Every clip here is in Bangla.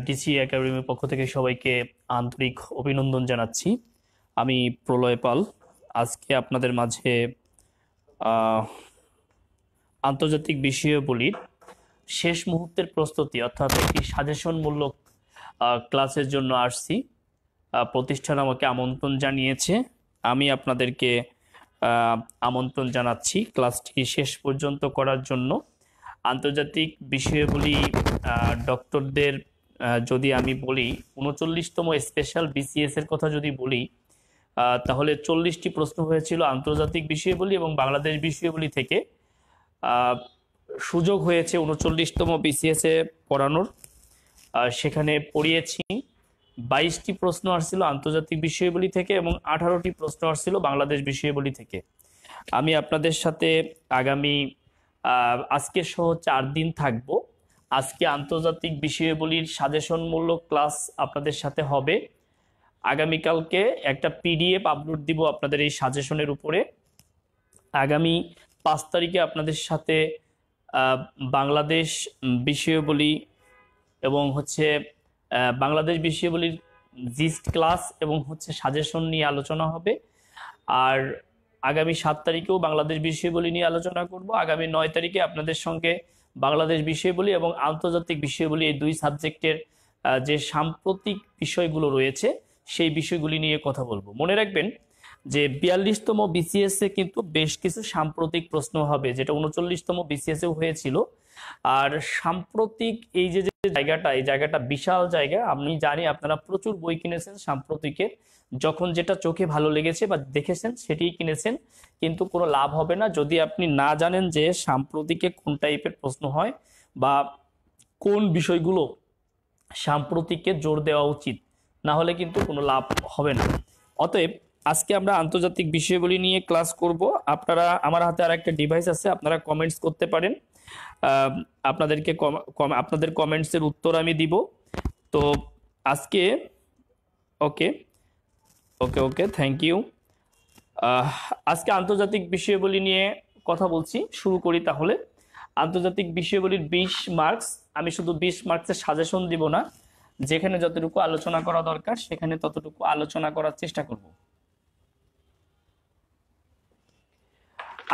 ডিসি একাডেমির পক্ষ থেকে সবাইকে আন্তরিক অভিনন্দন জানাচ্ছি। আমি প্রলয় পাল। আজকে আপনাদের মাঝে আহ, আন্তর্জাতিক বিষয়াবলীর শেষ মুহূর্তের প্রস্তুতি অর্থাৎ একটি সাজেশনমূলক ক্লাসের জন্য আসছি। প্রতিষ্ঠান আমাকে আমন্ত্রণ জানিয়েছে, আমি আপনাদেরকে আমন্ত্রণ জানাচ্ছি ক্লাসটি শেষ পর্যন্ত করার জন্য। আন্তর্জাতিক বিষয়াবলী ডক্টরদের যদি আমি বলি 39তম স্পেশাল বিসিএস এর কথা যদি বলি, তাহলে 40টি প্রশ্ন হয়েছিল আন্তর্জাতিক বিষয়াবলী এবং বাংলাদেশ বিষয়াবলী থেকে। সুযোগ হয়েছে 39তম বিসিএস এ পড়ানোর, সেখানে পড়িয়েছি। 22টি প্রশ্ন আসছিল আন্তর্জাতিক বিষয়াবলী থেকে এবং 18টি প্রশ্ন আসছিল বাংলাদেশ বিষয়াবলী থেকে। আমি আপনাদের সাথে আগামী আজকে সহ 4 দিন থাকব। আজকে আন্তর্জাতিক বিষয়াবলীর সাজেশনমূলক ক্লাস আপনাদের সাথে হবে। আগামীকালকে একটা পিডিএফ আপলোড দিব আপনাদের এই সাজেশনের উপরে। আগামী 5 তারিখে আপনাদের সাথে বাংলাদেশ বিষয়াবলী এবং বাংলাদেশ বিষয়াবলীর জিস্ট ক্লাস এবং সাজেশন নিয়ে আলোচনা হবে। আর আগামী 7 তারিখেও বাংলাদেশ বিষয়াবলী নিয়ে আলোচনা করব। আগামী 9 তারিখে আপনাদের সঙ্গে বাংলাদেশ বিষয়াবলী এবং আন্তর্জাতিক বিষয়াবলী এই 2 সাবজেক্টের যে সাম্প্রতিক বিষয়গুলো রয়েছে সেই বিষয়গুলি নিয়ে কথা বলবো। মনে রাখবেন যে 42তম বিসিএস এ কিন্তু বেশ কিছু সাম্প্রতিক প্রশ্ন হবে, যেটা 39তম বিসিএস এও হয়েছিল। আর সাম্প্রতিক এই যে জায়গাটা, এই জায়গাটা বিশাল জায়গা। আমি জানি আপনারা প্রচুর বই কিনেছেন সাম্প্রতিকের, যখন যেটা চোখে ভালো লেগেছে বা দেখেছেন সেটাই কিনেছেন, কিন্তু কোনো লাভ হবে না যদি আপনি না জানেন যে সাম্প্রতিকে কোন টাইপের প্রশ্ন হয় বা কোন বিষয়গুলো সাম্প্রতিকে জোর দেওয়া উচিত, না হলে কিন্তু কোনো লাভ হবে না। অতএব আজকে আমরা আন্তর্জাতিক বিষয়গুলি নিয়ে ক্লাস করব। আপনারা, আমার হাতে আর একটা ডিভাইস আছে, আপনারা কমেন্টস করতে পারেন। আপনাদেরকে আপনাদের কমেন্টসের উত্তর আমি দিব। তো আজকে ওকে ওকে ওকে থ্যাংক ইউ। আজকে আন্তর্জাতিক বিষয়াবলী নিয়ে কথা বলছি, শুরু করি তাহলে। আন্তর্জাতিক বিষয়াবলীর 20 মার্কস। আমি শুধু 20 মার্কসের সাজেশন দিব না, যেখানে যতটুকু আলোচনা করা দরকার সেখানে ততটুকু আলোচনা করার চেষ্টা করব।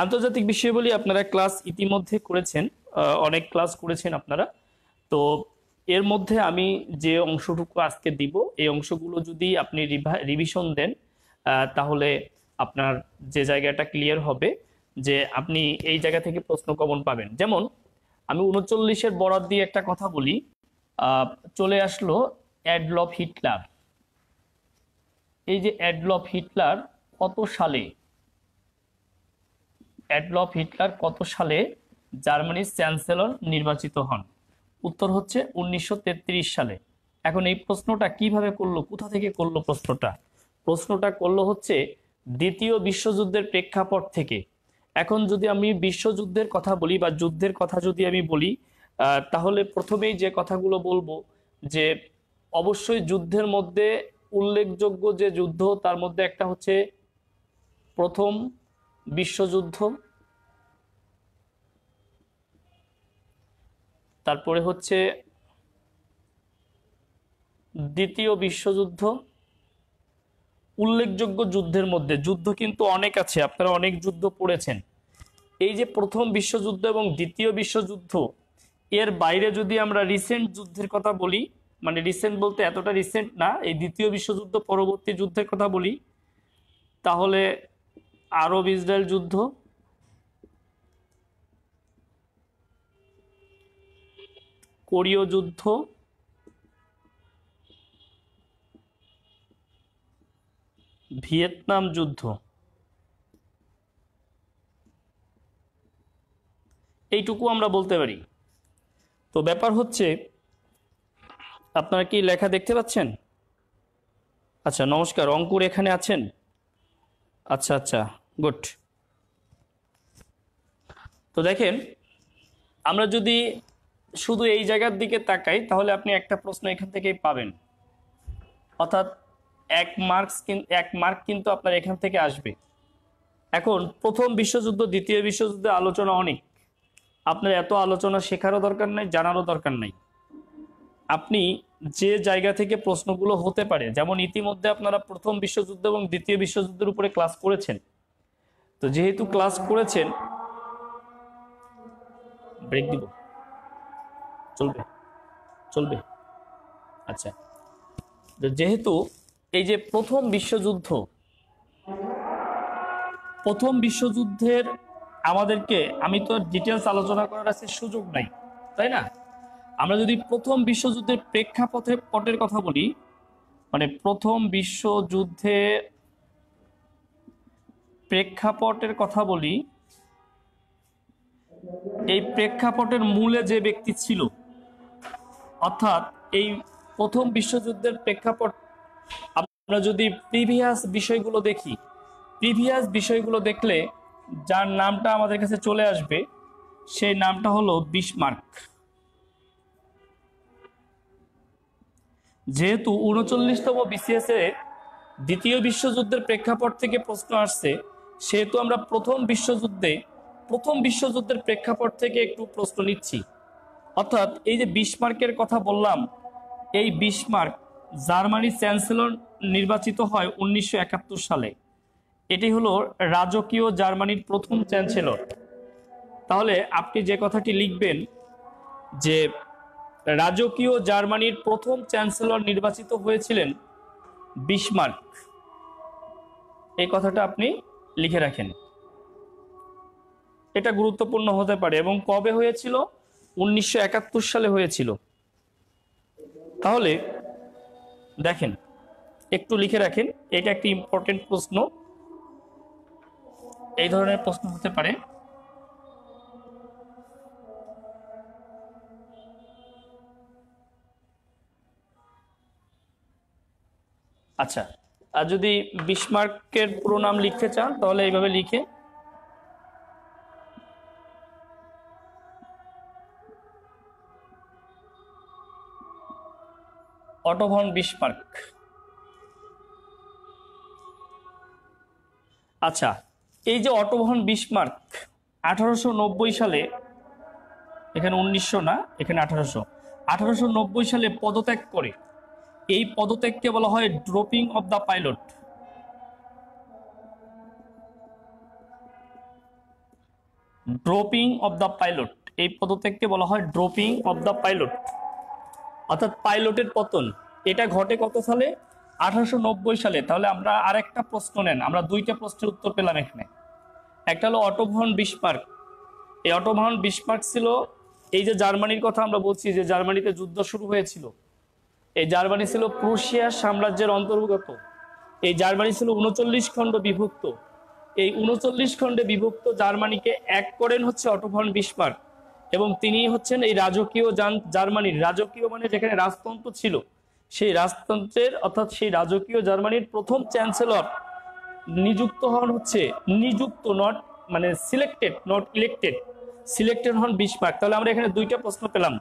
আন্তর্জাতিক বিষয়াবলী আপনারা ক্লাস ইতিমধ্যে করেছেন, অনেক ক্লাস করেছেন আপনারা। তো এর মধ্যে আমি যে অংশটুকু আজকে দিব, এই অংশগুলো যদি আপনি রিভিশন দেন তাহলে আপনার যে জায়গাটা ক্লিয়ার হবে যে আপনি এই জায়গা থেকে প্রশ্ন কমন পাবেন। যেমন আমি 39-এর বরাত দিয়ে একটা কথা বলি। চলে আসলো অ্যাডলফ হিটলার। এই যে অ্যাডলফ হিটলার কত সালে, অ্যাডলফ হিটলার কত সালে জার্মানির চ্যান্সেলর নির্বাচিত হন? উত্তর হচ্ছে 1933 সালে। এখন এই প্রশ্নটা কিভাবে করলো, কোথা থেকে করলো প্রশ্নটা করলো হচ্ছে দ্বিতীয় বিশ্বযুদ্ধের প্রেক্ষাপট থেকে। এখন যদি আমি বিশ্বযুদ্ধের কথা বলি বা যুদ্ধের কথা যদি আমি বলি, তাহলে প্রথমেই যে কথাগুলো বলবো যে অবশ্যই যুদ্ধের মধ্যে উল্লেখযোগ্য যে যুদ্ধ, তার মধ্যে একটা হচ্ছে প্রথম বিশ্বযুদ্ধ, তারপরে হচ্ছে দ্বিতীয় বিশ্বযুদ্ধ। উল্লেখযোগ্য যুদ্ধের মধ্যে, যুদ্ধ কিন্তু অনেক আছে, আপনারা অনেক যুদ্ধ পড়েছেন। এই যে প্রথম বিশ্বযুদ্ধ এবং দ্বিতীয় বিশ্বযুদ্ধ, এর বাইরে যদি আমরা রিসেন্ট যুদ্ধের কথা বলি, মানে রিসেন্ট বলতে এতটা রিসেন্ট না, এই দ্বিতীয় বিশ্বযুদ্ধ পরবর্তী যুদ্ধের কথা বলি, তাহলে আরব ইসরায়েল যুদ্ধ, কোরীয় যুদ্ধ, ভিয়েতনাম যুদ্ধ, এইটুকু আমরা বলতে পারি। তো ব্যাপার হচ্ছে, আপনারা কি লেখা দেখতে পাচ্ছেন? আচ্ছা, নমস্কার, অঙ্কুর এখানে আছেন? আচ্ছা আচ্ছা, গুড। তো দেখেন, আমরা যদি শুধু এই জায়গার দিকে তাকাই তাহলে আপনি একটা প্রশ্ন এখান থেকেই পাবেন, অর্থাৎ 1 মার্ক কিন্তু আপনার এখান থেকে আসবে। এখন প্রথম বিশ্বযুদ্ধ দ্বিতীয় বিশ্বযুদ্ধে আলোচনা অনেক, আপনার এত আলোচনা শেখারও দরকার নাই, জানারও দরকার নাই। আপনি যে জায়গা থেকে প্রশ্নগুলো হতে পারে, যেমন ইতিমধ্যে আপনারা প্রথম বিশ্বযুদ্ধ এবং দ্বিতীয় বিশ্বযুদ্ধের উপরে ক্লাস করেছেন। তো যেহেতু ক্লাস করেছেন, ব্রেক দিব, চলবে চলবে, আচ্ছা। তো যেহেতু এই যে প্রথম বিশ্বযুদ্ধের আমাদেরকে, আমি তো ডিটেলস আলোচনা করার আছে সুযোগ নাই, তাই না? আমরা যদি প্রথম বিশ্বযুদ্ধের পটের কথা বলি, মানে প্রথম বিশ্বযুদ্ধে প্রেক্ষাপটের কথা বলি, এই প্রেক্ষাপটের মূলে যে ব্যক্তি ছিল, অর্থাৎ এই প্রথম বিশ্বযুদ্ধের প্রেক্ষাপট, আমরা যদি প্রিভিয়াস বিষয়গুলো দেখলে যার নামটা আমাদের কাছে চলে আসবে, সেই নামটা হলো বিসমার্ক। যেহেতু 39তম বিসিএস এ দ্বিতীয় বিশ্বযুদ্ধের প্রেক্ষাপট থেকে প্রশ্ন আসছে, সেহেতু আমরা প্রথম বিশ্বযুদ্ধের প্রেক্ষাপট থেকে একটু প্রশ্ন নিচ্ছি। অর্থাৎ এই যে বিসমার্কের কথা বললাম, এই বিসমার্ক জার্মানির চ্যান্সেলর নির্বাচিত হয় 1971 সালে। এটি হলো রাজকীয় জার্মানির প্রথম চ্যান্সেলর। তাহলে আপনি যে কথাটি লিখবেন যে রাজকীয় জার্মানির প্রথম চ্যান্সেলর নির্বাচিত হয়েছিলেন বিসমার্ক, এই কথাটা আপনি লিখে রাখেন। এটা গুরুত্বপূর্ণ হতে পারে। এবং কবে হয়েছিল? 1971 সালে হয়েছিল। তাহলে দেখেন, একটু লিখে রাখেন, এটা একটি ইম্পর্টেন্ট প্রশ্ন, এই ধরনের প্রশ্ন হতে পারে। আচ্ছা, আর যদি বিসমার্কের পুরো নাম লিখতে চান তাহলে এইভাবে লিখে, অটো ভন বিসমার্ক। আচ্ছা, এই যে অটো ভন বিসমার্ক 1890 সালে, এখানে 1900 না, এখানে 1890 সালে পদত্যাগ করে। এই পদত্যাগকে বলা হয় ড্রপিং অফ দ্য পাইলট। এই পদত্যাগকে বলা হয় ড্রপিং অফ দ্য পাইলট, অর্থাৎ পাইলটের পতন। এটা ঘটে কত সালে? 1890 সালে। তাহলে আমরা আরেকটা প্রশ্ন নেন, আমরা দুইটা প্রশ্নের উত্তর পেলাম এখানে। একটা হলো অটো ভন বিসমার্ক। এই অটো ভন বিসমার্ক ছিল, এই যে জার্মানির কথা আমরা বলছি, যে জার্মানিতে যুদ্ধ শুরু হয়েছিল, এই জার্মানি ছিল প্রুশিয়া সাম্রাজ্যের অন্তর্গত। এই জার্মানি ছিল 39 খণ্ড বিভক্ত। এই 39 খণ্ডে বিভক্ত জার্মানিকে এক করেন হচ্ছে অটো ভন বিসমার্ক, এবং তিনি হচ্ছেন এই রাজকীয় জার্মানির, রাজকীয় মানে যেখানে রাজতন্ত্র ছিল, সেই রাজতন্ত্রের অর্থাৎ সেই রাজকীয় জার্মানির প্রথম চ্যান্সেলর নিযুক্ত হন নট মানে সিলেক্টেড, নট ইলেক্টেড, সিলেক্টেড হন বিসমার্ক। তাহলে আমরা এখানে দুইটা প্রশ্ন পেলাম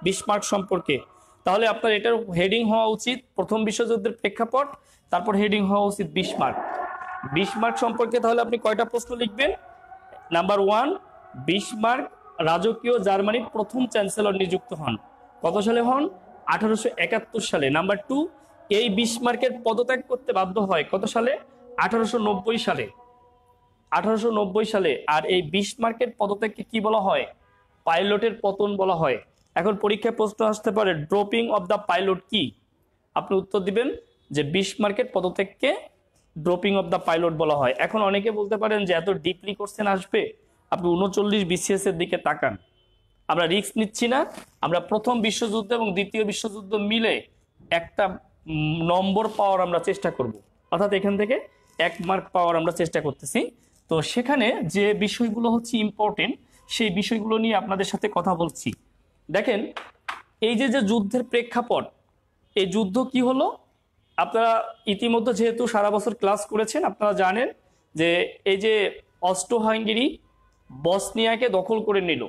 বিসমার্ক সম্পর্কে। তাহলে আপনার এটার হেডিং হওয়া উচিত প্রথম বিশ্বযুদ্ধের প্রেক্ষাপট, তারপর হেডিং হওয়া উচিত বিসমার্ক সম্পর্কে। তাহলে আপনি কয়টা প্রশ্ন লিখবেন? নাম্বার 1, বিসমার্ক রাজকীয় জার্মানির প্রথম চ্যান্সেলর নিযুক্ত হন। কত সালে হন? 1871 সালে। নাম্বার 2, এই বিসমার্কের পদত্যাগ করতে বাধ্য হয় কত সালে? 1890 সালে। আর এই বিসমার্কের পদত্যাগকে কি বলা হয়? পাইলটের পতন বলা হয়। এখন পরীক্ষায় প্রশ্ন আসতে পারে ড্রপিং অফ দ্য পাইলট কি? আপনি উত্তর দিবেন যে বিসমার্কের পদত্যাগকে ড্রপিং অফ দ্য পাইলট বলা হয়। এখন অনেকে বলতে পারেন যে এত ডিপলি কোশ্চেন আসবে, আপনি 39 বিসিএস এর দিকে তাকান। আমরা রিস্ক নিচ্ছি না, আমরা প্রথম বিশ্বযুদ্ধ এবং দ্বিতীয় বিশ্বযুদ্ধ মিলে একটা নম্বর পাওয়ার আমরা চেষ্টা করব, অর্থাৎ এখান থেকে 1 মার্ক পাওয়ার আমরা চেষ্টা করতেছি। তো সেখানে যে বিষয়গুলো হচ্ছে ইম্পর্টেন্ট, সেই বিষয়গুলো নিয়ে আপনাদের সাথে কথা বলছি। দেখেন, এই যে যুদ্ধের প্রেক্ষাপট, এই যুদ্ধ কি হলো? আপনারা ইতিমধ্যে যেহেতু সারা বছর ক্লাস করেছেন, আপনারা জানেন যে এই যে অস্ট্রো হাঙ্গেরি বসনিয়াকে দখল করে নিল,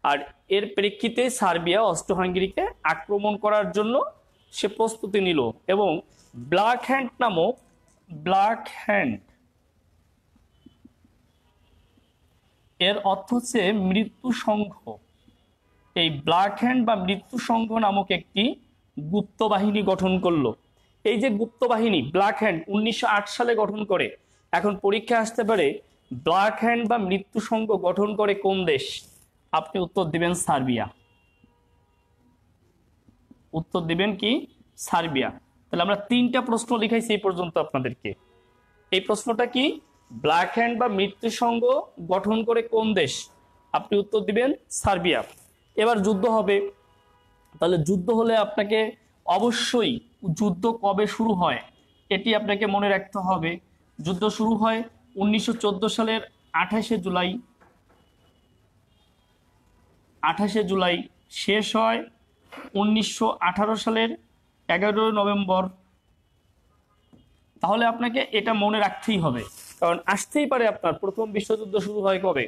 আর এর প্রেক্ষিতে সার্বিয়া অস্ট্রো হাঙ্গেরিকে আক্রমণ করার জন্য সে প্রস্তুতি নিল। এবং ব্ল্যাক হ্যান্ড এর অর্থ হচ্ছে মৃত্যু সংঘ। এই ব্ল্যাক হ্যান্ড বা মৃত্যু সংঘ নামক একটি গুপ্ত বাহিনী গঠন করলো। এই যে গুপ্ত বাহিনী ব্ল্যাক হ্যান্ড 1908 সালে গঠন করে, এখন পরীক্ষা আসতে পারে ব্ল্যাক হ্যান্ড বা মৃত্যু সংঘ গঠন করে কোন দেশ? আপনি উত্তর দিবেন সার্বিয়া। উত্তর দিবেন কি? সার্বিয়া। তাহলে আমরা 3টা প্রশ্ন লিখাইছি এই পর্যন্ত আপনাদেরকে। এই প্রশ্নটা কি? ব্ল্যাক হ্যান্ড বা মৃত্যু সংঘ গঠন করে কোন দেশ? আপনি উত্তর দিবেন সার্বিয়া। এবার যুদ্ধ হবে, তাহলে যুদ্ধ হলে আপনাকে অবশ্যই যুদ্ধ কবে শুরু হয় এটি আপনাকে মনে রাখতে হবে। যুদ্ধ শুরু হয় 1914 সালের 28শে জুলাই, 28শে জুলাই, শেষ হয় 1918 সালের 11 নভেম্বর। তাহলে আপনাকে এটা মনে রাখতেই হবে, কারণ আসতেই পারে আপনার প্রথম বিশ্বযুদ্ধ শুরু হয় কবে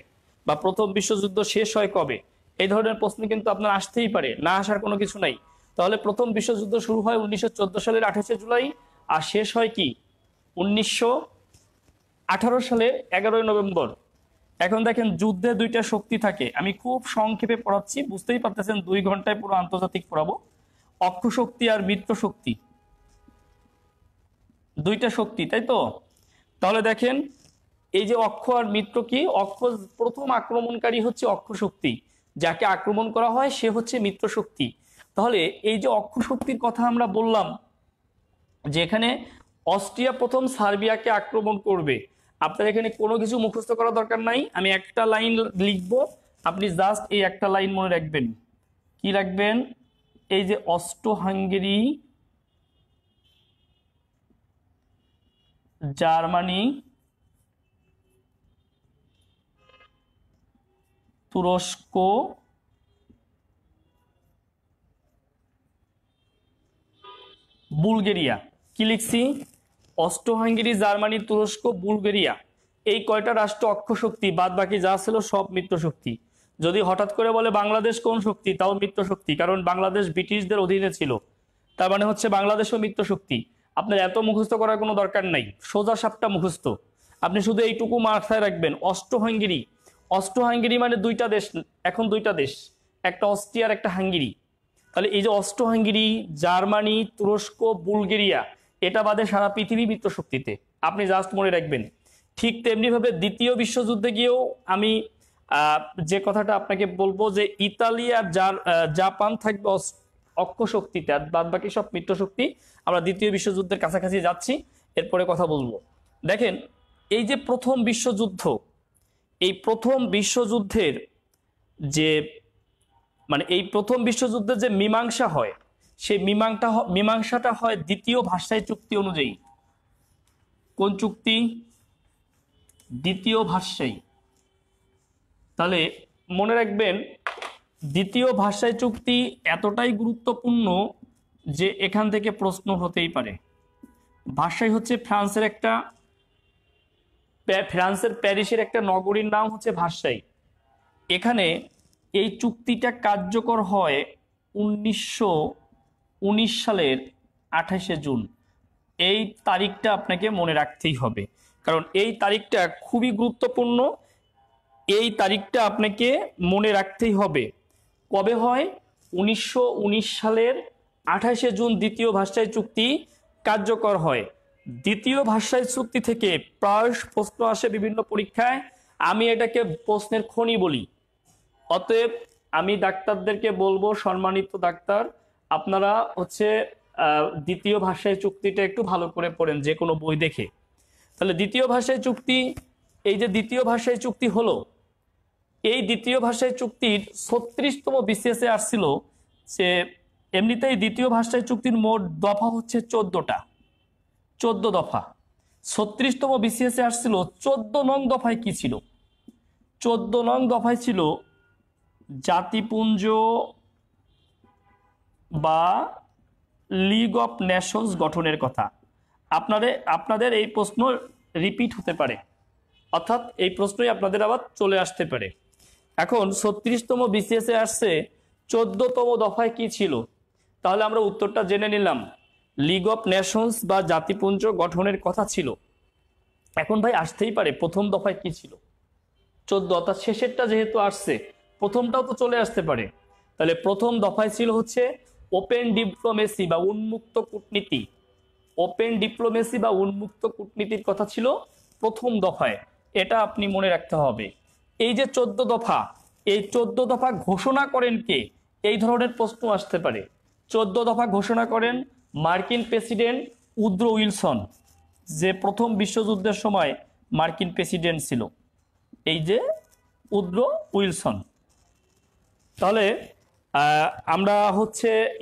বা প্রথম বিশ্বযুদ্ধ শেষ হয় কবে, এই ধরনের প্রশ্ন কিন্তু আপনার আসতেই পারে, না আসার কোনো কিছু নাই। তাহলে প্রথম বিশ্বযুদ্ধ শুরু হয় 1914 সালের 28শে জুলাই আর শেষ হয় কি 1918 সালের 11 নভেম্বর। এখন দেখেন যুদ্ধে 2টা শক্তি থাকে, আমি খুব সংক্ষেপে পড়াচ্ছি, বুঝতেই পারতেছেন 2 ঘন্টায় পুরো আন্তর্জাতিক পড়াবো। অক্ষ শক্তি আর মিত্র শক্তি, 2টা শক্তি, তাই তো? তাহলে দেখেন এই যে অক্ষ আর মিত্র কি, অক্ষ প্রথম আক্রমণকারী হচ্ছে অক্ষ শক্তি, যাকে আক্রমণ করা হয় সে হচ্ছে মিত্র শক্তি। তাহলে এই যে অক্ষ শক্তির কথা আমরা বললাম, যেখানে অস্ট্রিয়া প্রথম সার্বিয়াকে আক্রমণ করবে, আপনার এখানে কোনো কিছু মুখস্থ করার দরকার নাই, আমি একটা লাইন লিখবো, আপনি জাস্ট এই একটা লাইন মনে রাখবেন। কি রাখবেন? এই যে অস্ট্রো হাঙ্গেরি, জার্মানি, তুরস্ক, বুলগেরিয়া। কি লিখছি? অস্ট্রো হাঙ্গেরি, জার্মানি, তুরস্ক, বুলগেরিয়া, এই কয়টা রাষ্ট্র অক্ষ শক্তি, বাদ বাকি যা ছিল সব মিত্র শক্তি। যদি হঠাৎ করে বলে বাংলাদেশ কোন শক্তি, তাও মিত্র শক্তি, কারণ বাংলাদেশ ব্রিটিশদের অধীনে ছিল, তার মানে হচ্ছে বাংলাদেশও মিত্র শক্তি। আপনার এত মুখস্থ করার কোনো দরকার নাই, সোজা সাপটা মুখস্থ। আপনি শুধু এইটুকু মাথায় রাখবেন, অস্ট্রো হাঙ্গেরি, অস্ট্রো হাঙ্গেরি মানে 2টা দেশ, এখন 2টা দেশ, একটা অস্ট্রিয়া আর একটা হাঙ্গেরি। তাহলে এই যে অস্ট্রো হাঙ্গেরি, জার্মানি, তুরস্ক, বুলগেরিয়া, এটা বাদে সারা পৃথিবী মিত্র শক্তিতে, আপনি জাস্ট মনে রাখবেন। ঠিক তেমনি ভাবে দ্বিতীয় বিশ্বযুদ্ধে গিয়েও আমি যে কথাটা আপনাকে বলবো যে ইতালি আর জাপান থাকবে অক্ষ শক্তিতে, আর বাদ বাকি সব মিত্র শক্তি। আমরা দ্বিতীয় বিশ্বযুদ্ধের কাছাকাছি যাচ্ছি, এরপরে কথা বলবো। দেখেন এই যে প্রথম বিশ্বযুদ্ধ, এই প্রথম বিশ্বযুদ্ধের যে মানে এই প্রথম বিশ্বযুদ্ধের যে মীমাংসা হয়, সেই মীমাংসাটা হয় দ্বিতীয় ভাষায় চুক্তি অনুযায়ী। কোন চুক্তি? দ্বিতীয় ভাষায়। তাহলে মনে রাখবেন দ্বিতীয় ভাষায় চুক্তি এতটাই গুরুত্বপূর্ণ যে এখান থেকে প্রশ্ন হতেই পারে। ভাষায় হচ্ছে ফ্রান্সের প্যারিসের একটা নগরীর নাম হচ্ছে ভাষাই। এখানে এই চুক্তিটা কার্যকর হয় 1919 সালের 28শে জুন। এই তারিখটা আপনাকে মনে রাখতেই হবে, কারণ এই তারিখটা খুবই গুরুত্বপূর্ণ। এই তারিখটা আপনাকে মনে রাখতেই হবে। কবে হয়? 1919 সালের 28শে জুন দ্বিতীয় ভাষায় চুক্তি কার্যকর হয়। দ্বিতীয় ভাষায় চুক্তি থেকে প্রায় প্রশ্ন আসে বিভিন্ন পরীক্ষায়, আমি এটাকে প্রশ্নের খনি বলি। অতএব আমি ডাক্তারদেরকে বলবো, সম্মানিত ডাক্তার, আপনারা হচ্ছে দ্বিতীয় ভাষায় চুক্তিটা একটু ভালো করে পড়েন যে কোনো বই দেখে। তাহলে দ্বিতীয় ভাষায় চুক্তি, এই যে দ্বিতীয় ভাষায় চুক্তি হলো, এই দ্বিতীয় ভাষায় চুক্তির 36তম বিসিএসে আসছিল যে এমনিতেই দ্বিতীয় ভাষায় চুক্তির মোট দফা হচ্ছে 14টা, 14 দফা। 36তম বিসিএসে আসছিল 14 নং দফায় কি ছিল? 14 নং দফায় ছিল জাতিপুঞ্জ বা লিগ অফ নেশনস গঠনের কথা। আপনাদের এই প্রশ্ন রিপিট হতে পারে, অর্থাৎ এই প্রশ্নই আপনাদের আবার চলে আসতে পারে। এখন 36তম বিসিএসে আসছে 14তম দফায় কি ছিল? তাহলে আমরা উত্তরটা জেনে নিলাম, লিগ অফ নেশনস বা জাতিপুঞ্জ গঠনের কথা ছিল। এখন ভাই আসতেই পারে প্রথম দফায় কি ছিল? 14, অর্থাৎ শেষেরটা যেহেতু আসছে, প্রথমটাও তো চলে আসতে পারে। তাহলে প্রথম দফায় ছিল হচ্ছে ওপেন ডিপ্লোমেসি বা উন্মুক্ত কূটনীতি, ওপেন ডিপ্লোমেসি বা উন্মুক্ত কূটনীতির কথা ছিল প্রথম দফায়, এটা আপনি মনে রাখতে হবে। এই যে 14 দফা, এই 14 দফা ঘোষণা করেন কে, এই ধরনের প্রশ্ন আসতে পারে। 14 দফা ঘোষণা করেন মার্কিন প্রেসিডেন্ট উড্রো উইলসন, যে প্রথম বিশ্বযুদ্ধের সময় মার্কিন প্রেসিডেন্ট ছিল, এই যে উড্রো উইলসন। তাহলে আমরা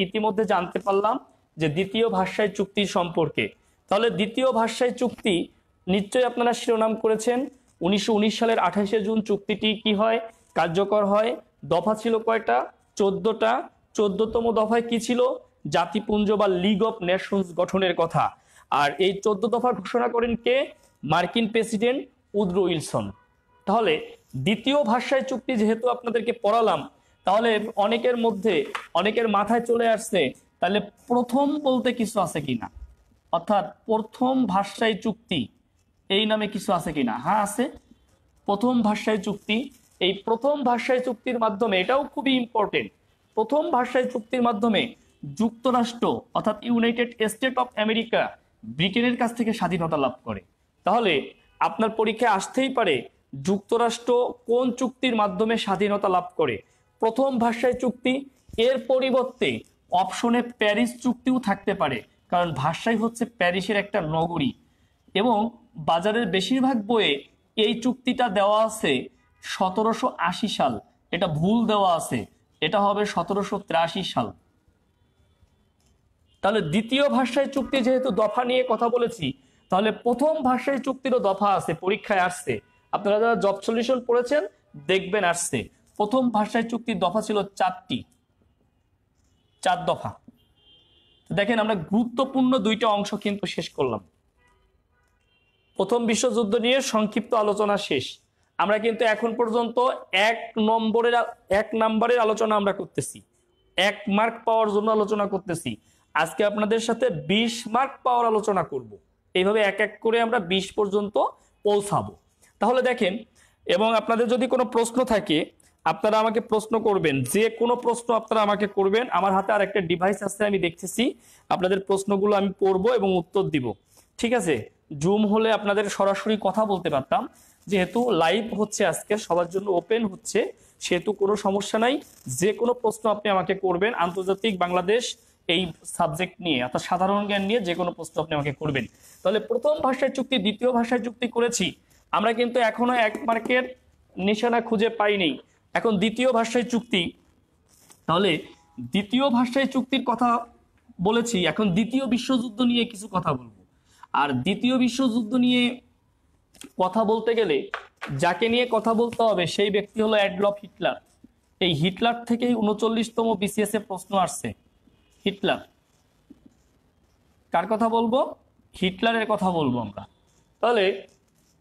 ইতিমধ্যে জানতে পারলাম যে দ্বিতীয় ভার্সাই চুক্তি সম্পর্কে। তাহলে দ্বিতীয় ভার্সাই চুক্তি নিশ্চয়ই আপনারা শিরোনাম করেছেন। 1919 সালের 28শে জুন চুক্তিটি কি হয়, কার্যকর হয়। দফা ছিল কয়টা? 14টা। 14তম দফায় কি ছিল? জাতিপুঞ্জ বা লিগ অফ নেশনস গঠনের কথা। আর এই 14 দফা ঘোষণা করেন কে? মার্কিন প্রেসিডেন্ট উড্রো উইলসন। তাহলে দ্বিতীয় ভার্সাই চুক্তি যেহেতু আপনাদেরকে পড়ালাম, তাহলে অনেকের মাথায় চলে আসছে তাহলে প্রথম বলতে কিছু আছে কিনা, অর্থাৎ প্রথম ভার্সাই চুক্তি এই নামে কিছু আছে কিনা। হ্যাঁ আছে, প্রথম ভার্সাই চুক্তি। এই প্রথম ভার্সাই চুক্তির মাধ্যমে, এটাও খুবই ইম্পর্টেন্ট, প্রথম ভার্সাই চুক্তির মাধ্যমে যুক্তরাষ্ট্র অর্থাৎ ইউনাইটেড স্টেট অফ আমেরিকা ব্রিটেনের কাছ থেকে স্বাধীনতা লাভ করে। তাহলে আপনার পরীক্ষায় আসতেই পারে যুক্তরাষ্ট্র কোন চুক্তির মাধ্যমে স্বাধীনতা লাভ করে? প্রথম ভার্সাই চুক্তি। এর পরিবর্তে অপশনে প্যারিস চুক্তিও থাকতে পারে, কারণ ভার্সাই হচ্ছে প্যারিসের একটা নগরী, এবং বাজারের বেশিরভাগ বইয়ে এই চুক্তিটা দেওয়া আছে 1780 সাল। এটা ভুল দেওয়া আছে, এটা হবে 1783 সাল। তাহলে দ্বিতীয় ভার্সাই চুক্তি যেহেতু দফা নিয়ে কথা বলেছি, তাহলে প্রথম ভার্সাই চুক্তিরও দফা আছে, পরীক্ষায় আসছে। আপনারা যারা জব সলিউশন পড়েছেন দেখবেন আসছে। প্রথম ভার্সাই চুক্তির দফা ছিল 4 দফা। দেখেন আমরা গুরুত্বপূর্ণ 2টা অংশ কিন্তু শেষ করলাম। প্রথম বিশ্বযুদ্ধ নিয়ে সংক্ষিপ্ত আলোচনা শেষ। আমরা কিন্তু এখন পর্যন্ত 1 নম্বরের আলোচনা আমরা করতেছি, 1 মার্ক পাওয়ার জন্য আলোচনা করতেছি। আজকে আপনাদের সাথে 20 মার্ক পাওয়ার আলোচনা করব। এইভাবে এক এক করে আমরা 20 পর্যন্ত পৌঁছাবো। তাহলে দেখেন, এবং আপনাদের যদি কোনো প্রশ্ন থাকে আপনারা আমাকে প্রশ্ন করবেন, যে কোনো প্রশ্ন আপনারা আমাকে করবেন। আমার হাতে আর একটা ডিভাইস আছে, আমি দেখতেছি, আপনাদের প্রশ্নগুলো আমি পড়ব এবং উত্তর দিব। ঠিক আছে? জুম হলে আপনাদের সরাসরি কথা বলতে পারতাম, যেহেতু লাইভ হচ্ছে আজকে, সবার জন্য ওপেন হচ্ছে, সেহেতু কোনো সমস্যা নাই। যে কোনো প্রশ্ন আপনি আমাকে করবেন আন্তর্জাতিক, বাংলাদেশ এই সাবজেক্ট নিয়ে, অর্থাৎ সাধারণ জ্ঞান নিয়ে যে কোনো প্রশ্ন আপনি আমাকে করবেন। তাহলে প্রথম ভাষায় চুক্তি, দ্বিতীয় ভাষায় চুক্তি করেছি আমরা, কিন্তু এখনো 1 মার্কের নিশানা খুঁজে পাইনি। এখন দ্বিতীয় ভাষায় চুক্তি, তাহলে দ্বিতীয় ভাষায় চুক্তির কথা বলেছি, এখন দ্বিতীয় বিশ্বযুদ্ধ নিয়ে কিছু কথা বলবো। আর দ্বিতীয় বিশ্বযুদ্ধ নিয়ে কথা বলতে গেলে যাকে নিয়ে কথা বলতে হবে সেই ব্যক্তি হলো অ্যাডলফ হিটলার। এই হিটলার থেকেই 39তম বিসিএস এ প্রশ্ন আসছে। হিটলার, কার কথা বলবো? হিটলারের কথা বলবো আমরা। তাহলে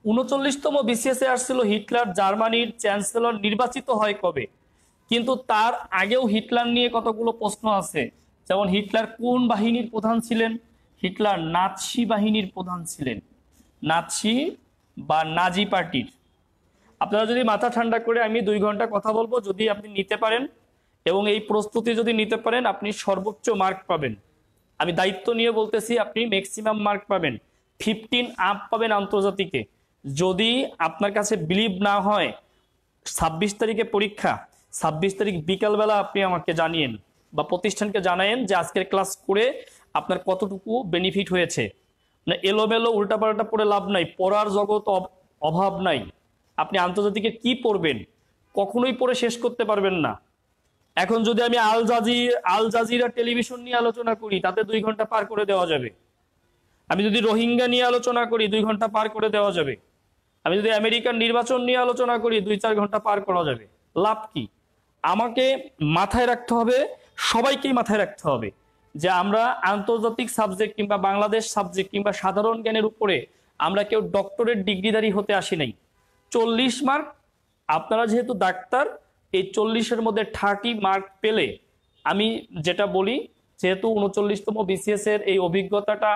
39তম বিসিএস এ আসছিল হিটলার জার্মানির চ্যান্সেলর নির্বাচিত হয় কবে, কিন্তু তার আগেও হিটলার নিয়ে কতগুলো প্রশ্ন আছে। যেমন হিটলার কোন বাহিনীর প্রধান ছিলেন? হিটলার নাৎসি বাহিনীর প্রধান ছিলেন, নাৎসি বা নাজি পার্টির। আপনারা যদি মাথা ঠান্ডা করে, আমি 2 ঘন্টা কথা বলবো, যদি আপনি নিতে পারেন এবং এই প্রস্তুতি যদি নিতে পারেন, আপনি সর্বোচ্চ মার্ক পাবেন। আমি দায়িত্ব নিয়ে বলতেছি, আপনি ম্যাক্সিমাম মার্ক পাবেন, 15 আপ পাবেন আন্তর্জাতিকে। যদি আপনার কাছে বিলিভ না হয়, 26 তারিখে পরীক্ষা, 26 তারিখ বিকালবেলা আপনি আমাকে জানিয়েন বা প্রতিষ্ঠানকে জানায়েন যে আজকের ক্লাস করে আপনার কতটুকু বেনিফিট হয়েছে। না এলোমেলো উল্টাপাল্টা পড়ে লাভ নাই, পড়ার জগৎ অভাব নাই। আপনি আন্তর্জাতিকে কি পড়বেন, কখনোই পড়ে শেষ করতে পারবেন না। এখন যদি আমি আল জাজিরা টেলিভিশন নিয়ে আলোচনা করি, তাতে 2 ঘন্টা পার করে দেওয়া যাবে। আমি যদি রোহিঙ্গা নিয়ে আলোচনা করি, 2 ঘন্টা পার করে দেওয়া যাবে। আমি যদি আমেরিকান নির্বাচন নিয়ে আলোচনা করি, 2-4 ঘন্টা পার করা যাবে। লাভ কি? আমাকে মাথায় রাখতে হবে, সবাইকেই মাথায় রাখতে হবে যে আমরা আন্তর্জাতিক সাবজেক্ট কিংবা বাংলাদেশ সাবজেক্ট কিংবা সাধারণ জ্ঞানের উপরে আমরা কেউ ডক্টরেট ডিগ্রিধারী হতে আসি নাই। 40 মার্ক, আপনারা যেহেতু ডাক্তার, এই 40-এর মধ্যে 30 মার্ক পেলে, আমি যেটা বলি, যেহেতু 39তম বিসিএস এর এই অভিজ্ঞতাটা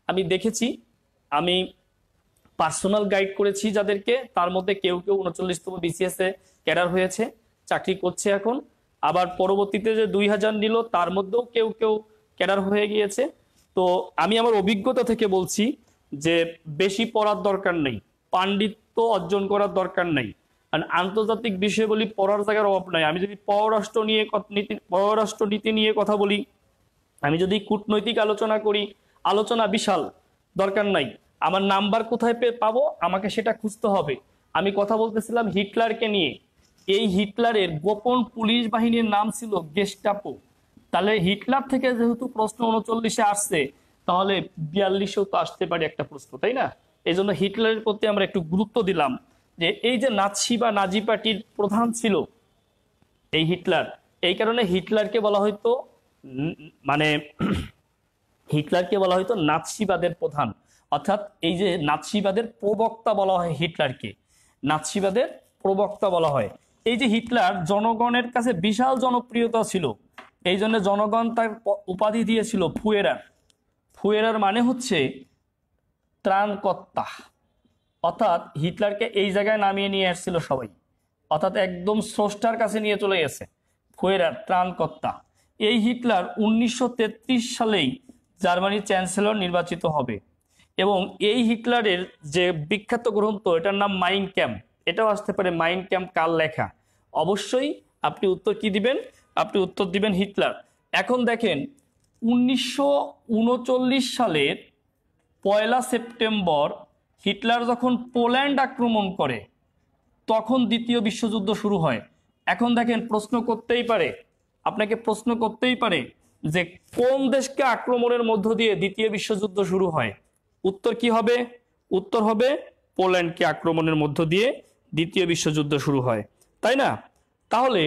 আমি দেখেছি, আমি পার্সোনাল গাইড করেছি যাদেরকে, তার মধ্যে কেউ 39তম বিসিএস এ ক্যাডার হয়েছে, চাকরি করছে এখন। আবার পরবর্তীতে যে 2000 নিল তার মধ্যেও কেউ কেউ ক্যাডার হয়ে গিয়েছে। তো আমি আমার অভিজ্ঞতা থেকে বলছি যে বেশি পড়ার দরকার নেই, পাণ্ডিত্য অর্জন করার দরকার নেই। আর আন্তর্জাতিক বিষয়াবলী পড়ার জায়গার অভাব নাই। আমি যদি পররাষ্ট্রনীতি নিয়ে কথা বলি, আমি যদি কূটনৈতিক আলোচনা করি, আলোচনা বিশাল, দরকার নাই। আমার নাম্বার কোথায় পাবো আমাকে সেটা খুঁজতে হবে। আমি কথা বলতেছিলাম হিটলারকে নিয়ে। এই হিটলারের গোপন পুলিশ বাহিনীর নাম ছিল গেস্টাপো। তাহলে হিটলার থেকে যেহেতু প্রশ্ন 39-এ আসছে, তাহলে 42-এও তো আসতে পারে একটা প্রশ্ন, তাই না? এই জন্য হিটলারের প্রতি আমরা একটু গুরুত্ব দিলাম যে এই যে নাৎসি বা নাজি পার্টির প্রধান ছিল এই হিটলার, এই কারণে হিটলারকে বলা হয়তো মানে হিটলারকে বলা হয়তো নাৎসিবাদের প্রধান, অর্থাৎ এই যে নাৎসিবাদের প্রবক্তা বলা হয় হিটলারকে, নাৎসিবাদের প্রবক্তা বলা হয়। এই যে হিটলার জনগণের কাছে বিশাল জনপ্রিয়তা ছিল, এই জন্য জনগণ তার উপাধি দিয়েছিল ফুয়েরার। ফুয়েরার মানে হচ্ছে ত্রাণকর্তা, অর্থাৎ হিটলারকে এই জায়গায় নামিয়ে নিয়ে আসছিল সবাই, অর্থাৎ একদম স্রষ্টার কাছে নিয়ে চলে গেছে। ফুয়েরার ত্রাণকর্তা। এই হিটলার 1933 সালেই জার্মানির চ্যান্সেলর নির্বাচিত হবে এবং এই হিটলারের যে বিখ্যাত গ্রন্থ, এটার নাম মাইন ক্যাম্প। এটাও আসতে পারে মাইন ক্যাম্প কার লেখা। অবশ্যই আপনি উত্তর কি দিবেন? আপনি উত্তর দিবেন হিটলার। এখন দেখেন 1939 সালের 1 সেপ্টেম্বর হিটলার যখন পোল্যান্ড আক্রমণ করে, তখন দ্বিতীয় বিশ্বযুদ্ধ শুরু হয়। এখন দেখেন প্রশ্ন করতেই পারে, আপনাকে প্রশ্ন করতেই পারে যে কোন দেশকে আক্রমণের মধ্য দিয়ে দ্বিতীয় বিশ্বযুদ্ধ শুরু হয়? উত্তর কি হবে? উত্তর হবে পোল্যান্ডকে আক্রমণের মধ্য দিয়ে দ্বিতীয় বিশ্বযুদ্ধ শুরু হয়, তাই না? তাহলে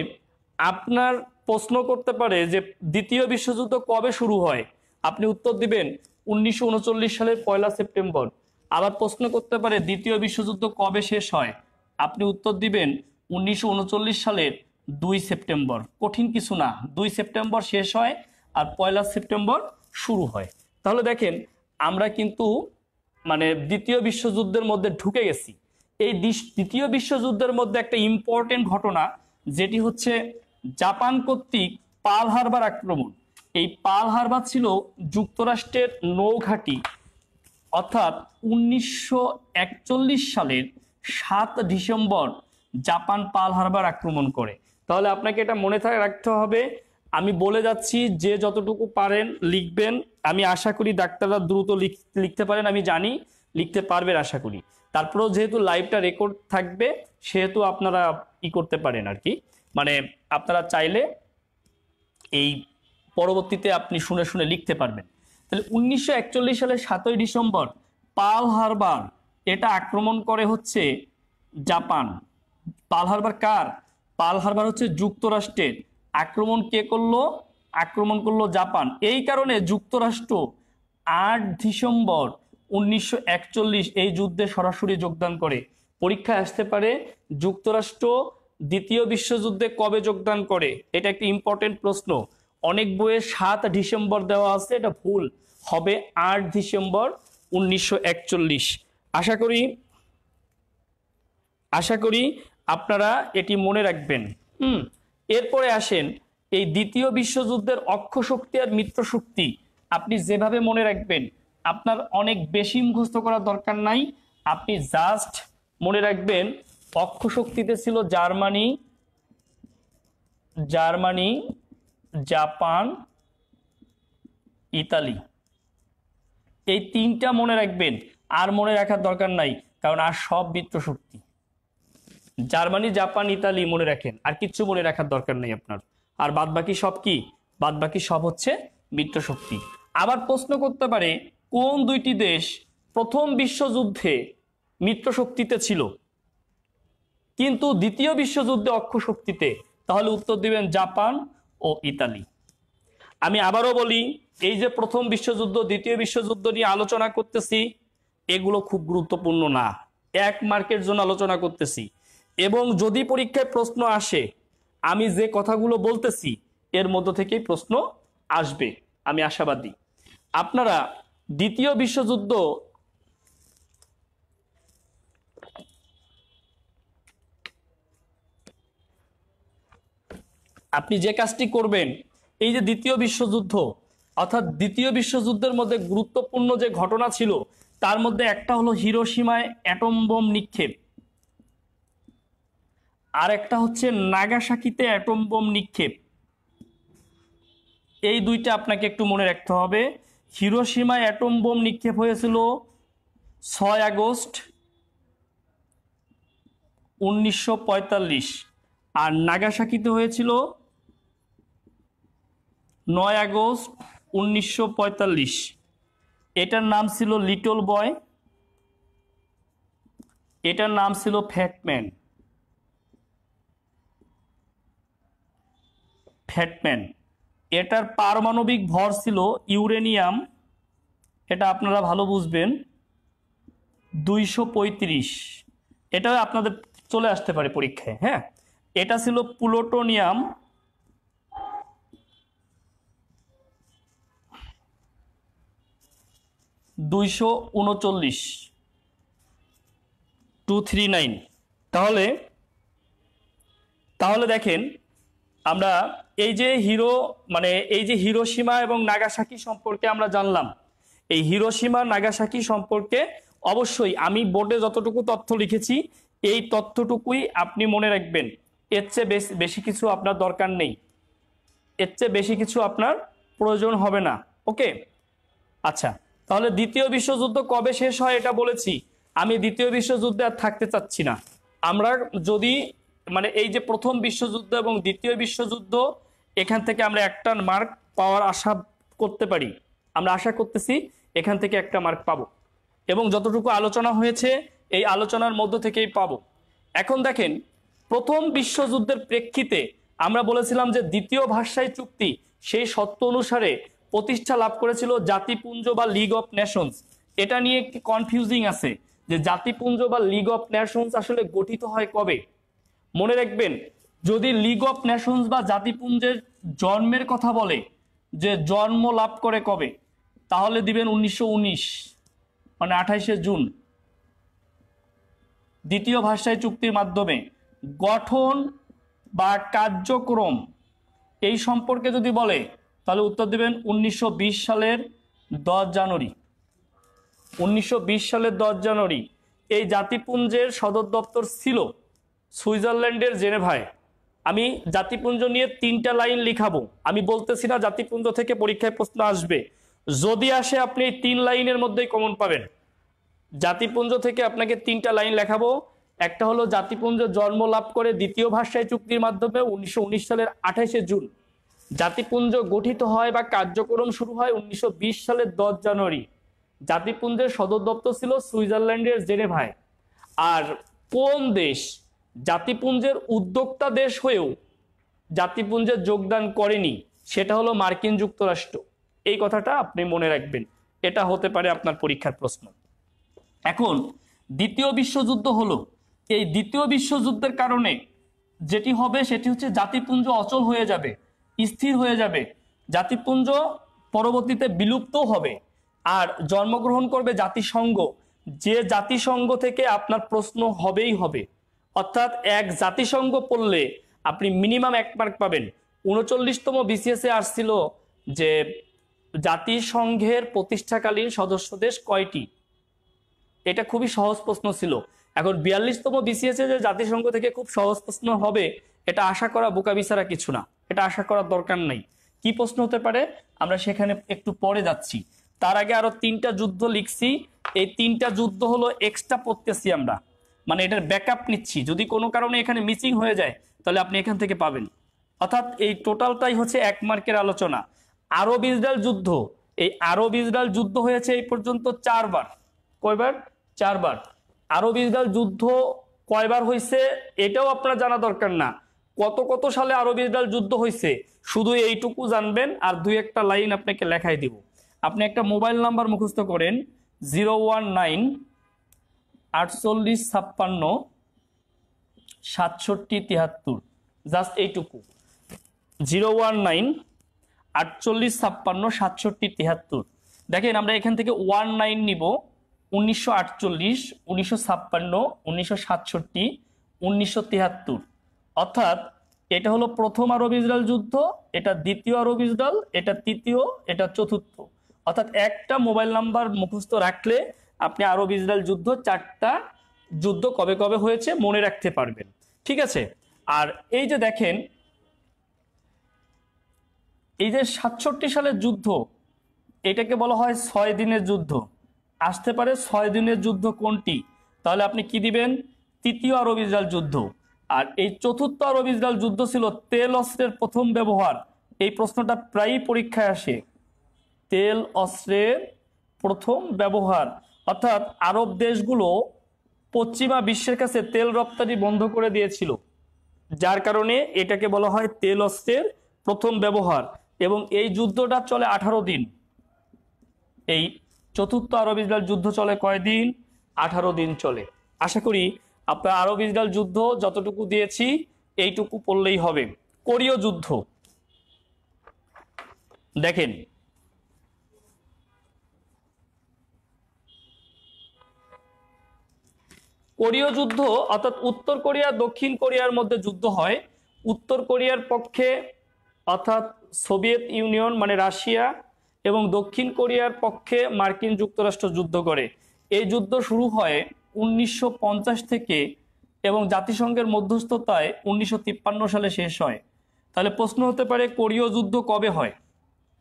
আপনার প্রশ্ন করতে পারে যে দ্বিতীয় বিশ্বযুদ্ধ কবে শুরু হয়? আপনি উত্তর দিবেন 1939 সালের 1 সেপ্টেম্বর। আবার প্রশ্ন করতে পারে দ্বিতীয় বিশ্বযুদ্ধ কবে শেষ হয়? আপনি উত্তর দিবেন 1939 সালের 2 সেপ্টেম্বর। কঠিন কিছু না, 2 সেপ্টেম্বর শেষ হয় আর 1 সেপ্টেম্বর শুরু হয়। তাহলে দেখেন আমরা কিন্তু মানে দ্বিতীয় বিশ্বযুদ্ধের মধ্যে ঢুকে গেছি। এই দ্বিতীয় বিশ্বযুদ্ধের মধ্যে একটা ইম্পর্টেন্ট ঘটনা, যেটি হচ্ছে জাপান কর্তৃক পার্ল হারবার আক্রমণ। এই পার্ল হারবার ছিল যুক্তরাষ্ট্রের নৌঘাঁটি, অর্থাৎ 1941 সালের 7 ডিসেম্বর জাপান পার্ল হারবার আক্রমণ করে। তাহলে আপনাকে এটা মনে রাখতে হবে। আমি বলে যাচ্ছি, যে যতটুকু পারেন লিখবেন। আমি আশা করি ডাক্তাররা দ্রুত লিখতে পারেন, আমি জানি লিখতে পারবেন আশা করি। তারপরেও যেহেতু লাইভটা রেকর্ড থাকবে, সেহেতু আপনারা করতে পারেন আর কি, মানে আপনারা চাইলে এই পরবর্তীতে আপনি শুনে শুনে লিখতে পারবেন। তাহলে 1941 সালের 7 ডিসেম্বর পার্ল হারবার এটা আক্রমণ করে হচ্ছে জাপান। পার্ল হারবার কার? পার্ল হারবার হচ্ছে যুক্তরাষ্ট্রের। আক্রমণ কে করলো? আক্রমণ করলো জাপান। এই কারণে যুক্তরাষ্ট্র 8 ডিসেম্বর 1941 এই যুদ্ধে সরাসরি যোগদান করে। পরীক্ষায় আসতে পারে যুক্তরাষ্ট্র দ্বিতীয় বিশ্বযুদ্ধে কবে যোগদান করে, এটা একটি ইম্পর্টেন্ট প্রশ্ন। অনেক বইয়ে 7 ডিসেম্বর দেওয়া আছে, এটা ভুল, হবে 8 ডিসেম্বর 1941। আশা করি আপনারা এটি মনে রাখবেন। এরপরে আসেন এই দ্বিতীয় বিশ্বযুদ্ধের অক্ষ শক্তি আর মিত্র শক্তি আপনি যেভাবে মনে রাখবেন, আপনার অনেক বেশি মুখস্থ করার দরকার নাই। আপনি জাস্ট মনে রাখবেন অক্ষ শক্তিতে ছিল জার্মানি, জাপান, ইতালি। এই তিনটা মনে রাখবেন, আর মনে রাখার দরকার নাই, কারণ আর সব মিত্র শক্তি। জার্মানি, জাপান, ইতালি মনে রাখেন, আর কিচ্ছু মনে রাখার দরকার নেই আপনার। আর বাদ বাকি সব কি? বাদ বাকি সব হচ্ছে মিত্র শক্তি। আবার প্রশ্ন করতে পারে কোন দুইটি দেশ প্রথম বিশ্বযুদ্ধে মিত্র শক্তিতে ছিল কিন্তু দ্বিতীয় বিশ্বযুদ্ধে অক্ষ শক্তিতে? তাহলে উত্তর দিবেন জাপান ও ইতালি। আমি আবারও বলি, এই যে প্রথম বিশ্বযুদ্ধ, দ্বিতীয় বিশ্বযুদ্ধ নিয়ে আলোচনা করতেছি, এগুলো খুব গুরুত্বপূর্ণ না, 1 মার্কের জন্য আলোচনা করতেছি। এবং যদি পরীক্ষায় প্রশ্ন আসে, আমি যে কথাগুলো বলতেছি এর মধ্য থেকেই প্রশ্ন আসবে, আমি আশাবাদী। আপনারা দ্বিতীয় বিশ্বযুদ্ধ আপনি যে কাজটি করবেন, এই যে দ্বিতীয় বিশ্বযুদ্ধ, অর্থাৎ দ্বিতীয় বিশ্বযুদ্ধের মধ্যে গুরুত্বপূর্ণ যে ঘটনা ছিল তার মধ্যে একটা হলো হিরোশিমায় অ্যাটম বোম নিক্ষেপ, আর একটা হচ্ছে নাগাসাকিতে অ্যাটম বোম নিক্ষেপ। এই দুইটা আপনাকে একটু মনে রাখতে হবে। হিরোশিমায় অ্যাটম বোম নিক্ষেপ হয়েছিল 6 আগস্ট 1945, আর নাগাসাকিতে হয়েছিল 9 আগস্ট 1945। এটার নাম ছিল লিটল বয়, এটার নাম ছিল ফ্যাটম্যান। এটার পারমাণবিক ভর ছিল ইউরেনিয়াম, এটা আপনারা ভালো বুঝবেন, 235। এটা আপনাদের চলে আসতে পারে পরীক্ষায়। হ্যাঁ, এটা ছিল প্লুটোনিয়াম 239, 239। তাহলে দেখেন, আমরা এই যে হিরোশিমা এবং নাগাসাকি সম্পর্কে আমরা জানলাম। এই হিরোশিমা নাগাসাকি সম্পর্কে অবশ্যই আমি বোর্ডে যতটুকু তথ্য লিখেছি এই তথ্যটুকুই আপনি মনে রাখবেন। এর চেয়ে বেশি কিছু আপনার দরকার নেই, এর চেয়ে বেশি কিছু আপনার প্রয়োজন হবে না। ওকে, আচ্ছা, তাহলে দ্বিতীয় বিশ্বযুদ্ধ কবে শেষ হয় এটা বলেছি। আমি দ্বিতীয় বিশ্বযুদ্ধে আর থাকতে চাচ্ছি না। আমরা যদি এই যে প্রথম বিশ্বযুদ্ধ এবং দ্বিতীয় বিশ্বযুদ্ধ, এখান থেকে আমরা একটা মার্ক পাওয়ার আশা করতে পারি। আমরা আশা করতেছি এখান থেকে একটা মার্ক পাবো, এবং যতটুকু আলোচনা হয়েছে এই আলোচনার মধ্য থেকেই পাবো। এখন দেখেন, প্রথম বিশ্বযুদ্ধের প্রেক্ষিতে আমরা বলেছিলাম যে দ্বিতীয় ভার্সাই চুক্তি সেই সত্য অনুসারে প্রতিষ্ঠা লাভ করেছিল জাতিপুঞ্জ বা লিগ অফ নেশনস। এটা নিয়ে একটি কনফিউজিং আছে যে জাতিপুঞ্জ বা লিগ অফ নেশনস আসলে গঠিত হয় কবে। মনে রাখবেন, যদি লিগ অফ নেশনস বা জাতিপুঞ্জের জন্মের কথা বলে, যে জন্ম লাভ করে কবে, তাহলে দিবেন 1919, 28শে জুন। দ্বিতীয় ভার্সাই চুক্তির মাধ্যমে গঠন বা কার্যক্রম এই সম্পর্কে যদি বলে তাহলে উত্তর দিবেন 1920 সালের 10 জানুয়ারি। 1920 সালের 10 জানুয়ারি এই জাতিপুঞ্জের সদর দপ্তর ছিল সুইজারল্যান্ডের জেনেভায়। আমি জাতিপুঞ্জ নিয়ে 3টা লাইন লিখাবো। আমি বলতেছি না জাতিপুঞ্জ থেকে পরীক্ষায় প্রশ্ন আসবে, যদি আসে আপনি এই 3 লাইনের মধ্যেই কমন পাবেন। জাতিপুঞ্জ থেকে আপনাকে 3টা লাইন লেখাবো। একটা হলো জাতিপুঞ্জ জন্ম লাভ করে দ্বিতীয় ভার্সাই চুক্তির মাধ্যমে 1919 সালের 28শে জুন। জাতিপুঞ্জ গঠিত হয় বা কার্যক্রম শুরু হয় 1920 সালের 10 জানুয়ারি। জাতিপুঞ্জের সদর দপ্তর ছিল সুইজারল্যান্ডের জেনেভায়। আর কোন দেশ জাতিপুঞ্জের উদ্যোক্তা দেশ হয়েও জাতিপুঞ্জে যোগদান করেনি, সেটা হলো মার্কিন যুক্তরাষ্ট্র। এই কথাটা আপনি মনে রাখবেন, এটা হতে পারে আপনার পরীক্ষার প্রশ্ন। এখন দ্বিতীয় বিশ্বযুদ্ধ হলো, এই দ্বিতীয় বিশ্বযুদ্ধের কারণে যেটি হবে সেটি হচ্ছে জাতিপুঞ্জ অচল হয়ে যাবে, স্থির হয়ে যাবে। জাতিপুঞ্জ পরবর্তীতে বিলুপ্ত হবে আর জন্মগ্রহণ করবে জাতিসংঘ, যে জাতিসংঘ থেকে আপনার প্রশ্ন হবেই হবে। অর্থাৎ এক জাতিসংঘ পড়লে আপনি মিনিমাম 1 মার্ক পাবেন। 39তম বিসিএসে আসছিল যে জাতিসংঘের প্রতিষ্ঠাকালীন সদস্য দেশ কয়টি, এটা খুবই সহজ প্রশ্ন ছিল। এখন 42তম বিসিএসে যে জাতিসংঘ থেকে খুব সহজ প্রশ্ন হবে এটা আশা করা বোকামি ছাড়া কিছু না, এটা আশা করার দরকার নাই। কি প্রশ্ন হতে পারে আমরা সেখানে একটু পরে যাচ্ছি। তার আগে আরো 3টা যুদ্ধ লিখছি। এই 3টা যুদ্ধ হলো এক্সট্রা পড়তেছি আমরা, এটার ব্যাকআপ নিচ্ছি। যদি কোনো কারণে এখানে মিসিং হয়ে যায় তাহলে আপনি এখান থেকে পাবেন। অর্থাৎ এই টোটালটাই হচ্ছে 1 মার্কের আলোচনা। আরব ইসরায়েল যুদ্ধ, এই আরব ইসরায়েল যুদ্ধ হয়েছে এই পর্যন্ত 4 বার। কয়বার? 4 বার। আরব ইসরায়েল যুদ্ধ কয়বার হয়েছে এটাও আপনার জানা দরকার না। কত কত সালে আরব ইসরায়েল যুদ্ধ হয়েছে শুধু এইটুকু জানবেন, আর 2-1টা লাইন আপনাকে লেখাই দিব। আপনি একটা মোবাইল নাম্বার মুখস্থ করেন, 019-48-56-73, জাস্ট এইটুকু, 019-48-56-73। দেখেন আমরা এখান থেকে 19 নিব, 1948, 1956, 1967, 1973। অর্থাৎ এটা হলো প্রথম আরব ইসরায়েল যুদ্ধ, এটা দ্বিতীয় আরব ইসরায়েল, এটা তৃতীয়, এটা চতুর্থ। অর্থাৎ একটা মোবাইল নাম্বার মুখস্থ রাখলে আপনি আরব ইসরায়েল যুদ্ধ 4টা যুদ্ধ কবে কবে হয়েছে মনে রাখতে পারবেন। ঠিক আছে। আর এই যে দেখেন, এই যে 67 সালের যুদ্ধ, এটাকে বলা হয় 6 দিনের যুদ্ধ। আসতে পারে 6 দিনের যুদ্ধ কোনটি? তাহলে আপনি কি দিবেন? তৃতীয় আরব ইসরায়েল যুদ্ধ। আর এই চতুর্থ আরব ইসরায়েল যুদ্ধ ছিল তেল অস্ত্রের প্রথম ব্যবহার। এই প্রশ্নটা প্রায়ই পরীক্ষায় আসে, তেল অস্ত্রের প্রথম ব্যবহার। অর্থাৎ আরব দেশগুলো পশ্চিমা বিশ্বের কাছে তেল রপ্তানি বন্ধ করে দিয়েছিল, যার কারণে এটাকে বলা হয় তেল অস্ত্রের প্রথম ব্যবহার। এবং এই যুদ্ধটা চলে 18 দিন। এই চতুর্থ আরব ইসরায়েল যুদ্ধ চলে কয়দিন? 18 দিন চলে। আশা করি আপনার আরব ইসরায়েল যুদ্ধ যতটুকু দিয়েছি এইটুকু পড়লেই হবে। কোরীয় যুদ্ধ দেখেন, কোরীয় যুদ্ধ অর্থাৎ উত্তর কোরিয়া দক্ষিণ কোরিয়ার মধ্যে যুদ্ধ হয়। উত্তর কোরিয়ার পক্ষে অর্থাৎ সোভিয়েত ইউনিয়ন মানে রাশিয়া এবং দক্ষিণ কোরিয়ার পক্ষে মার্কিন যুক্তরাষ্ট্র যুদ্ধ করে। এই যুদ্ধ শুরু হয় 1950 থেকে এবং জাতিসংঘের মধ্যস্থতায় 1953 সালে শেষ হয়। তাহলে প্রশ্ন হতে পারে কোরীয় যুদ্ধ কবে হয়?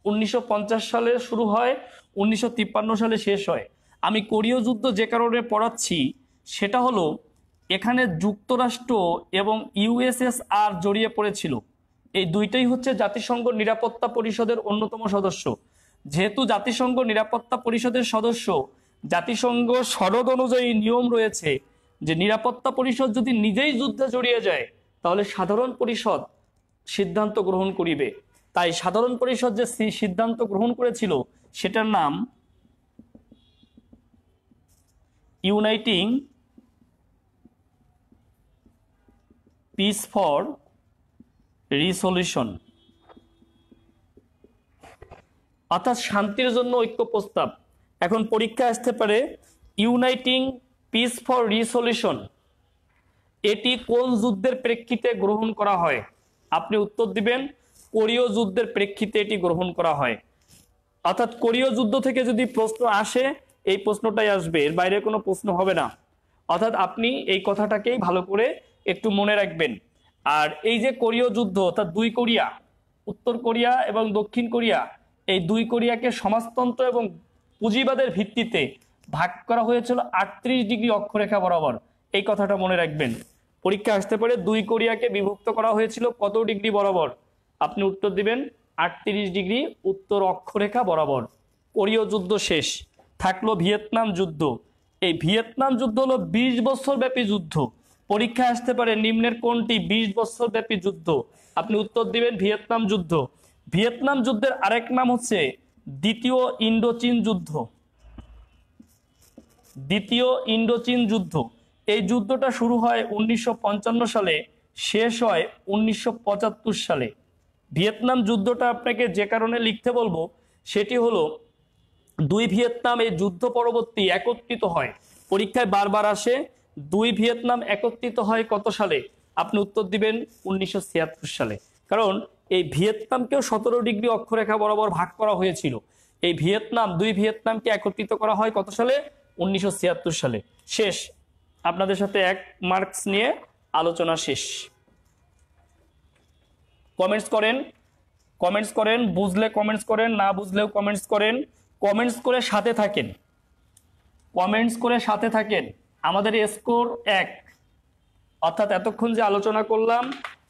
1950 সালে শুরু হয়, 1953 সালে শেষ হয়। আমি কোরীয় যুদ্ধ যে কারণে পড়াচ্ছি সেটা হলো এখানে যুক্তরাষ্ট্র এবং ইউএসএসআর জড়িয়ে পড়েছিল। এই দুইটাই হচ্ছে জাতিসংঘ নিরাপত্তা পরিষদের অন্যতম সদস্য। যেহেতু জাতিসংঘ নিরাপত্তা পরিষদের সদস্য, জাতিসংঘ সনদ অনুযায়ী নিয়ম রয়েছে যে নিরাপত্তা পরিষদ যদি নিজেই যুদ্ধে জড়িয়ে যায় তাহলে সাধারণ পরিষদ সিদ্ধান্ত গ্রহণ করিবে। তাই সাধারণ পরিষদ যে সিদ্ধান্ত গ্রহণ করেছিল সেটার নাম ইউনাইটিং পিস ফর রিসলিউশন, অর্থাৎ শান্তির জন্য ঐক্য প্রস্তাব। এখন পরীক্ষা আসতে পারে ইউনাইটিং পিস ফর রিসলিউশন এটি কোন যুদ্ধের প্রেক্ষিতে গ্রহণ করা হয়? আপনি উত্তর দিবেন কোরীয় যুদ্ধের প্রেক্ষিতে এটি গ্রহণ করা হয়। অর্থাৎ কোরীয় যুদ্ধ থেকে যদি প্রশ্ন আসে এই প্রশ্নটাই আসবে, এর বাইরে কোনো প্রশ্ন হবে না। অর্থাৎ আপনি এই কথাটাকেই ভালো করে একটু মনে রাখবেন। আর এই যে কোরীয় যুদ্ধ অর্থাৎ দুই কোরিয়া, উত্তর কোরিয়া এবং দক্ষিণ কোরিয়া, এই দুই কোরিয়াকে সমাজতন্ত্র এবং পুঁজিবাদের ভিত্তিতে ভাগ করা হয়েছিল 38 ডিগ্রি অক্ষরেখা বরাবর। এই কথাটা মনে রাখবেন। পরীক্ষা আসতে পারে দুই কোরিয়াকে বিভক্ত করা হয়েছিল কত ডিগ্রি বরাবর? আপনি উত্তর দিবেন 38 ডিগ্রি উত্তর অক্ষরেখা বরাবর। কোরীয় যুদ্ধ শেষ। থাকলো ভিয়েতনাম যুদ্ধ। এই ভিয়েতনাম যুদ্ধ হলো 20 বছর ব্যাপী যুদ্ধ। পরীক্ষা আসতে পারে নিম্নের কোনটি 20 বছর ব্যাপী যুদ্ধ? আপনি উত্তর দিবেন ভিয়েতনাম যুদ্ধ। ভিয়েতনাম যুদ্ধের আরেক নাম হচ্ছে দ্বিতীয় ইন্দোচীন যুদ্ধ। দ্বিতীয় ইন্দোচীন যুদ্ধ। এই যুদ্ধটা শুরু হয় 1955 সালে, শেষ হয় 1975 সালে। ভিয়েতনাম যুদ্ধটা আপনাকে যে কারণে লিখতে বলবো সেটি হলো দুই ভিয়েতনাম এই যুদ্ধ পরবর্তী একত্রিত হয়। পরীক্ষায় বারবার আসে দুই ভিয়েতনাম একত্রিত হয় কত সালে? আপনি উত্তর দিবেন 1976 সালে। কারণ এই ভিয়েতনামকেও 17 ডিগ্রি অক্ষরেখা বরাবর ভাগ করা হয়েছিল। এই ভিয়েতনাম দুই ভিয়েতনামকে একত্রিত করা হয় কত সালে? 1976 সালে। শেষ। আপনাদের সাথে 1 মার্কস নিয়ে আলোচনা শেষ। কমেন্টস করেন, কমেন্টস করেন, বুঝলে কমেন্টস করেন, না বুঝলেও কমেন্টস করেন। কমেন্টস করে সাথে থাকেন, কমেন্টস করে সাথে থাকেন। আমাদের স্কোর 1, অর্থাৎ এতক্ষণ যে আলোচনা করলাম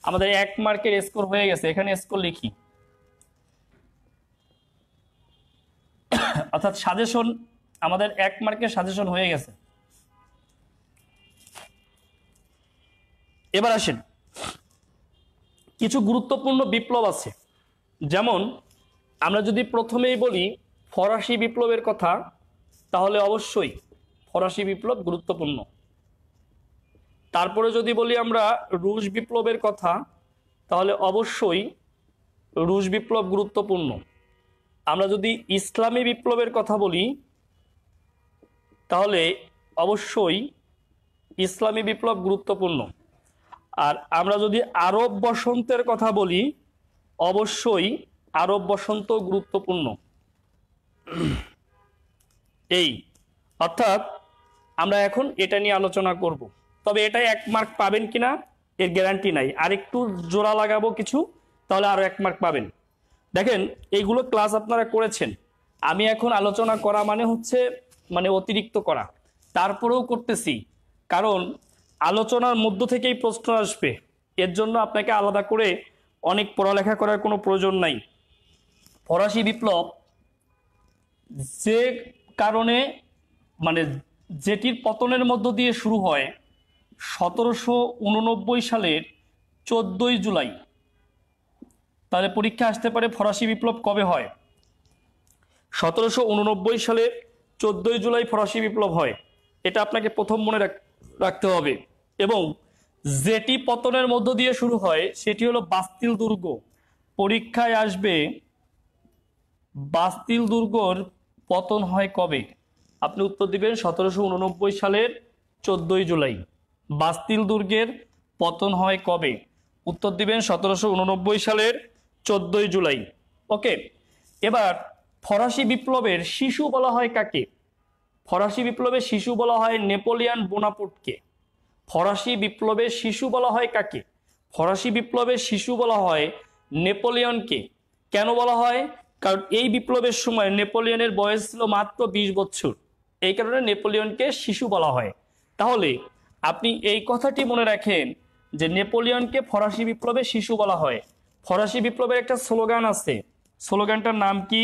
আমাদের 1 মার্কের স্কোর হয়ে গেছে। এখানে স্কোর লিখি, অর্থাৎ সাজেশন আমাদের 1 মার্কের সাজেশন হয়ে গেছে। এবার আসেন, কিছু গুরুত্বপূর্ণ বিপ্লব আছে। যেমন আমরা যদি প্রথমেই বলি ফরাসি বিপ্লবের কথা, তাহলে অবশ্যই ফরাসি বিপ্লব গুরুত্বপূর্ণ। তারপরে যদি বলি আমরা রুশ বিপ্লবের কথা, তাহলে অবশ্যই রুশ বিপ্লব গুরুত্বপূর্ণ। আমরা যদি ইসলামী বিপ্লবের কথা বলি তাহলে অবশ্যই ইসলামী বিপ্লব গুরুত্বপূর্ণ। আর আমরা যদি আরব বসন্তের কথা বলি, অবশ্যই আরব বসন্ত গুরুত্বপূর্ণ। এই অর্থাৎ আমরা এখন এটা নিয়ে আলোচনা করব, তবে এটা 1 মার্ক পাবেন কিনা এর গ্যারান্টি নাই, আর একটু জোড়া লাগাবো কিছু, তাহলে আরো 1 মার্ক পাবেন। দেখেন এইগুলো ক্লাস আপনারা করেছেন, আমি এখন আলোচনা করা মানে হচ্ছে মানে অতিরিক্ত করা, তারপরেও করতেছি, কারণ আলোচনার মধ্য থেকেই প্রশ্ন আসবে, এর জন্য আপনাকে আলাদা করে অনেক পড়ালেখা করার কোনো প্রয়োজন নাই। ফরাসি বিপ্লব যে কারণে মানে যেটির পতনের মধ্য দিয়ে শুরু হয় 1789 সালের 14ই জুলাই, তাহলে পরীক্ষা আসতে পারে ফরাসি বিপ্লব কবে হয়। 1789 সালের 14ই জুলাই ফরাসি বিপ্লব হয়, এটা আপনাকে প্রথম মনে রাখতে হবে। এবং যেটি পতনের মধ্য দিয়ে শুরু হয় সেটি হলো বাস্তিল দুর্গ। পরীক্ষায় আসবে বাস্তিল দুর্গর পতন হয় কবে, আপনি উত্তর দিবেন 1789 সালের 14ই জুলাই। বাস্তিল দুর্গের পতন হয় কবে, উত্তর দিবেন 1789 সালের 14ই জুলাই। ওকে, এবার ফরাসি বিপ্লবের শিশু বলা হয় কাকে? ফরাসি বিপ্লবের শিশু বলা হয় নেপোলিয়ন বোনাপার্টকে। ফরাসি বিপ্লবের শিশু বলা হয় কাকে? ফরাসি বিপ্লবের শিশু বলা হয় নেপোলিয়নকে। কেন বলা হয়? কারণ এই বিপ্লবের সময় নেপোলিয়নের বয়স ছিল মাত্র 20 বছর, এই কারণে নেপোলিয়নকে শিশু বলা হয়। তাহলে আপনি এই কথাটি মনে রাখেন যে নেপোলিয়নকে ফরাসি বিপ্লবের শিশু বলা হয়। ফরাসি বিপ্লবের একটা স্লোগান আছে, স্লোগানটার নাম কি?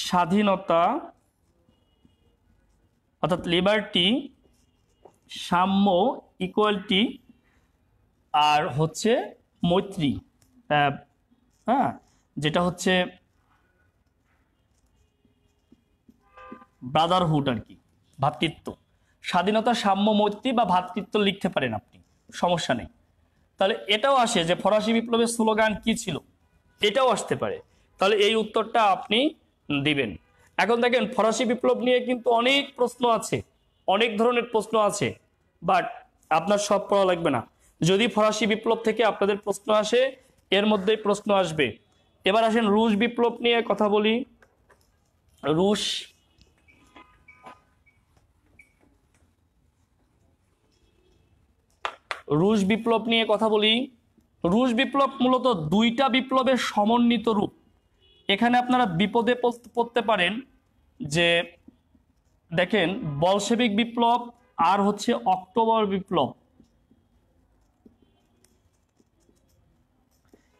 স্বাধীনতা অর্থাৎ লিবার্টি, সাম্য ইকুয়ালিটি, আর হচ্ছে মৈত্রী, হ্যাঁ, যেটা হচ্ছে ব্রাদারহুড আর কি, ভ্রাতৃত্ব। স্বাধীনতা, সাম্য, মৈত্রী বা ভ্রাতৃত্ব লিখতে পারেন আপনি, সমস্যা নেই। তাহলে এটাও আসে যে ফরাসি বিপ্লবের স্লোগান কি ছিল, এটাও আসতে পারে। তাহলে এই উত্তরটা আপনি দিবেন। এখন দেখেন ফরাসি বিপ্লব নিয়ে কিন্তু অনেক প্রশ্ন আছে, অনেক ধরনের প্রশ্ন আছে, বাট আপনার সব পড়া লাগবে না। যদি ফরাসি বিপ্লব থেকে আপনাদের প্রশ্ন আসে এর মধ্যেই প্রশ্ন আসবে। এবার আসেন রুশ বিপ্লব নিয়ে কথা বলি। রুশ বিপ্লব নিয়ে কথা বলি। রুশ বিপ্লব মূলত 2টা বিপ্লবের সমন্বিত রূপ। এখানে আপনারা বিপদে পড়তে পারেন যে দেখেন বলশেভিক বিপ্লব আর হচ্ছে অক্টোবর বিপ্লব,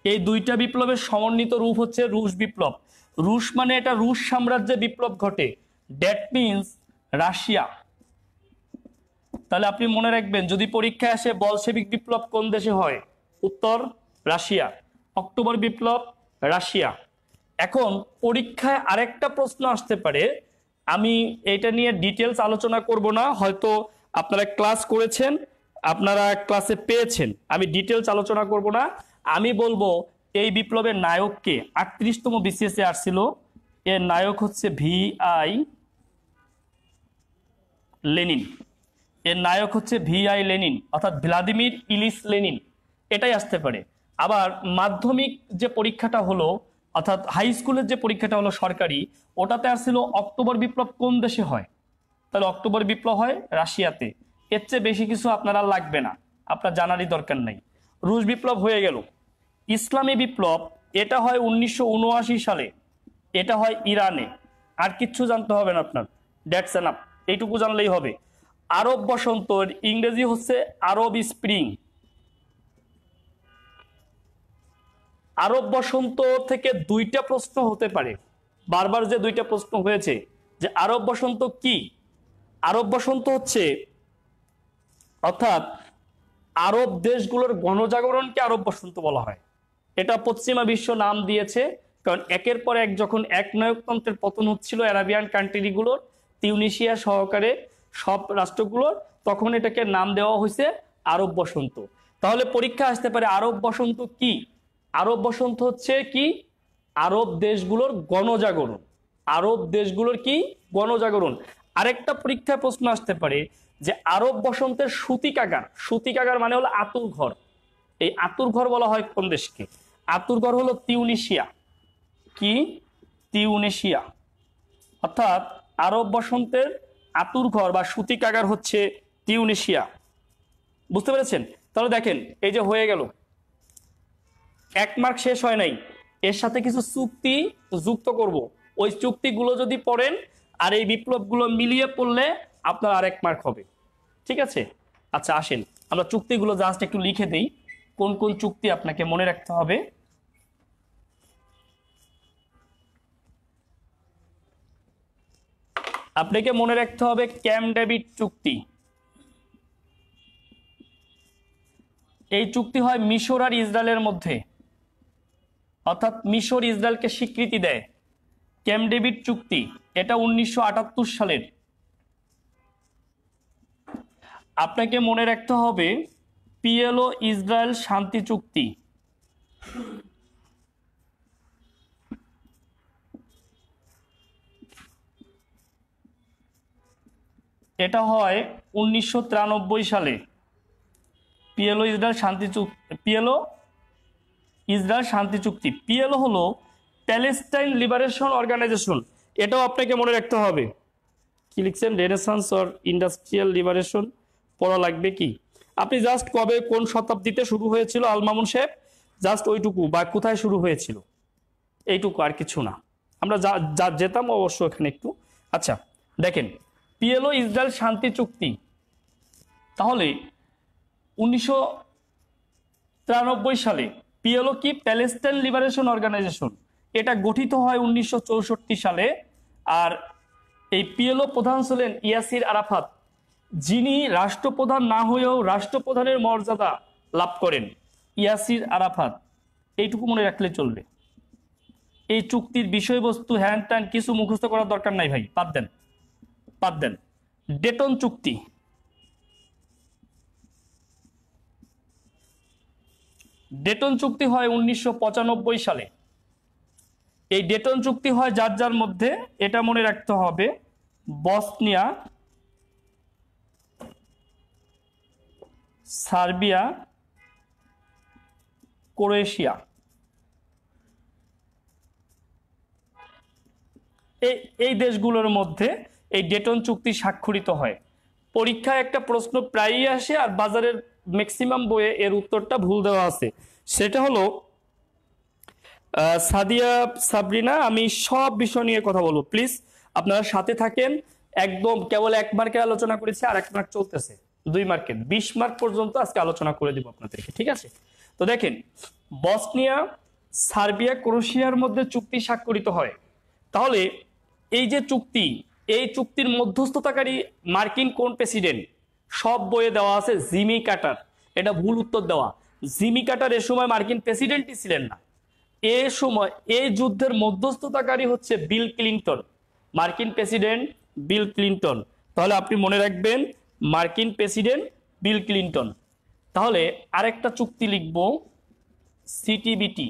এই 2টা বিপ্লবের সমন্বিত রূপ হচ্ছে রুশ বিপ্লব। রুশ মানে এটা রুশ সাম্রাজ্যে বিপ্লব ঘটে, দ্যাট মিনস রাশিয়া। তাহলে আপনি মনে রাখবেন যদি পরীক্ষায় আসে বলশেভিক বিপ্লব কোন দেশে হয়, উত্তর রাশিয়া। অক্টোবর বিপ্লব রাশিয়া। এখন পরীক্ষায় আরেকটা প্রশ্ন আসতে পারে, আমি এটা নিয়ে ডিটেলস আলোচনা করব না, হয়তো আপনারা ক্লাস করেছেন, আপনারা ক্লাসে পেয়েছেন, আমি ডিটেলস আলোচনা করব না। আমি বলবো এই বিপ্লবের নায়ককে, 38তম বিসিএস এ আসছিল, এর নায়ক হচ্ছে VI লেনিন। এর নায়ক হচ্ছে VI লেনিন অর্থাৎ ভ্লাদিমির ইলিচ লেনিন, এটাই আসতে পারে। আবার মাধ্যমিক যে পরীক্ষাটা হলো অর্থাৎ হাই স্কুলের যে পরীক্ষাটা হলো সরকারি, ওটাতে আসছিল অক্টোবর বিপ্লব কোন দেশে হয়, তাহলে অক্টোবর বিপ্লব হয় রাশিয়াতে। এর চেয়ে বেশি কিছু আপনারা লাগবে না, আপনার জানারই দরকার নাই। রুশ বিপ্লব হয়ে গেল। ইসলামী বিপ্লব এটা হয় 1979 সালে, এটা হয় ইরানে। আর কিচ্ছু জানতে হবে না আপনার, দ্যাটস এনাফ, এইটুকু জানলেই হবে। আরব বসন্ত ইংরেজি হচ্ছে আরব স্প্রিং। আরব বসন্ত থেকে 2টা প্রশ্ন হতে পারে, বারবার যে 2টা প্রশ্ন হয়েছে যে আরব বসন্ত কি। আরব বসন্ত হচ্ছে অর্থাৎ আরব দেশগুলোর গণজাগরণকে আরব বসন্ত বলা হয়। এটা পশ্চিমা বিশ্ব নাম দিয়েছে, কারণ একের পর এক যখন একনায়কতন্ত্রের পতন হচ্ছিল আরাবিয়ান কান্ট্রিগুলোর, তিউনিসিয়া সহকারে সব রাষ্ট্রগুলোর, তখন এটাকে নাম দেওয়া হয়েছে আরব বসন্ত। তাহলে পরীক্ষা আসতে পারে আরব বসন্ত কি। আরব বসন্ত হচ্ছে কি, আরব দেশগুলোর গণজাগরণ। আরব দেশগুলোর কি, গণজাগরণ। আরেকটা পরীক্ষায় প্রশ্ন আসতে পারে যে আরব বসন্তের সুতিকাগার, সুতিকাগার মানে হলো আতুর ঘর। এই আতুর ঘর বলা হয় কোন দেশকে? আতুর ঘর হলো তিউনিসিয়া। কি? তিউনিসিয়া। অর্থাৎ আরব বসন্তের আতুর ঘর বা সুতিকাগার হচ্ছে তিউনিসিয়া। বুঝতে পেরেছেন? তাহলে দেখেন এই যে হয়ে গেল, 1 মার্ক শেষ হয় নাই, এর সাথে কিছু চুক্তি যুক্ত করব। ওই চুক্তিগুলো যদি পড়েন আর এই বিপ্লবগুলো মিলিয়ে পড়লে আপনার আর 1 মার্ক হবে। ঠিক আছে? আচ্ছা আসেন আমরা চুক্তিগুলো জাস্ট একটু লিখে দেই, কোন কোন চুক্তি আপনাকে মনে রাখতে হবে। আপনাকে মনে রাখতে হবে ক্যাম্প ডেভিড চুক্তি। এই চুক্তি হয় মিশর আর ইসরায়েলের মধ্যে, অর্থাৎ মিশর ইসরায়েলকে স্বীকৃতি দেয়। ক্যাম্প ডেভিড চুক্তি এটা 1978 সালের। আপনাকে মনে রাখতে হবে পিএলও ইসরায়েল শান্তি চুক্তি। এটা হয় 1993 সালে। পিএলও ইসরায়েল শান্তি চুক্তি, পিএলও ইসরায়েল শান্তি চুক্তি। পিএলও হলো প্যালেস্টাইন লিবারেশন অর্গানাইজেশন। এটাও আপনাকে মনে রাখতে হবে। কি লিখছেন? রেনেসান্স অর ইন্ডাস্ট্রিয়াল লিবারেশন পড়া লাগবে কি? আপনি জাস্ট কবে কোন শতাব্দীতে শুরু হয়েছিল আল মামুন সাহেব, জাস্ট ওইটুকু, বা কোথায় শুরু হয়েছিল এইটুকু, আর কিছু না। আমরা যা যেতাম অবশ্য এখানে একটু। আচ্ছা দেখেন পিএলও ইসরায়েল শান্তি চুক্তি তাহলে 1993 সালে। পিএলও কি? Palestine Liberation Organisation. এটা গঠিত হয় 1964 সালে। আর এই পিএলও প্রধান ছিলেন ইয়াসির আরাফাত, যিনি রাষ্ট্রপ্রধান না হয়েও রাষ্ট্রপ্রধানের মর্যাদা লাভ করেন। ইয়াসির আরাফাত, এইটুকু মনে রাখলে চলবে। এই চুক্তির বিষয়বস্তু হ্যান ত্যান কিছু মুখস্থ করার দরকার নাই ভাই, বাদ দেন, বাদ দেন। ডেটন চুক্তি। ডেটন চুক্তি হয় 1995 সালে। এই ডেটন চুক্তি হয় যার যার মধ্যে, এটা মনে রাখতে হবে, বসনিয়া, সার্বিয়া, ক্রোয়েশিয়া। এই দেশগুলোর মধ্যে এই ডেটন চুক্তি স্বাক্ষরিত হয়। পরীক্ষায় একটা প্রশ্ন প্রায়ই আসে আর বাজারের ম্যাক্সিমাম বইয়ে এর উত্তরটা ভুল দেওয়া আছে। সেটা হলো সাদিয়া সাবরিনা, আমি সব বিষয় নিয়ে কথা বলবো, প্লিজ আপনারা সাথে থাকেন। একদম কেবল 1 মার্কের আলোচনা করেছে আর 1 মার্ক চলতেছে, 2 মার্কের 20 মার্ক পর্যন্ত আজকে আলোচনা করে দিব আপনাদেরকে। ঠিক আছে? তো দেখেন বসনিয়া, সার্বিয়া, ক্রোয়েশিয়ার মধ্যে চুক্তি স্বাক্ষরিত হয়। তাহলে এই যে চুক্তি, এই চুক্তির মধ্যস্থতাকারী মার্কিন কোন প্রেসিডেন্ট? সব বইয়ে দেওয়া আছে জিমি কার্টার। এটা ভুল উত্তর দেওয়া। জিমি কার্টার এ সময় মার্কিন প্রেসিডেন্টই ছিলেন না। এ সময় এই যুদ্ধের মধ্যস্থতাকারী হচ্ছে বিল ক্লিনটন, মার্কিন প্রেসিডেন্ট বিল ক্লিনটন। তাহলে আপনি মনে রাখবেন মার্কিন প্রেসিডেন্ট বিল ক্লিনটন। তাহলে আরেকটা চুক্তি লিখব সিটিবিটি।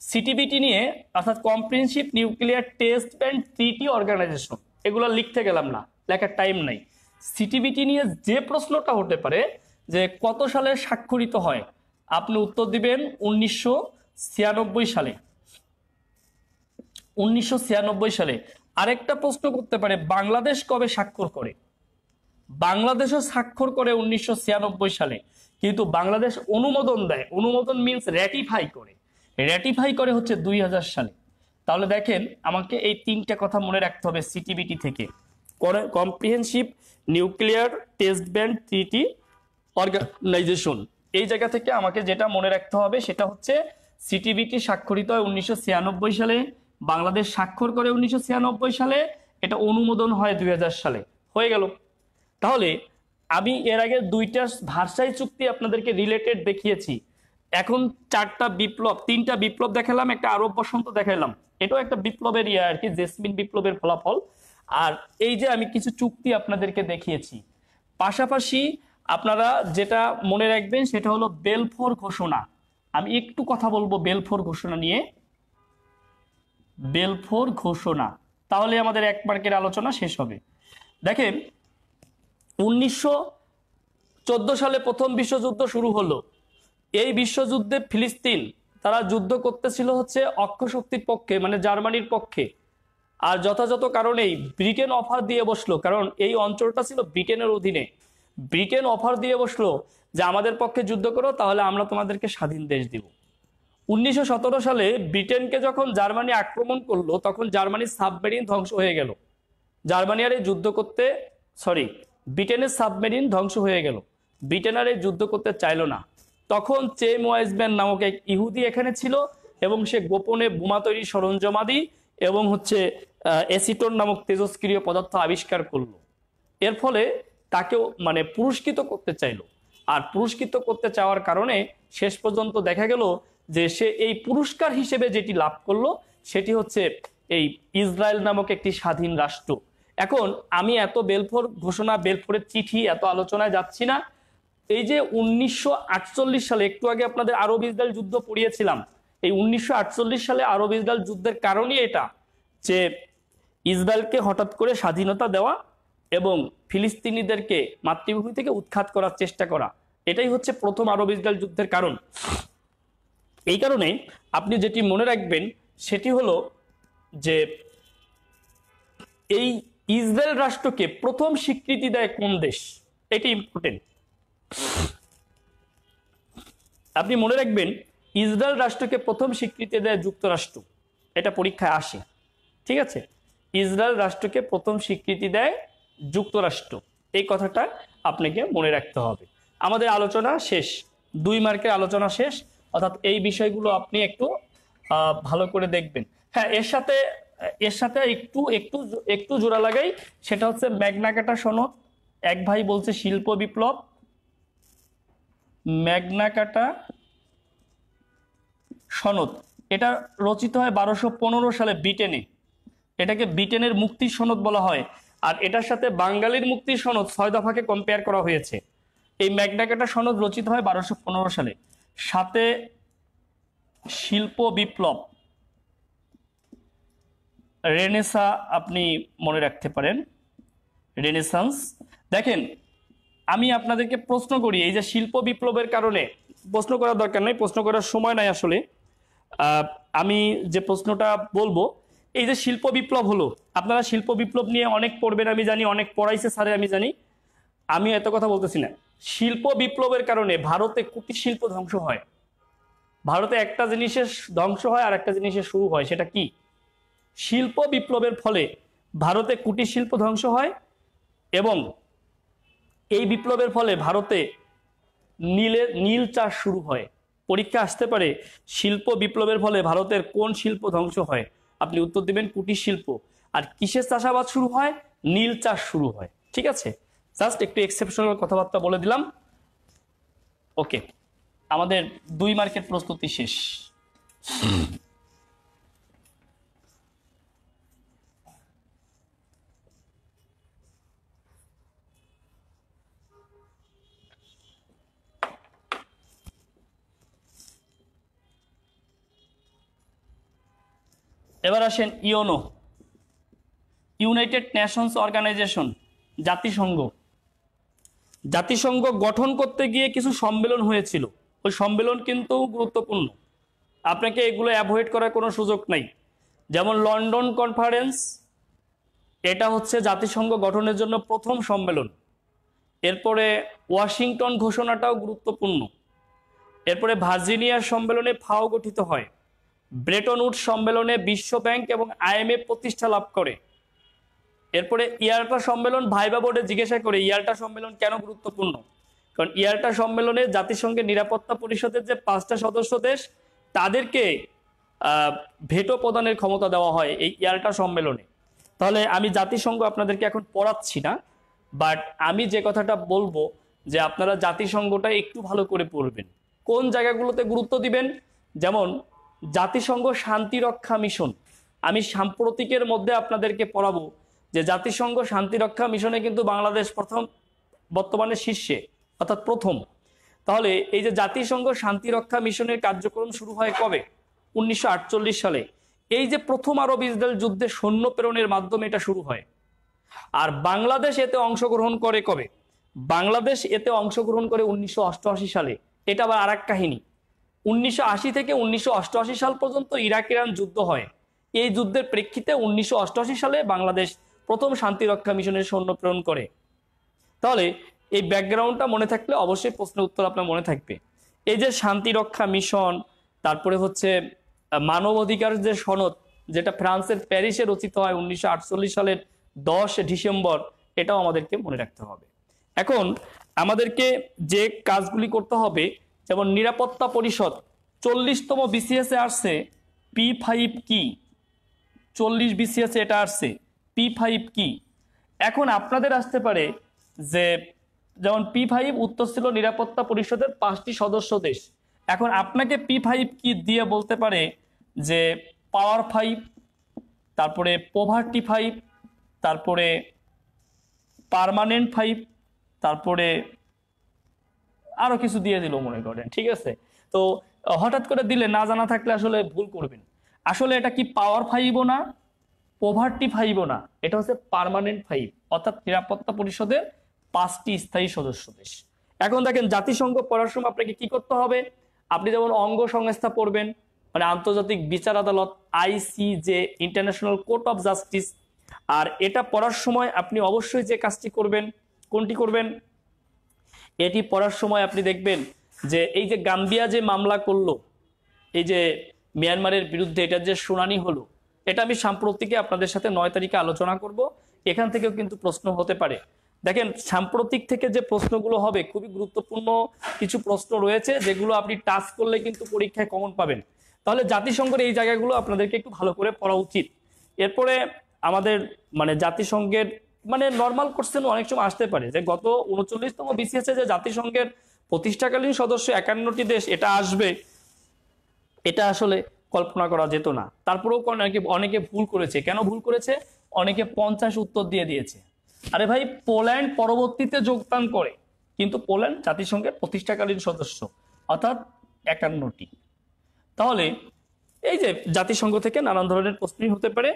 সিটিবিটি নিয়ে, অর্থাৎ comprehensive nuclear test and treaty organisation. এগুলো লিখতে গেলাম না, লেখার টাইম নাই। সিটিবিটি নিয়ে যে প্রশ্নটা হতে পারে যে কত সালে স্বাক্ষরিত হয়, আপনি উত্তর দিবেন 1996 সালে। 1996 সালে। আরেকটা প্রশ্ন করতে পারে বাংলাদেশ কবে স্বাক্ষর করে? বাংলাদেশও স্বাক্ষর করে 1996 সালে, কিন্তু বাংলাদেশ অনুমোদন দেয়। অনুমোদন মিন্স র্যাটিফাই করে। র্যাটিফাই করে হচ্ছে 2000 সালে। তাহলে দেখেন আমাকে এই 3টে কথা মনে রাখতে হবে সিটিবিটি থেকে। Comprehensive nuclear test ban treaty organisation, এই জায়গা থেকে আমাকে যেটা মনে রাখতে হবে সেটা হচ্ছে সিটিবিটি স্বাক্ষরিত হয় 1996 সালে, বাংলাদেশ স্বাক্ষর করে 1996 সালে, এটা অনুমোদন হয় 2000 সালে। হয়ে গেল। তাহলে আমি এর আগে 2টা ভার্সাই চুক্তি আপনাদেরকে রিলেটেড দেখিয়েছি। এখন 4টা বিপ্লব, 3টা বিপ্লব দেখালাম, একটা আরব বসন্ত দেখালাম। এটাও একটা বিপ্লবের আর কি, জেসমিন বিপ্লবের ফলাফল। আর এই যে আমি কিছু চুক্তি আপনাদেরকে দেখিয়েছি, পাশাপাশি আপনারা যেটা মনে রাখবেন সেটা হলো বেলফোর ঘোষণা। আমি একটু কথা বলবো বেলফোর ঘোষণা নিয়ে। বেলফোর ঘোষণা, তাহলে আমাদের 1 মার্কের আলোচনা শেষ হবে। দেখেন 1914 সালে প্রথম বিশ্বযুদ্ধ শুরু হলো। এই বিশ্বযুদ্ধে ফিলিস্তিন তারা যুদ্ধ করতেছিল হচ্ছে অক্ষ শক্তির পক্ষে, মানে জার্মানির পক্ষে। আর যথাযথ কারণেই ব্রিটেন অফার দিয়ে বসলো, কারণ এই অঞ্চলটা ছিল ব্রিটেনের অধীনে। ব্রিটেন অফার দিয়ে বসলো যে আমাদের পক্ষে যুদ্ধ করো, তাহলে আমরা তোমাদেরকে স্বাধীন দেশ দিব। 1917 সালে ব্রিটেনকে যখন জার্মানি আক্রমণ করলো, তখন জার্মানির সাবমেরিন ধ্বংস হয়ে গেল। জার্মানি আর এই যুদ্ধ করতে, ব্রিটেনের সাবমেরিন ধ্বংস হয়ে গেল। ব্রিটেন আর এই যুদ্ধ করতে চাইলো না। তখন চেম ওয়াইজম্যান নামক এক ইহুদি এখানে ছিল, এবং সে গোপনে বোমা তৈরির সরঞ্জামাদি এবং হচ্ছে অ্যাসিটন নামক তেজস্ক্রিয় পদার্থ আবিষ্কার করলো। এর ফলে তাকেও মানে পুরস্কৃত করতে চাইলো। আর পুরস্কৃত করতে চাওয়ার কারণে শেষ পর্যন্ত দেখা গেল যে সে এই পুরস্কার হিসেবে যেটি লাভ করলো সেটি হচ্ছে এই ইসরায়েল নামক একটি স্বাধীন রাষ্ট্র। এখন আমি এত বেলফোর ঘোষণা, বেলফোরের চিঠি, এত আলোচনায় যাচ্ছি না। এই যে 1948 সালে, একটু আগে আপনাদের আরব ইসরায়েল যুদ্ধ পড়িয়েছিলাম, এই 1948 সালে আরব ইসরায়েল যুদ্ধের কারণই এটা, যে ইসরায়েলকে হঠাৎ করে স্বাধীনতা দেওয়া এবং ফিলিস্তিনিদেরকে মাতৃভূমি থেকে উৎখাত করার চেষ্টা করা, এটাই হচ্ছে প্রথম আরব ইসরায়েল যুদ্ধের কারণ। এই কারণে আপনি যেটি মনে রাখবেন সেটি হলো যে এই ইসরায়েল রাষ্ট্রকে প্রথম স্বীকৃতি দেয় কোন দেশ, এটি ইম্পর্টেন্ট। আপনি মনে রাখবেন ইসরায়েল রাষ্ট্রকে প্রথম স্বীকৃতি দেয় যুক্তরাষ্ট্র, এটা পরীক্ষায় আসে, ঠিক আছে? ইসরায়েল রাষ্ট্রকে প্রথম স্বীকৃতি দেয় যুক্তরাষ্ট্র, এই কথাটা আপনাকে মনে রাখতে হবে। আমাদের আলোচনা শেষ, 2 মার্কের আলোচনা শেষ, অর্থাৎ এই বিষয়গুলো আপনি একটু ভালো করে দেখবেন। হ্যাঁ, এর সাথে একটু একটু একটু জোড়া লাগাই, সেটা হচ্ছে ম্যাগনা কার্টা সনদ। এক ভাই বলছে শিল্প বিপ্লব, ম্যাগনা কার্টা সনদ, এটা রচিত হয় 1215 সালে ব্রিটেনে। এটাকে ব্রিটেনের মুক্তির সনদ বলা হয়। আর এটার সাথে বাঙালির মুক্তির সনদ 6 দফাকে কম্পেয়ার করা হয়েছে। এই ম্যাগনা কার্টা সনদ রচিত হয় 1215 সালে। সাথে শিল্প বিপ্লব, রেনেসা আপনি মনে রাখতে পারেন, রেনেসান্স। দেখেন আমি আপনাদেরকে প্রশ্ন করি, এই যে শিল্প বিপ্লবের কারণে, প্রশ্ন করার দরকার নেই, প্রশ্ন করার সময় নাই আসলে, আমি যে প্রশ্নটা বলবো, এই যে শিল্প বিপ্লব হলো, আপনারা শিল্প বিপ্লব নিয়ে অনেক পড়বেন আমি জানি, অনেক পড়াইছে স্যারে আমি জানি, আমি এত কথা বলতেছি না। শিল্প বিপ্লবের কারণে ভারতে কুটির শিল্প ধ্বংস হয়। ভারতে একটা জিনিসের ধ্বংস হয় আর একটা জিনিসের শুরু হয়, সেটা কি? শিল্প বিপ্লবের ফলে ভারতে কুটির শিল্প ধ্বংস হয়, এবং এই বিপ্লবের ফলে ভারতে নীল চাষ শুরু হয়। পরীক্ষা আসতে পারে শিল্প বিপ্লবের ফলে ভারতের কোন শিল্প ধ্বংস হয়, আপনি উত্তর দিবেন কুটির শিল্প। আর কিসের চাষাবাদ শুরু হয়? নীল চাষ শুরু হয়, ঠিক আছে? জাস্ট একটু এক্সেপশনাল কথাবার্তা বলে দিলাম। ওকে, আমাদের 2 মার্কের প্রস্তুতি শেষ। এবার আসেন ইউনো, ইউনাইটেড নেশনস অর্গানাইজেশন, জাতিসংঘ। জাতিসংঘ গঠন করতে গিয়ে কিছু সম্মেলন হয়েছিল, ওই সম্মেলন কিন্তু গুরুত্বপূর্ণ, আপনাকে এগুলো অ্যাভয়েড করার কোনো সুযোগ নাই। যেমন লন্ডন কনফারেন্স, এটা হচ্ছে জাতিসংঘ গঠনের জন্য প্রথম সম্মেলন। এরপরে ওয়াশিংটন ঘোষণাটাও গুরুত্বপূর্ণ। এরপরে ভার্জিনিয়ার সম্মেলনে ফাও গঠিত হয়। ব্রেটন উডস সম্মেলনে বিশ্ব ব্যাংক এবং IMF প্রতিষ্ঠা লাভ করে। এরপরে ইয়াল্টা সম্মেলন, ভাইবা বোর্ডে জিজ্ঞাসা করে ইয়াল্টা সম্মেলন কেন গুরুত্বপূর্ণ, কারণ ইয়াল্টা সম্মেলনে জাতিসংঘের নিরাপত্তা পরিষদের যে 5টা সদস্য দেশ, তাদেরকে ভেটো প্রদানের ক্ষমতা দেওয়া হয় এই ইয়াল্টা সম্মেলনে। তাহলে আমি জাতিসংঘ আপনাদেরকে এখন পড়াচ্ছি না, বাট আমি যে কথাটা বলবো যে আপনারা জাতিসংঘটা একটু ভালো করে পড়বেন। কোন জায়গাগুলোতে গুরুত্ব দিবেন, যেমন জাতিসংঘ শান্তিরক্ষা মিশন, আমি সাম্প্রতিকের মধ্যে আপনাদেরকে পড়াবো যে জাতিসংঘ শান্তিরক্ষা মিশনে কিন্তু বাংলাদেশ বর্তমানে শীর্ষে, অর্থাৎ প্রথম। তাহলে এই যে জাতিসংঘ শান্তিরক্ষা মিশনের কার্যক্রম শুরু হয় কবে? 1948 সালে। এই যে প্রথম আরব ইসরায়েল যুদ্ধে সৈন্য প্রেরণের মাধ্যমে এটা শুরু হয়। আর বাংলাদেশ এতে অংশগ্রহণ করে কবে? বাংলাদেশ এতে অংশগ্রহণ করে 1988 সালে। এটা আবার আর এক কাহিনী। 1980 থেকে 1988 সাল পর্যন্ত ইরাক ইরান যুদ্ধ হয়। এই যুদ্ধের প্রেক্ষিতে 1988 সালে বাংলাদেশ প্রথম শান্তিরক্ষা মিশনের সৈন্য প্রেরণ করে। তাহলে এই ব্যাকগ্রাউন্ডটা মনে থাকলে অবশ্যই প্রশ্নের উত্তর আপনার মনে থাকবে। এই যে শান্তিরক্ষা মিশন, তারপরে হচ্ছে মানবাধিকার যে সনদ, যেটা ফ্রান্সের প্যারিসে রচিত হয় 1948 সালের 10 ডিসেম্বর, এটাও আমাদেরকে মনে রাখতে হবে। এখন আমাদেরকে যে কাজগুলি করতে হবে, যেমন নিরাপত্তা পরিষদ 40তম বিসিএস এ আসছে P5 কি, 40 বিসিএস এটা আসছে P5 কি। এখন আপনাদের আসতে পারে যে যেমন P5 উত্তর ছিল নিরাপত্তা পরিষদের 5টি সদস্য দেশ। এখন আপনাকে P5 কি দিয়ে বলতে পারে যে পাওয়ার 5, তারপরে পভার্টি 5, তারপরে পার্মানেন্ট 5, তারপরে আরো কিছু দিয়ে দিল মনে করেন, ঠিক আছে। তো হঠাৎ করে দিলে না জানা থাকলে আসলে ভুল করবেন। আসলে এটা কি পাওয়ার 5ও না, পভার্টি 5ও না, এটা হচ্ছে পার্মানেন্ট 5, অর্থাৎ নিরাপত্তা পরিষদের 5টি স্থায়ী সদস্য দেশ। এখন দেখেন জাতিসংঘ পড়ার সময় আপনাকে কি করতে হবে? আপনি যেমন অঙ্গ সংস্থা পড়বেন, মানে আন্তর্জাতিক বিচার আদালত, ICJ, international court of justice. আর এটা পড়ার সময় আপনি অবশ্যই যে কাজটি করবেন, কোনটি করবেন? এটি পড়ার সময় আপনি দেখবেন যে এই যে গাম্বিয়া যে মামলা করলো, এই যে মিয়ানমারের বিরুদ্ধে, এটার যে শুনানি হলো, এটা আমি সাম্প্রতিকে আপনাদের সাথে 9 তারিখে আলোচনা করব। এখান থেকেও কিন্তু প্রশ্ন হতে পারে। দেখেন সাম্প্রতিক থেকে যে প্রশ্নগুলো হবে খুবই গুরুত্বপূর্ণ কিছু প্রশ্ন রয়েছে, যেগুলো আপনি টাচ করলে কিন্তু পরীক্ষায় কমন পাবেন। তাহলে জাতিসংঘের এই জায়গাগুলো আপনাদেরকে একটু ভালো করে পড়া উচিত। এরপরে আমাদের মানে জাতিসংঘের মানে নর্মাল কোশ্চেন অনেক সময় আসতে পারে যে গত 39তম বিসিএস যে জাতিসংঘের প্রতিষ্ঠাকালীন সদস্য 51টি দেশ, এটা আসবে, এটা আসলে কল্পনা করা যেত না। তারপরেও অনেকে ভুল করেছে। কেন ভুল করেছে? অনেকে 50 উত্তর দিয়ে দিয়েছে। আরে ভাই, পোল্যান্ড পরবর্তীতে যোগদান করে, কিন্তু পোল্যান্ড জাতিসংঘের প্রতিষ্ঠাকালীন সদস্য, অর্থাৎ 51টি। তাহলে এই যে জাতিসংঘ থেকে নানান ধরনের প্রশ্নই হতে পারে।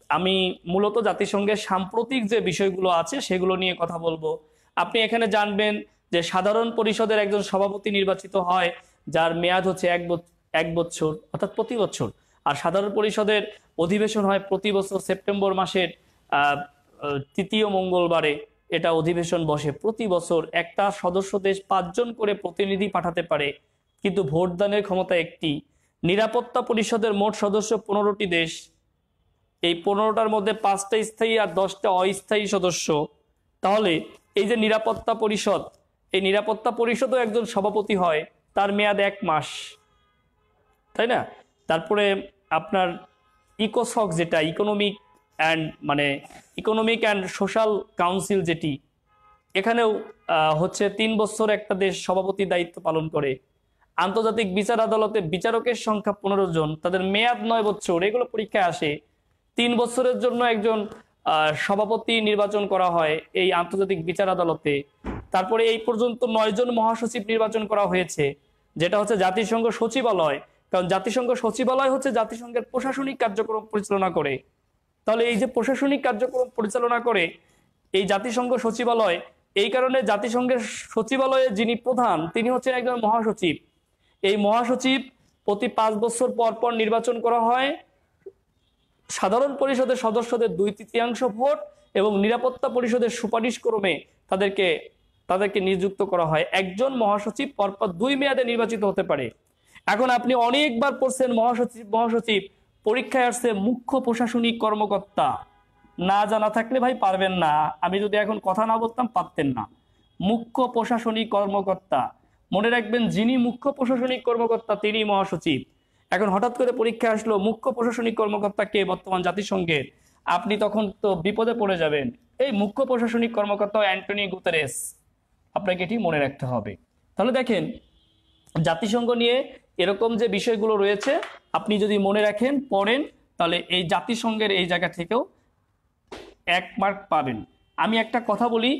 আমি মূলত জাতিসংঘের সাম্প্রতিক যে বিষয়গুলো আছে সেগুলো নিয়ে কথা বলবো। আপনি এখানে জানবেন যে সাধারণ পরিষদের একজন সভাপতি নির্বাচিত হয়, যার মেয়াদ হচ্ছে 1 বছর, অর্থাৎ প্রতি বছর। আর সাধারণ পরিষদের অধিবেশন হয় প্রতি বছর সেপ্টেম্বর মাসের 3য় মঙ্গলবারে। এটা অধিবেশন বসে প্রতি বছর। একটা সদস্য দেশ 5 জন করে প্রতিনিধি পাঠাতে পারে, কিন্তু ভোটদানের ক্ষমতা একটি। নিরাপত্তা পরিষদের মোট সদস্য 15টি দেশ। এই 15টার মধ্যে 5টা স্থায়ী আর 10টা অস্থায়ী সদস্য। তাহলে এই যে নিরাপত্তা পরিষদ, এই নিরাপত্তা পরিষদও একজন সভাপতি হয়, তার মেয়াদ 1 মাস, তাই না? তারপরে আপনার ইকোসক, যেটা ইকোনমিক অ্যান্ড সোশ্যাল কাউন্সিল, যেটি এখানেও হচ্ছে 3 বছর একটা দেশ সভাপতি দায়িত্ব পালন করে। আন্তর্জাতিক বিচার আদালতে বিচারকের সংখ্যা 15 জন, তাদের মেয়াদ 9 বছর। এগুলো পরীক্ষায় আসে। 3 বছরের জন্য একজন সভাপতি নির্বাচন করা হয় এই আন্তর্জাতিক বিচার আদালতে। তারপরে এই পর্যন্ত 9 জন মহাসচিব নির্বাচন করা হয়েছে, যেটা হচ্ছে জাতিসংঘ সচিবালয়। কারণ জাতিসংঘ সচিবালয় হচ্ছে জাতিসংঘের প্রশাসনিক কার্যক্রম পরিচালনা করে। তাহলে এই যে প্রশাসনিক কার্যক্রম পরিচালনা করে এই জাতিসংঘ সচিবালয়, এই কারণে জাতিসংঘের সচিবালয়ে যিনি প্রধান, তিনি হচ্ছেন একজন মহাসচিব। এই মহাসচিব প্রতি 5 বছর পর পর নির্বাচন করা হয়। সাধারণ পরিষদের সদস্যদের 2/3 ভোট এবং নিরাপত্তা পরিষদের সুপারিশ ক্রমে তাদেরকে নিযুক্ত করা হয়। একজন মহাসচিব পরপর 2 মেয়াদে নির্বাচিত হতে পারে। এখন আপনি অনেকবার পড়ছেন মহাসচিব, পরীক্ষায় আসছে মুখ্য প্রশাসনিক কর্মকর্তা। না জানা থাকলে ভাই পারবেন না। আমি যদি এখন কথা না বলতাম পারতেন না। মুখ্য প্রশাসনিক কর্মকর্তা, মনে রাখবেন, যিনি মুখ্য প্রশাসনিক কর্মকর্তা তিনি মহাসচিব। এখন হঠাৎ করে পরীক্ষা আসলো মুখ্য প্রশাসনিক কর্মকর্তা কে বর্তমান জাতিসংঘের, আপনি তখন তো বিপদে পড়ে যাবেন। এই মুখ্য প্রশাসনিক কর্মকর্তা অ্যান্টনিও গুতেরেস, আপনাকে এটি মনে রাখতে হবে। তাহলে দেখেন জাতিসংঘ নিয়ে এরকম যে বিষয়গুলো রয়েছে আপনি যদি মনে রাখেন, পড়েন, তাহলে এই জাতিসংঘের এই জায়গা থেকেও 1 মার্ক পাবেন। আমি একটা কথা বলি,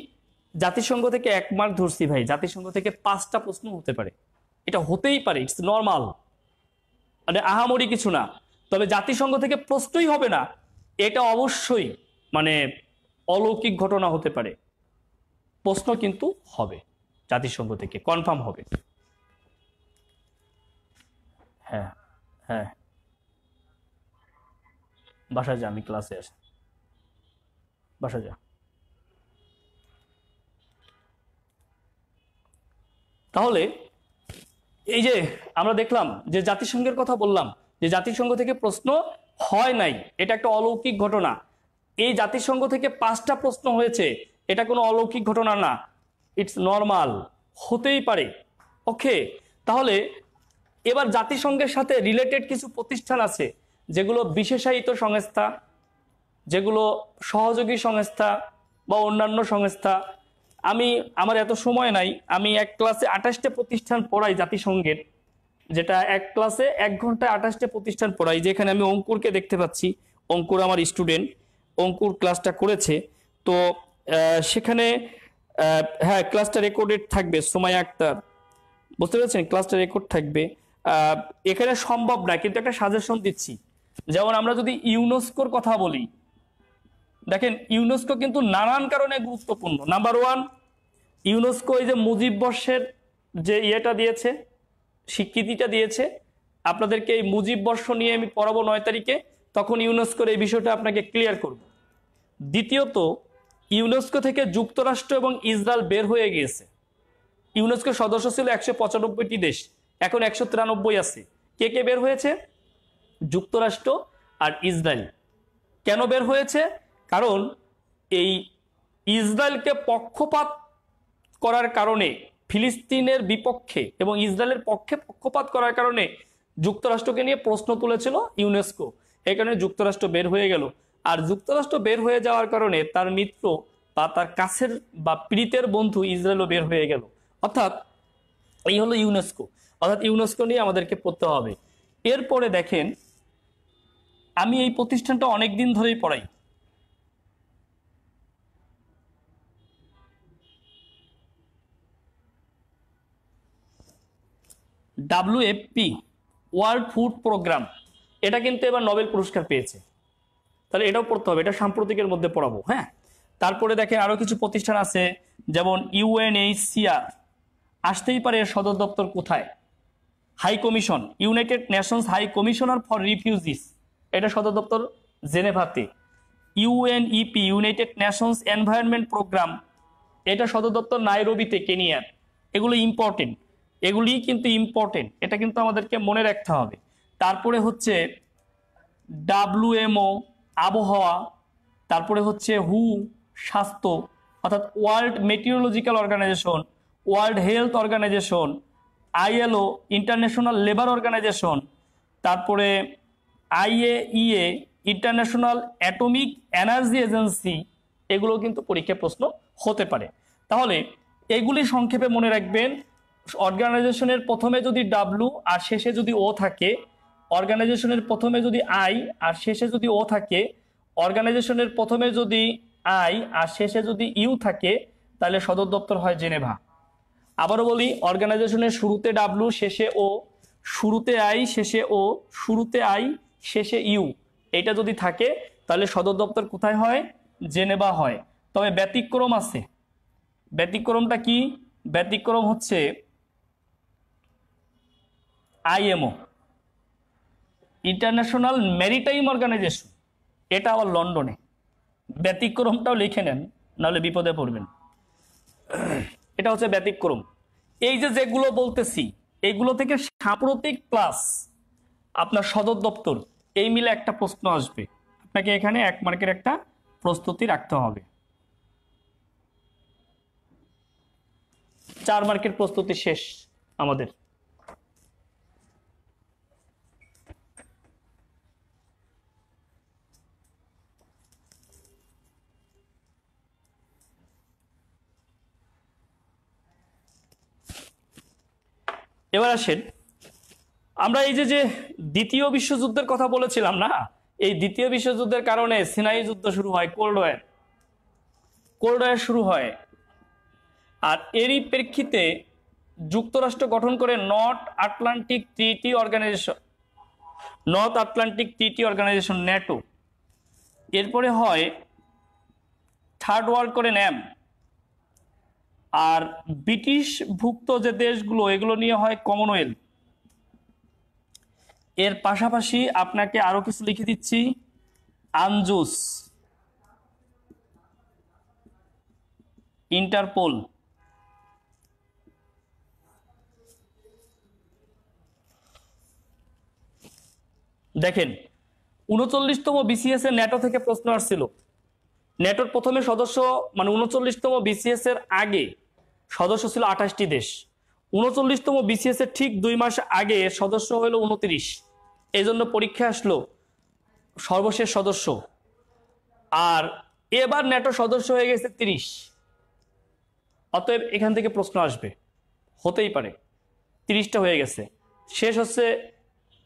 জাতিসংঘ থেকে 1 মার্ক ধরছি ভাই, জাতিসংঘ থেকে 5টা প্রশ্ন হতে পারে, এটা হতেই পারে, ইটস নর্মাল, মানে আহামরি কিছু না। তবে জাতিসংঘ থেকে প্রশ্নই হবে না, এটা অবশ্যই মানে অলৌকিক ঘটনা হতে পারে, প্রশ্ন কিন্তু হবে জাতিসংঘ থেকে, কনফার্ম হবে। হ্যাঁ হ্যাঁ, বাসায় যা, আমি ক্লাসে আসি, বাসায় যা। তাহলে এই যে আমরা দেখলাম যে জাতিসংঘের কথা বললাম, যে জাতিসংঘ থেকে প্রশ্ন হয় নাই, এটা একটা অলৌকিক ঘটনা। এই জাতিসংঘ থেকে 5টা প্রশ্ন হয়েছে, এটা কোনো অলৌকিক ঘটনা না, ইটস নর্মাল, হতেই পারে। ওকে, তাহলে এবার জাতিসংঘের সাথে রিলেটেড কিছু প্রতিষ্ঠান আছে যেগুলো বিশেষায়িত সংস্থা, যেগুলো সহযোগী সংস্থা বা অন্যান্য সংস্থা। আমার এত সময় নাই, আমি এক ক্লাসে 28টা প্রতিষ্ঠান পড়াই জাতিসংঘের, যেটা এক ক্লাসে 1 ঘন্টায় 28টা প্রতিষ্ঠান পড়াই। যেখানে আমি অঙ্কুরকে দেখতে পাচ্ছি, অঙ্কুর আমার স্টুডেন্ট, অঙ্কুর ক্লাসটা করেছে। তো সেখানে হ্যাঁ, ক্লাসটা রেকর্ডেড থাকবে, সুমাইয়া আক্তার, বুঝতে পেরেছেন, ক্লাসটা রেকর্ড থাকবে। এখানে সম্ভব না, কিন্তু একটা সাজেশন দিচ্ছি। যেমন আমরা যদি ইউনেস্কোর কথা বলি, দেখেন ইউনেস্কো কিন্তু নানান কারণে গুরুত্বপূর্ণ। নাম্বার 1, ইউনেস্কো এই যে মুজিব বর্ষের যে ইয়েটা দিয়েছে, স্বীকৃতিটা দিয়েছে, আপনাদেরকে এই মুজিব বর্ষ নিয়ে আমি পড়াবো 9 তারিখে, তখন ইউনেস্কোর এই বিষয়টা আপনাকে ক্লিয়ার করব। দ্বিতীয়ত, ইউনেস্কো থেকে যুক্তরাষ্ট্র এবং ইসরায়েল বের হয়ে গিয়েছে। ইউনেস্কোর সদস্য ছিল 195টি দেশ, এখন 193 আছে। কে কে বের হয়েছে? যুক্তরাষ্ট্র আর ইসরায়েল। কেন বের হয়েছে? কারণ এই ইসরায়েলকে পক্ষপাত করার কারণে, ফিলিস্তিনের বিপক্ষে এবং ইসরায়েলের পক্ষে পক্ষপাত করার কারণে যুক্তরাষ্ট্রকে নিয়ে প্রশ্ন তুলেছিল ইউনেস্কো। এই কারণে যুক্তরাষ্ট্র বের হয়ে গেল। আর যুক্তরাষ্ট্র বের হয়ে যাওয়ার কারণে তার মিত্র বা তার কাছের বা প্রীতের বন্ধু ইসরায়েলও বের হয়ে গেল। অর্থাৎ এই হলো ইউনেস্কো। অর্থাৎ ইউনেস্কো নিয়ে আমাদেরকে পড়তে হবে। এরপরে দেখেন, আমি এই প্রতিষ্ঠানটা অনেক দিন ধরেই পড়াই। WFP, ওয়ার্ল্ড ফুড প্রোগ্রাম, এটা কিন্তু এবার নোবেল পুরস্কার পেয়েছে। তাহলে এটাও পড়তে হবে, এটা সাম্প্রতিকের মধ্যে পড়াবো। হ্যাঁ, তারপরে দেখেন আরো কিছু প্রতিষ্ঠান আছে, যেমন UNHCR, আসতেই পারে এর সদর দপ্তর কোথায়? High commission, United Nations high commissioner for refugees, এটা সদর দপ্তর জেনেভাতে। UNEP, United Nations environment programme, এটা সদর দপ্তর নাইরোবিতে, কেনিয়ার। এগুলো ইম্পর্টেন্ট, এগুলি কিন্তু ইম্পর্টেন্ট, এটা কিন্তু আমাদেরকে মনে রাখতে হবে। তারপরে হচ্ছে WMO, আবহাওয়া। তারপরে হচ্ছে হু, স্বাস্থ্য, অর্থাৎ World Meteorological Organisation, World Health Organisation, ILO, International Labour Organisation. তারপরে IAEA, International Atomic Energy Agency. এগুলো কিন্তু পরীক্ষায় প্রশ্ন হতে পারে। তাহলে এগুলি সংক্ষেপে মনে রাখবেন। অর্গানাইজেশনের প্রথমে যদি W আর শেষে যদি O থাকে, অর্গানাইজেশনের প্রথমে যদি I আর শেষে যদি O থাকে, অর্গানাইজেশনের প্রথমে যদি I আর শেষে যদি U থাকে, তাহলে সদর দপ্তর হয় জেনেভা। আবারও বলি, অর্গানাইজেশনের শুরুতে W, শেষে O, শুরুতে I, শেষে O, শুরুতে I, শেষে U, এটা যদি থাকে তাহলে সদর দপ্তর কোথায় হয়? জেনেভা হয়। তবে ব্যতিক্রম আছে। ব্যতিক্রমটা কি? ব্যতিক্রম হচ্ছে IMO, ইন্টারন্যাশনাল ম্যারিটাইম অর্গানাইজেশন, এটা আবার লন্ডনে। ব্যতিক্রমটাও লিখে নেন, নাহলে বিপদে পড়বেন। এটা হচ্ছে ব্যতিক্রম। এই যে যেগুলো বলতেছি, এগুলো থেকে সাম্প্রতিক প্লাস আপনার সদর দপ্তর, এই মিলে একটা প্রশ্ন আসবে। আপনাকে এখানে 1 মার্কের একটা প্রস্তুতি রাখতে হবে। 4 মার্কের প্রস্তুতি শেষ আমাদের। এবার আসেন, আমরা এই যে দ্বিতীয় বিশ্বযুদ্ধের কথা বলেছিলাম না, এই দ্বিতীয় বিশ্বযুদ্ধের কারণে সিনাই যুদ্ধ শুরু হয়, কোল্ড ওয়ার শুরু হয়। আর এরই প্রেক্ষিতে যুক্তরাষ্ট্র গঠন করে north Atlantic treaty organization, NATO. এরপরে হয় থার্ড ওয়ার্ল্ড করে ন্যাম। আর ব্রিটিশ ভুক্ত যে দেশগুলো এগুলো নিয়ে হয় কমনওয়েলথ। এর পাশাপাশি আপনাকে আরো কিছু লিখে দিচ্ছি, আনজুস, ইন্টারপোল, দেখেন 39তম বিসিএস এর ন্যাটো থেকে প্রশ্ন আসছিল। ন্যাটোর প্রথমে সদস্য মানে 39তম বিসিএস এর আগে সদস্য ছিল 28টি দেশ। 39তম বিসিএস এর ঠিক 2 মাস আগে সদস্য হলো 29। এই জন্য পরীক্ষা আসলো সর্বশেষ সদস্য। আর এবার ন্যাটো সদস্য হয়ে গেছে 30। অতএব এখান থেকে প্রশ্ন আসবে, হতেই পারে 30টা হয়ে গেছে। শেষ হচ্ছে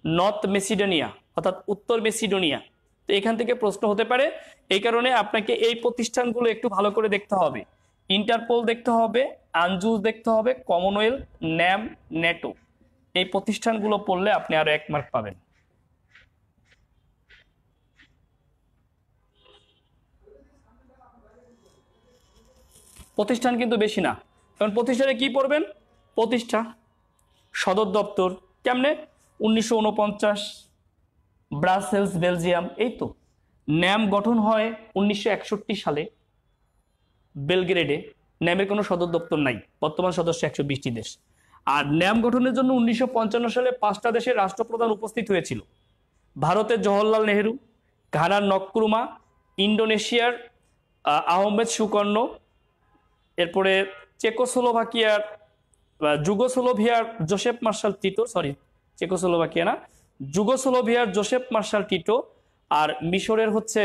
নর্থ মেসিডোনিয়া অর্থাৎ উত্তর মেসিডোনিয়া। তো এখান থেকে প্রশ্ন হতে পারে। এই কারণে আপনাকে এই প্রতিষ্ঠানগুলো একটু ভালো করে দেখতে হবে। ইন্টারপোল দেখতে হবে, আনজুস দেখতে হবে, কমনওয়েলথ, ন্যাম, ন্যাটো, এই প্রতিষ্ঠানগুলো পড়লে আপনি আরো 1 মার্ক পাবেন। প্রতিষ্ঠান কিন্তু বেশি না, কারণ প্রতিষ্ঠানে কি পড়বেন? প্রতিষ্ঠা, সদর দপ্তর কেমনে 1949, ব্রাসেলস বেলজিয়াম, এই তো। ন্যাম গঠন হয় 1961 সালে বেলগ্রেডে। ন্যামের কোনো সদর দপ্তর নাই, বর্তমান সদস্য 120টি দেশ। আর ন্যাম গঠনের জন্য 1955 সালে 5টা দেশের রাষ্ট্রপ্রধান উপস্থিত হয়েছিল। ভারতের জওহরলাল নেহেরু, ঘানার নক্রুমা, ইন্দোনেশিয়ার আহমেদ সুকর্ণ, এরপরে চেকোস্লোভাকিয়ার যুগোস্লোভিয়ার Joseph Marshal Tito, sorry Czechoslovakia না, যুগোস্লোভিয়ার জোসেফ মার্শাল টিটো, আর মিশরের হচ্ছে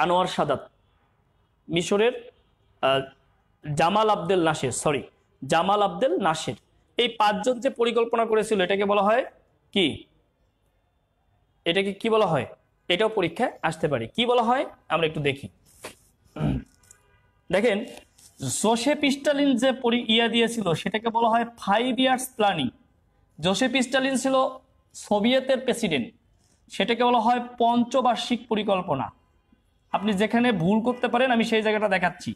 আনোয়ার সাদাত, মিশরের Jamal Abdel Nasser, sorry Jamal Abdel Nasser. এই 5 জন যে পরিকল্পনা করেছিল এটাকে বলা হয় কি? এটাকে কি বলা হয়? এটাও পরীক্ষায় আসতে পারে। কি বলা হয় আমরা একটু দেখি। দেখেন জোসেফ স্টালিন যে দিয়েছিল সেটাকে বলা হয় 5 ইয়ার্স প্ল্যানিং। জোসেফ স্টালিন ছিল সোভিয়েতের প্রেসিডেন্ট, সেটাকে বলা হয় পঞ্চবার্ষিক পরিকল্পনা। আপনি যেখানে ভুল করতে পারেন আমি সেই জায়গাটা দেখাচ্ছি,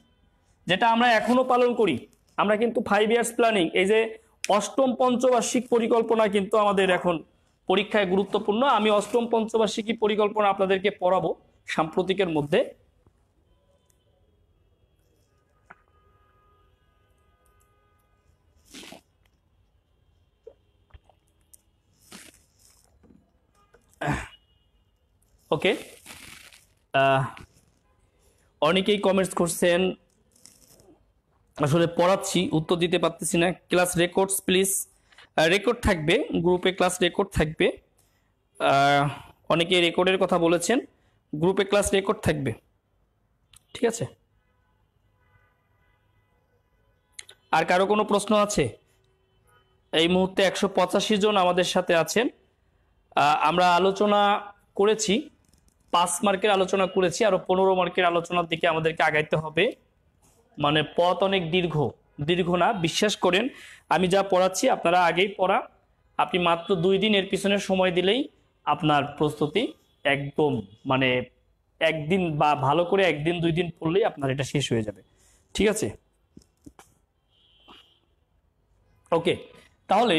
যেটা আমরা এখনো পালন করি। আমরা কিন্তু 5 ইয়ার্স প্ল্যানিং, এই যে 8ম পঞ্চবার্ষিক পরিকল্পনা কিন্তু আমাদের এখন পরীক্ষায় গুরুত্বপূর্ণ। আমি 8ম পঞ্চবার্ষিকী পরিকল্পনা আপনাদেরকে পড়াবো সাম্প্রতিকের মধ্যে। ওকে, অনেকেই কমেন্টস করছেন, আসলে পড়াচ্ছি উত্তর দিতে পারতেছি না। ক্লাস রেকর্ডস প্লিজ, রেকর্ড থাকবে গ্রুপে, ক্লাস রেকর্ড থাকবে। অনেকে রেকর্ডের কথা বলেছেন, গ্রুপে ক্লাস রেকর্ড থাকবে, ঠিক আছে? আর কারো কোনো প্রশ্ন আছে? এই মুহূর্তে 185 জন আমাদের সাথে আছেন। আমরা আলোচনা করেছি, 5 মার্কের আলোচনা করেছি, আরো 15 মার্কের আলোচনার দিকে আমাদেরকে আগাইতে হবে। মানে পথ অনেক দীর্ঘ না, বিশ্বাস করেন। আমি যা পড়াচ্ছি আপনারা আগেই পড়া, আপনি মাত্র 2 দিন এর পিছনে সময় দিলেই আপনার প্রস্তুতি একদম, মানে একদিন বা ভালো করে 1 দিন 2 দিন পড়লেই আপনার এটা শেষ হয়ে যাবে, ঠিক আছে? ওকে, তাহলে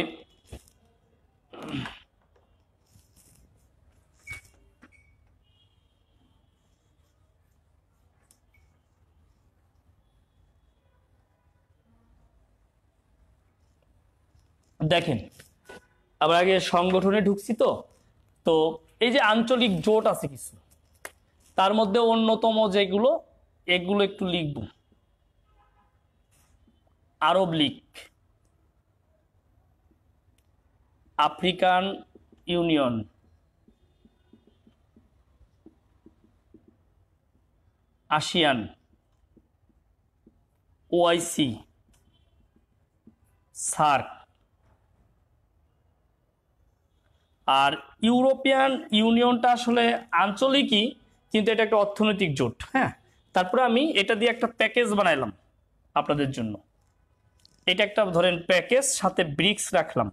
দেখেন, আবার আগে সংগঠনে ঢুকছি। তো তো এই যে আঞ্চলিক জোট আছে কিছু, তার মধ্যে অন্যতম যেগুলো, এগুলো একটু লিখব। Arab League, African Union, ASEAN, OIC, SAARC, আর ইউরোপিয়ান ইউনিয়নটা আসলে আঞ্চলিকই, কিন্তু এটা একটা অর্থনৈতিক জোট। হ্যাঁ, তারপরে আমি এটা দিয়ে একটা প্যাকেজ বানাইলাম আপনাদের জন্য। এটা একটা ধরেন প্যাকেজ, সাথে ব্রিক্স রাখলাম,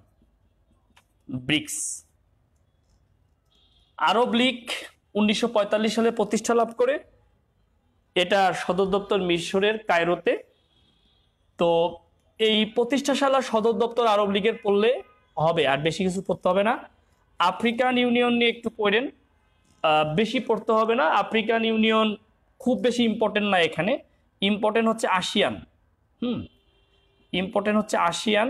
ব্রিক্স। আরব লীগ 1945 সালে প্রতিষ্ঠা লাভ করে এটা সদর দপ্তর মিশরের কায়রোতে। তো এই প্রতিষ্ঠাশালা সদর দপ্তর আরব লীগের পড়লে হবে, আর বেশি কিছু পড়তে হবে না। আফ্রিকান ইউনিয়ন নিয়ে একটু পড়েন, বেশি পড়তে হবে না। আফ্রিকান ইউনিয়ন খুব বেশি ইম্পর্টেন্ট না, এখানে ইম্পর্টেন্ট হচ্ছে আসিয়ান। ইম্পর্টেন্ট হচ্ছে আসিয়ান।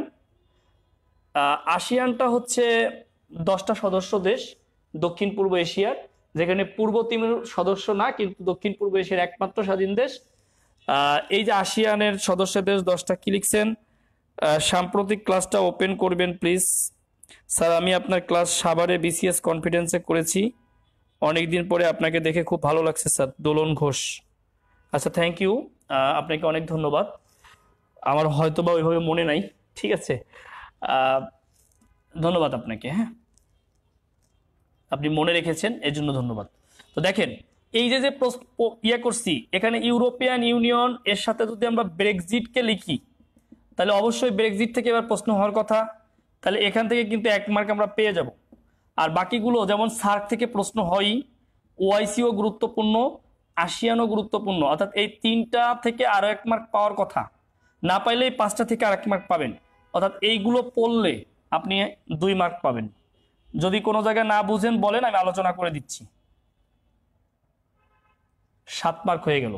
আসিয়ানটা হচ্ছে 10টা সদস্য দেশ দক্ষিণ পূর্ব এশিয়ার, যেখানে পূর্ব তিমুর সদস্য না, কিন্তু দক্ষিণ পূর্ব এশিয়ার একমাত্র স্বাধীন দেশ। এই যে আসিয়ানের সদস্য দেশ 10টা, কি লিখছেন? সাম্প্রতিক ক্লাসটা ওপেন করবেন প্লিজ। স্যার, আমি আপনার ক্লাস সাভারে বিসিএস কনফিডেন্সে করেছি, অনেকদিন পরে আপনাকে দেখে খুব ভালো লাগছে স্যার। দোলন ঘোষ। আচ্ছা, থ্যাংক ইউ, আপনাকে অনেক ধন্যবাদ। আমার হয়তো বা ওইভাবে মনে নাই, ঠিক আছে, ধন্যবাদ আপনাকে। হ্যাঁ, আপনি মনে রেখেছেন, এর জন্য ধন্যবাদ। তো দেখেন, এই যে যে ইয়ে করছি, এখানে ইউরোপিয়ান ইউনিয়ন এর সাথে যদি আমরা ব্রেক্সিটকে লিখি, তাহলে অবশ্যই ব্রেক্সিট থেকে এবার প্রশ্ন হওয়ার কথা। তাহলে এখান থেকে কিন্তু 1 মার্ক আমরা পেয়ে যাব। আর বাকিগুলো যেমন সার্ক থেকে প্রশ্ন হয়ই, ওআইসিও গুরুত্বপূর্ণ, আসিয়ানও গুরুত্বপূর্ণ, অর্থাৎ এই 3টা থেকে আরো 1 মার্ক পাওয়ার কথা। না পাইলে এই 5টা থেকে আর 1 মার্ক পাবেন, অর্থাৎ এইগুলো পড়লে আপনি 2 মার্ক পাবেন। যদি কোনো জায়গায় না বুঝেন বলেন, আমি আলোচনা করে দিচ্ছি। 7 মার্ক হয়ে গেল।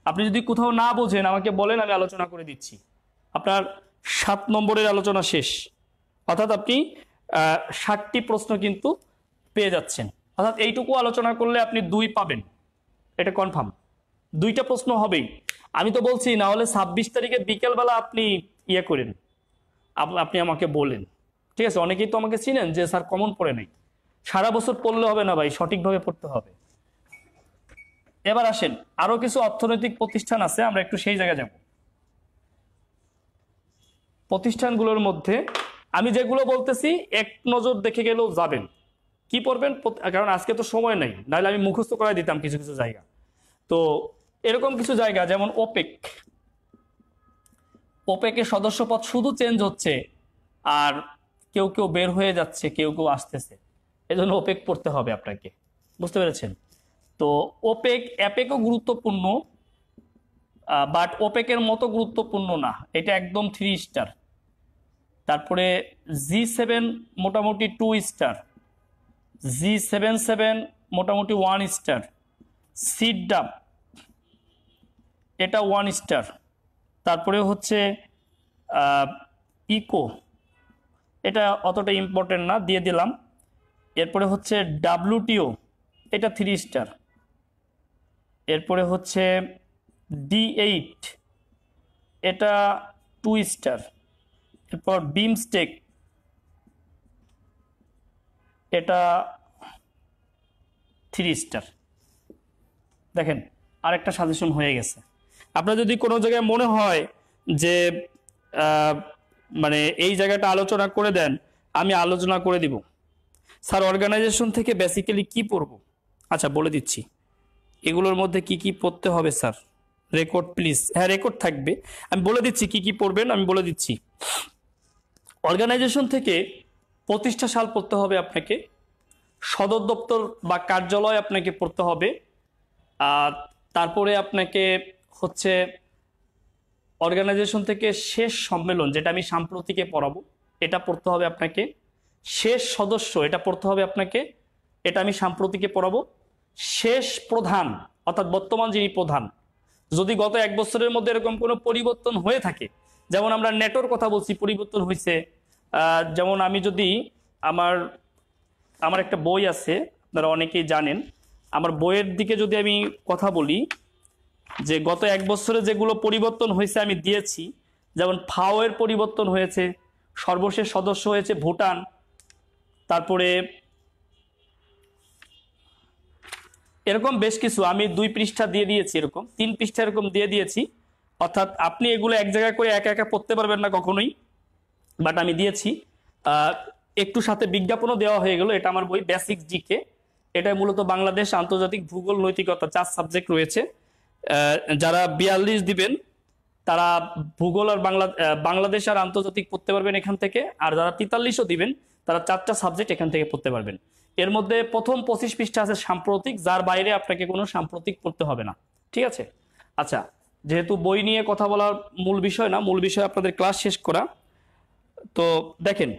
আপনি যদি কোথাও না বোঝেন আমাকে বলেন, আমি আলোচনা করে দিচ্ছি। আপনার 7 নম্বরের আলোচনা শেষ, অর্থাৎ আপনি 60টি প্রশ্ন কিন্তু পেয়ে যাচ্ছেন। অর্থাৎ এইটুকু আলোচনা করলে আপনি 2 পাবেন, এটা কনফার্ম। 2টা প্রশ্ন হবেই। আমি তো বলছি, না হলে 26 তারিখে বিকেলবেলা আপনি ইয়ে করেন, আপনি আমাকে বলেন, ঠিক আছে? অনেকেই তো আমাকে চিনেন যে স্যার কমন পড়ে নাই। সারা বছর পড়লে হবে না ভাই, সঠিকভাবে পড়তে হবে। এবার আসেন, আরো কিছু অর্থনৈতিক প্রতিষ্ঠান আছে, আমরা একটু সেই জায়গায় যাব। প্রতিষ্ঠানগুলোর মধ্যে আমি যেগুলো বলতেছি এক নজর দেখে গেলেও যাবেন। কি পড়বেন? কারণ আজকে তো সময় নেই, নাহলে আমি মুখস্থ করাই দিতাম কিছু কিছু জায়গা। তো এরকম কিছু জায়গা যেমন ওপেক, ওপেকের সদস্যপদ শুধু চেঞ্জ হচ্ছে, আর কেউ কেউ বের হয়ে যাচ্ছে, কেউ কেউ আসতেছে, এজন্য ওপেক পড়তে হবে আপনাকে, বুঝতে পেরেছেন? তো ওপেক, অ্যাপেকও গুরুত্বপূর্ণ, বাট ওপেকের মতো গুরুত্বপূর্ণ না, এটা একদম 3 স্টার। তারপরে G7 মোটামুটি 2 স্টার, G77 মোটামুটি 1 স্টার, সিডাপ এটা 1 স্টার। তারপরে হচ্ছে ইকো, এটা অতটা ইম্পর্টেন্ট না, দিয়ে দিলাম। এরপরে হচ্ছে WTO, এটা 3 স্টার। এরপরে হচ্ছে D8, এটা 2 স্টার। এরপর বিমস্টেক, এটা 3 স্টার। দেখেন, আরেকটা সাজেশন হয়ে গেছে। আপনার যদি কোনো জায়গায় মনে হয় যে মানে এই জায়গাটা আলোচনা করে দেন, আমি আলোচনা করে দিব। স্যার, অর্গানাইজেশন থেকে বেসিক্যালি কি পড়ব? আচ্ছা, বলে দিচ্ছি এগুলোর মধ্যে কি কি পড়তে হবে স্যার। Record please. হ্যাঁ, রেকর্ড থাকবে, আমি বলে দিচ্ছি কি কি পড়বেন, আমি বলে দিচ্ছি। অর্গানাইজেশন থেকে প্রতিষ্ঠা সাল পড়তে হবে আপনাকে, সদর দপ্তর বা কার্যালয় আপনাকে পড়তে হবে। আর তারপরে আপনাকে হচ্ছে অর্গানাইজেশন থেকে শেষ সম্মেলন, যেটা আমি সাম্প্রতিকে পড়াবো, এটা পড়তে হবে আপনাকে। শেষ সদস্য, এটা পড়তে হবে আপনাকে, এটা আমি সাম্প্রতিকে পড়াবো। শেষ প্রধান, অর্থাৎ বর্তমান যিনি প্রধান, যদি গত 1 বছরের মধ্যে এরকম কোনো পরিবর্তন হয়ে থাকে, যেমন আমরা নেটোর কথা বলছি, পরিবর্তন হয়েছে। যেমন আমি যদি আমার একটা বই আছে, আপনারা অনেকেই জানেন, আমার বইয়ের দিকে যদি আমি কথা বলি, যে গত 1 বছরে যেগুলো পরিবর্তন হয়েছে আমি দিয়েছি, যেমন ফাও এর পরিবর্তন হয়েছে, সর্বশেষ সদস্য হয়েছে ভুটান, তারপরে এরকম বেশ কিছু আমি 2 পৃষ্ঠা দিয়ে দিয়েছি, এরকম 3 পৃষ্ঠা এরকম দিয়ে দিয়েছি। অর্থাৎ আপনি এগুলো এক জায়গায় করে একা একা পড়তে পারবেন না কখনোই, বাট আমি দিয়েছি। একটু সাথে বিজ্ঞাপনও দেওয়া হয়ে গেল। এটা আমার বই বেসিক জিকে, এটা মূলত বাংলাদেশ, আন্তর্জাতিক, ভূগোল, নৈতিকতা 4 সাবজেক্ট রয়েছে। যারা 42 দিবেন তারা ভূগোল আর বাংলাদেশ আর আন্তর্জাতিক পড়তে পারবেন এখান থেকে, আর যারা 43ও দিবেন তারা 4টা সাবজেক্ট এখান থেকে পড়তে পারবেন। এর মধ্যে প্রথম 25 পৃষ্ঠা আছে সাম্প্রতিক, যার বাইরে আপনাকে কোনো সাম্প্রতিক পড়তে হবে না, ঠিক আছে? আচ্ছা, যেহেতু বই নিয়ে কথা বলার মূল বিষয় না, মূল বিষয় আপনাদের ক্লাস শেষ করা, তো দেখেন।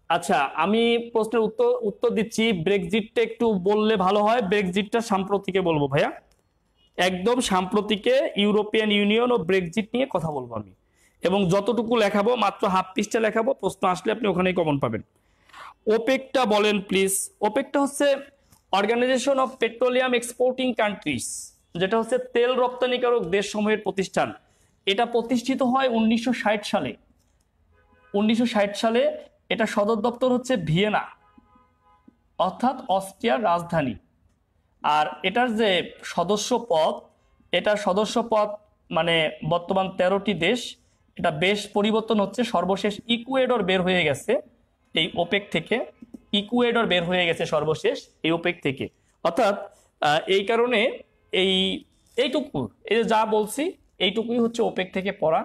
আচ্ছা, আমি প্রশ্নের উত্তর উত্তর দিচ্ছি। ব্রেক্সিটটা একটু বললে ভালো হয়। ব্রেক্সিটটা সাম্প্রতিকে বলবো ভাইয়া, একদম সাম্প্রতিকে ইউরোপিয়ান ইউনিয়ন ও ব্রেক্সিট নিয়ে কথা বলবো আমি, এবং যতটুকু লেখাবো মাত্র হাফ পৃষ্ঠা লেখাবো, প্রশ্ন আসলে আপনি ওখানেই কমন পাবেন। ওপেকটা বলেন প্লিজ। ওপেকটা হচ্ছে Organisation of Petroleum Exporting Countries, যেটা হচ্ছে তেল রপ্তানিকারক দেশসমূহের প্রতিষ্ঠান। এটা প্রতিষ্ঠিত হয় 1960 সালে। 1960 সালে এটা সদর দপ্তর হচ্ছে ভিয়েনা, অর্থাৎ অস্ট্রিয়ার রাজধানী। আর এটার যে সদস্য পদ, এটার সদস্য পদ মানে বর্তমান 13টি দেশ। এটা বেশ পরিবর্তন হচ্ছে, সর্বশেষ ইকুয়েডর বের হয়ে গেছে এই ওপেক থেকে। ইকুয়েডর বের হয়ে গেছে সর্বশেষ এই ওপেক থেকে। অর্থাৎ এই কারণে এই এইটুকু, এই যা বলছি এইটুকুই হচ্ছে ওপেক থেকে পড়া,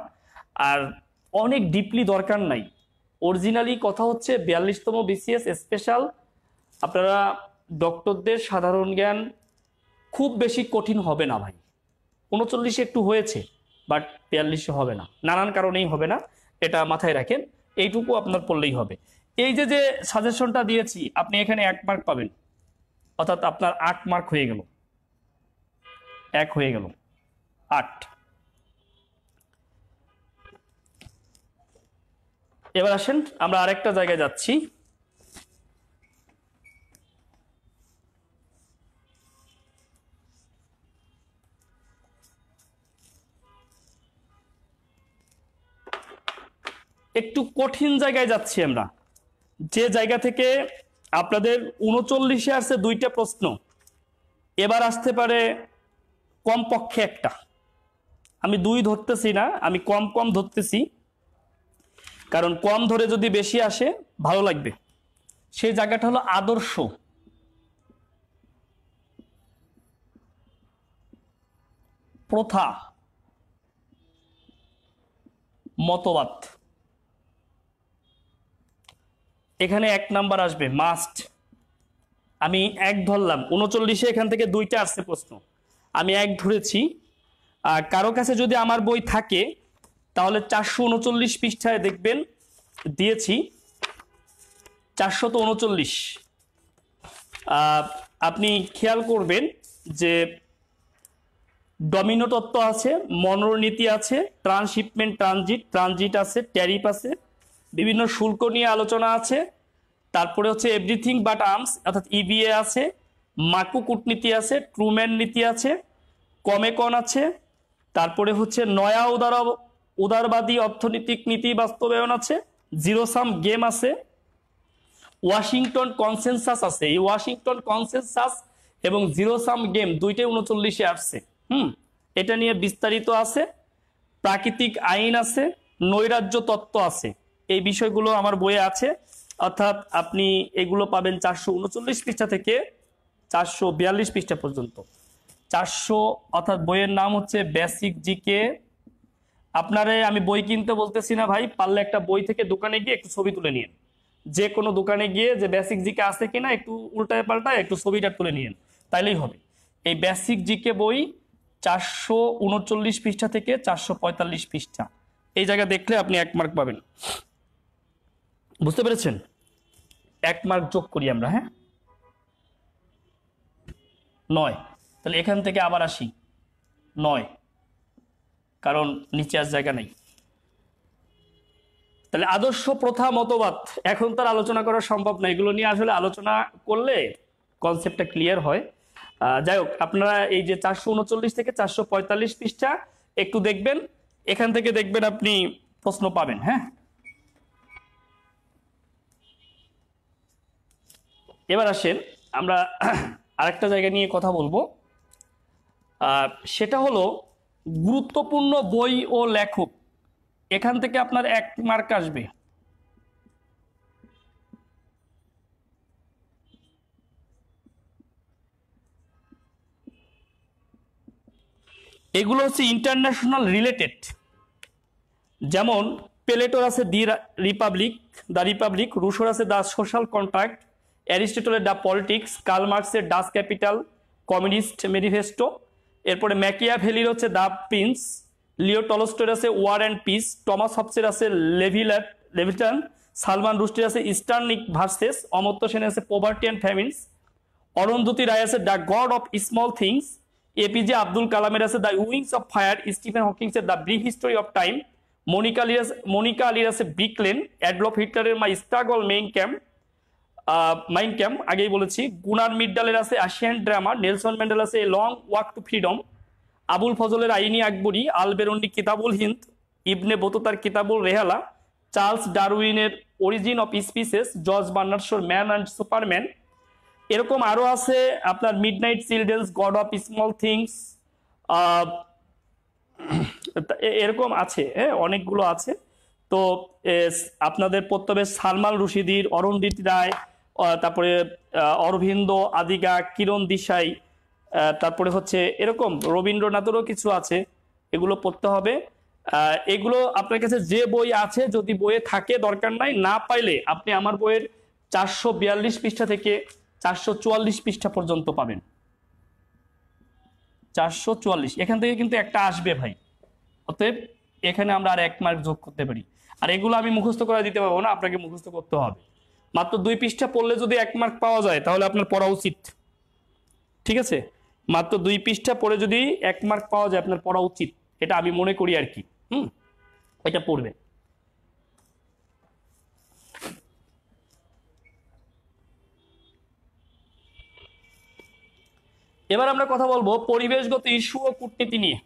আর অনেক ডিপলি দরকার নাই। অরিজিনালি কথা হচ্ছে 42তম বিসিএস স্পেশাল। আপনারা ডক্টরদের সাধারণ জ্ঞান খুব বেশি কঠিন হবে না ভাই। 39 একটু হয়েছে, বাট 42 হবে না, নানান কারণেই হবে না, এটা মাথায় রাখেন। এইটুকু আপনার পড়লেই হবে। এই যে যে সাজেশনটা দিয়েছি, আপনি এখানে 1 মার্ক পাবেন, অর্থাৎ আপনার 8 মার্ক হয়ে গেল, 1 হয়ে গেল 8। এবার আসেন আমরা আরেকটা জায়গায় যাচ্ছি। একটু কঠিন জায়গায় যাচ্ছি আমরা, যে জায়গা থেকে আপনাদের 39-এ আসছে 2টা প্রশ্ন, এবার আসতে পারে কমপক্ষে একটা। আমি 2 ধরতেছি না, আমি কম কম ধরতেছি, কারণ কম ধরে যদি বেশি আসে ভালো লাগবে। সেই জায়গাটা হলো আদর্শ, প্রথা, মতবাদ। এখানে 1 নাম্বার আসবে মাস্ট। আমি 1 ধরলাম, 39-এ এখান থেকে 2টা আসছে প্রশ্ন, আমি 1 ধরেছি। আর কারো কাছে যদি আমার বই থাকে তাহলে 439 পৃষ্ঠায় দেখবেন দিয়েছি 439। আপনি খেয়াল করবেন যে ডমিনো তত্ত্ব আছে, মনোনীতি আছে, ট্রান্সশিপমেন্ট ট্রানজিট আছে, ট্যারিফ আছে, বিভিন্ন শুল্ক নিয়ে আলোচনা আছে, তারপরে হচ্ছে এভরিথিং বাট আর্মস অর্থাৎ ইবিএ আছে, মাকু কূটনীতি আছে, ট্রুম্যান নীতি আছে, কমেকন আছে, তারপরে হচ্ছে নয়া উদারবাদী অর্থনৈতিক নীতি বাস্তবায়ন আছে, জিরো সাম গেম আছে, ওয়াশিংটন কনসেনসাস আছে। এই ওয়াশিংটন কনসেনসাস এবং জিরো সাম গেম দুইটাই 39-এ আসছে। এটা নিয়ে বিস্তারিত আছে। প্রাকৃতিক আইন আছে, নৈরাজ্য তত্ত্ব আছে, এই বিষয়গুলো আমার বইয়ে আছে। অর্থাৎ আপনি এগুলো পাবেন 439 পৃষ্ঠা থেকে 442 পৃষ্ঠা পর্যন্ত। 400 অর্থাৎ বইয়ের নাম হচ্ছে বেসিক জিকে। আপনারে আমি বই কিনতে বলতেছি না ভাই, পারলে একটা বই থেকে দোকানে গিয়ে একটু ছবি তুলে নিন। যে কোনো দোকানে গিয়ে যে বেসিক জিকে আছে কিনা একটু উল্টায় পাল্টায় একটু ছবিটা তুলে নিন, তাইলেই হবে। এই বেসিক জিকে বই 439 পৃষ্ঠা থেকে 445 পৃষ্ঠা, এই জায়গা দেখলে আপনি 1 মার্ক পাবেন। বুঝতে পেরেছেন? 1 মার্ক যোগ করি আমরা, হ্যাঁ 9। তাহলে এখান থেকে আবার আসি 9, কারণ নিচে আর জায়গা নেই। তাহলে আদর্শ, প্রথা, মতবাদ এখন তার আলোচনা করা সম্ভব না। এগুলো নিয়ে আসলে আলোচনা করলে কনসেপ্টটা ক্লিয়ার হয়। যাই হোক, আপনারা এই যে 439 থেকে 445 পৃষ্ঠা একটু দেখবেন, এখান থেকে দেখবেন আপনি প্রশ্ন পাবেন। হ্যাঁ, এবার আসেন আমরা আরেকটা জায়গা নিয়ে কথা বলবো। সেটা হলো গুরুত্বপূর্ণ বই ও লেখক। এখান থেকে আপনার 1 মার্ক আসবে। এগুলো হচ্ছে ইন্টারন্যাশনাল রিলেটেড। যেমন প্লেটোর আছে দ্য রিপাবলিক, রুশোর আছে দ্য সোশ্যাল কন্ট্রাক্ট, অ্যারিস্টটলের দ্য পলিটিক্স, কার্ল মার্কসের ডাস ক্যাপিটাল, কমিউনিস্ট ম্যানিফেস্টো, এরপরে ম্যাকিয়াভেলির হচ্ছে দ্য প্রিন্স, লিও টলস্টয়ের আছে ওয়ার অ্যান্ড পিস, টমাস হবসের আছে লেভিটান, সালমান রুশডির আছে ইস্টার্নিক ভার্সেস, অমর্ত্য সেনের আছে Poverty and Famines, Arundhati Roy আছে the God of Small Things, APJ Abdul কালামের আছে the Wings of Fire, Stephen হকিংসের the Brief History of Time, Monica আলীর আছে বিকলেন, অ্যাডলফ হিটলারের মাই স্ট্রাগল মাইন ক্যাম্প আগেই বলেছি, গুনার মিডডালের আছে এশিয়ান ড্রামা, নেলসন ম্যান্ডেলার আছে Long Walk to Freedom, Abul ফজলের আইনি আকবরী, আলবেরন্ডি কিতাবুল হিন্দ, ইবনে বতুতার কিতাবুল রেহালা, চার্লস ডারউইনের Origin of Species, George Bernard শোর ম্যান অ্যান্ড সুপারম্যান। এরকম আরো আছে আপনার Midnight Children's, God of Small Things, এরকম আছে, হ্যাঁ অনেকগুলো আছে। তো আপনাদের পড়তে হবে সালমান রুশিদির, অরুন্ধতী রায়, তারপরে অরবিন্দ আদিগা, কিরণ দিশাই, তারপরে হচ্ছে এরকম রবীন্দ্রনাথেরও কিছু আছে, এগুলো পড়তে হবে। এগুলো আপনার কাছে যে বই আছে, যদি বইয়ে থাকে দরকার নাই, না পাইলে আপনি আমার বইয়ের 442 পৃষ্ঠা থেকে 444 পৃষ্ঠা পর্যন্ত পাবেন। 444 এখান থেকে কিন্তু একটা আসবে ভাই, অতএব এখানে আমরা আর 1 মার্ক যোগ করতে পারি। আর এগুলো আমি মুখস্থ করে দিতে পারবো না, আপনাকে মুখস্থ করতে হবে। মাত্র 2 পৃষ্ঠা পড়লে যদি 1 মার্ক পাওয়া যায় তাহলে আপনার পড়া উচিত, ঠিক আছে? মাত্র 2 পৃষ্ঠা পড়ে যদি 1 মার্ক পাওয়া যায় আপনার পড়া উচিত, এটা আমি মনে করি আর কি। এটা পড়বে। এবার আমরা কথা বলবো পরিবেশগত ইস্যু ও কূটনীতি নিয়ে।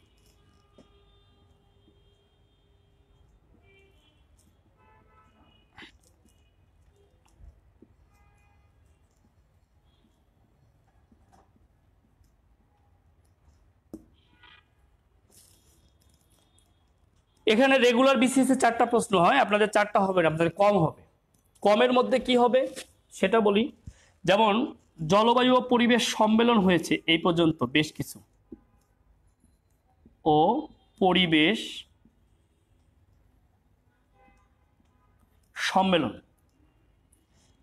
এখানে রেগুলার বিসিএসে 4টা প্রশ্ন হয়, আপনাদের 4টা হবে না, আপনাদের কম হবে। কমের মধ্যে কি হবে সেটা বলি। যেমন জলবায়ু ও পরিবেশ সম্মেলন হয়েছে এই পর্যন্ত বেশ কিছু, ও পরিবেশ সম্মেলন,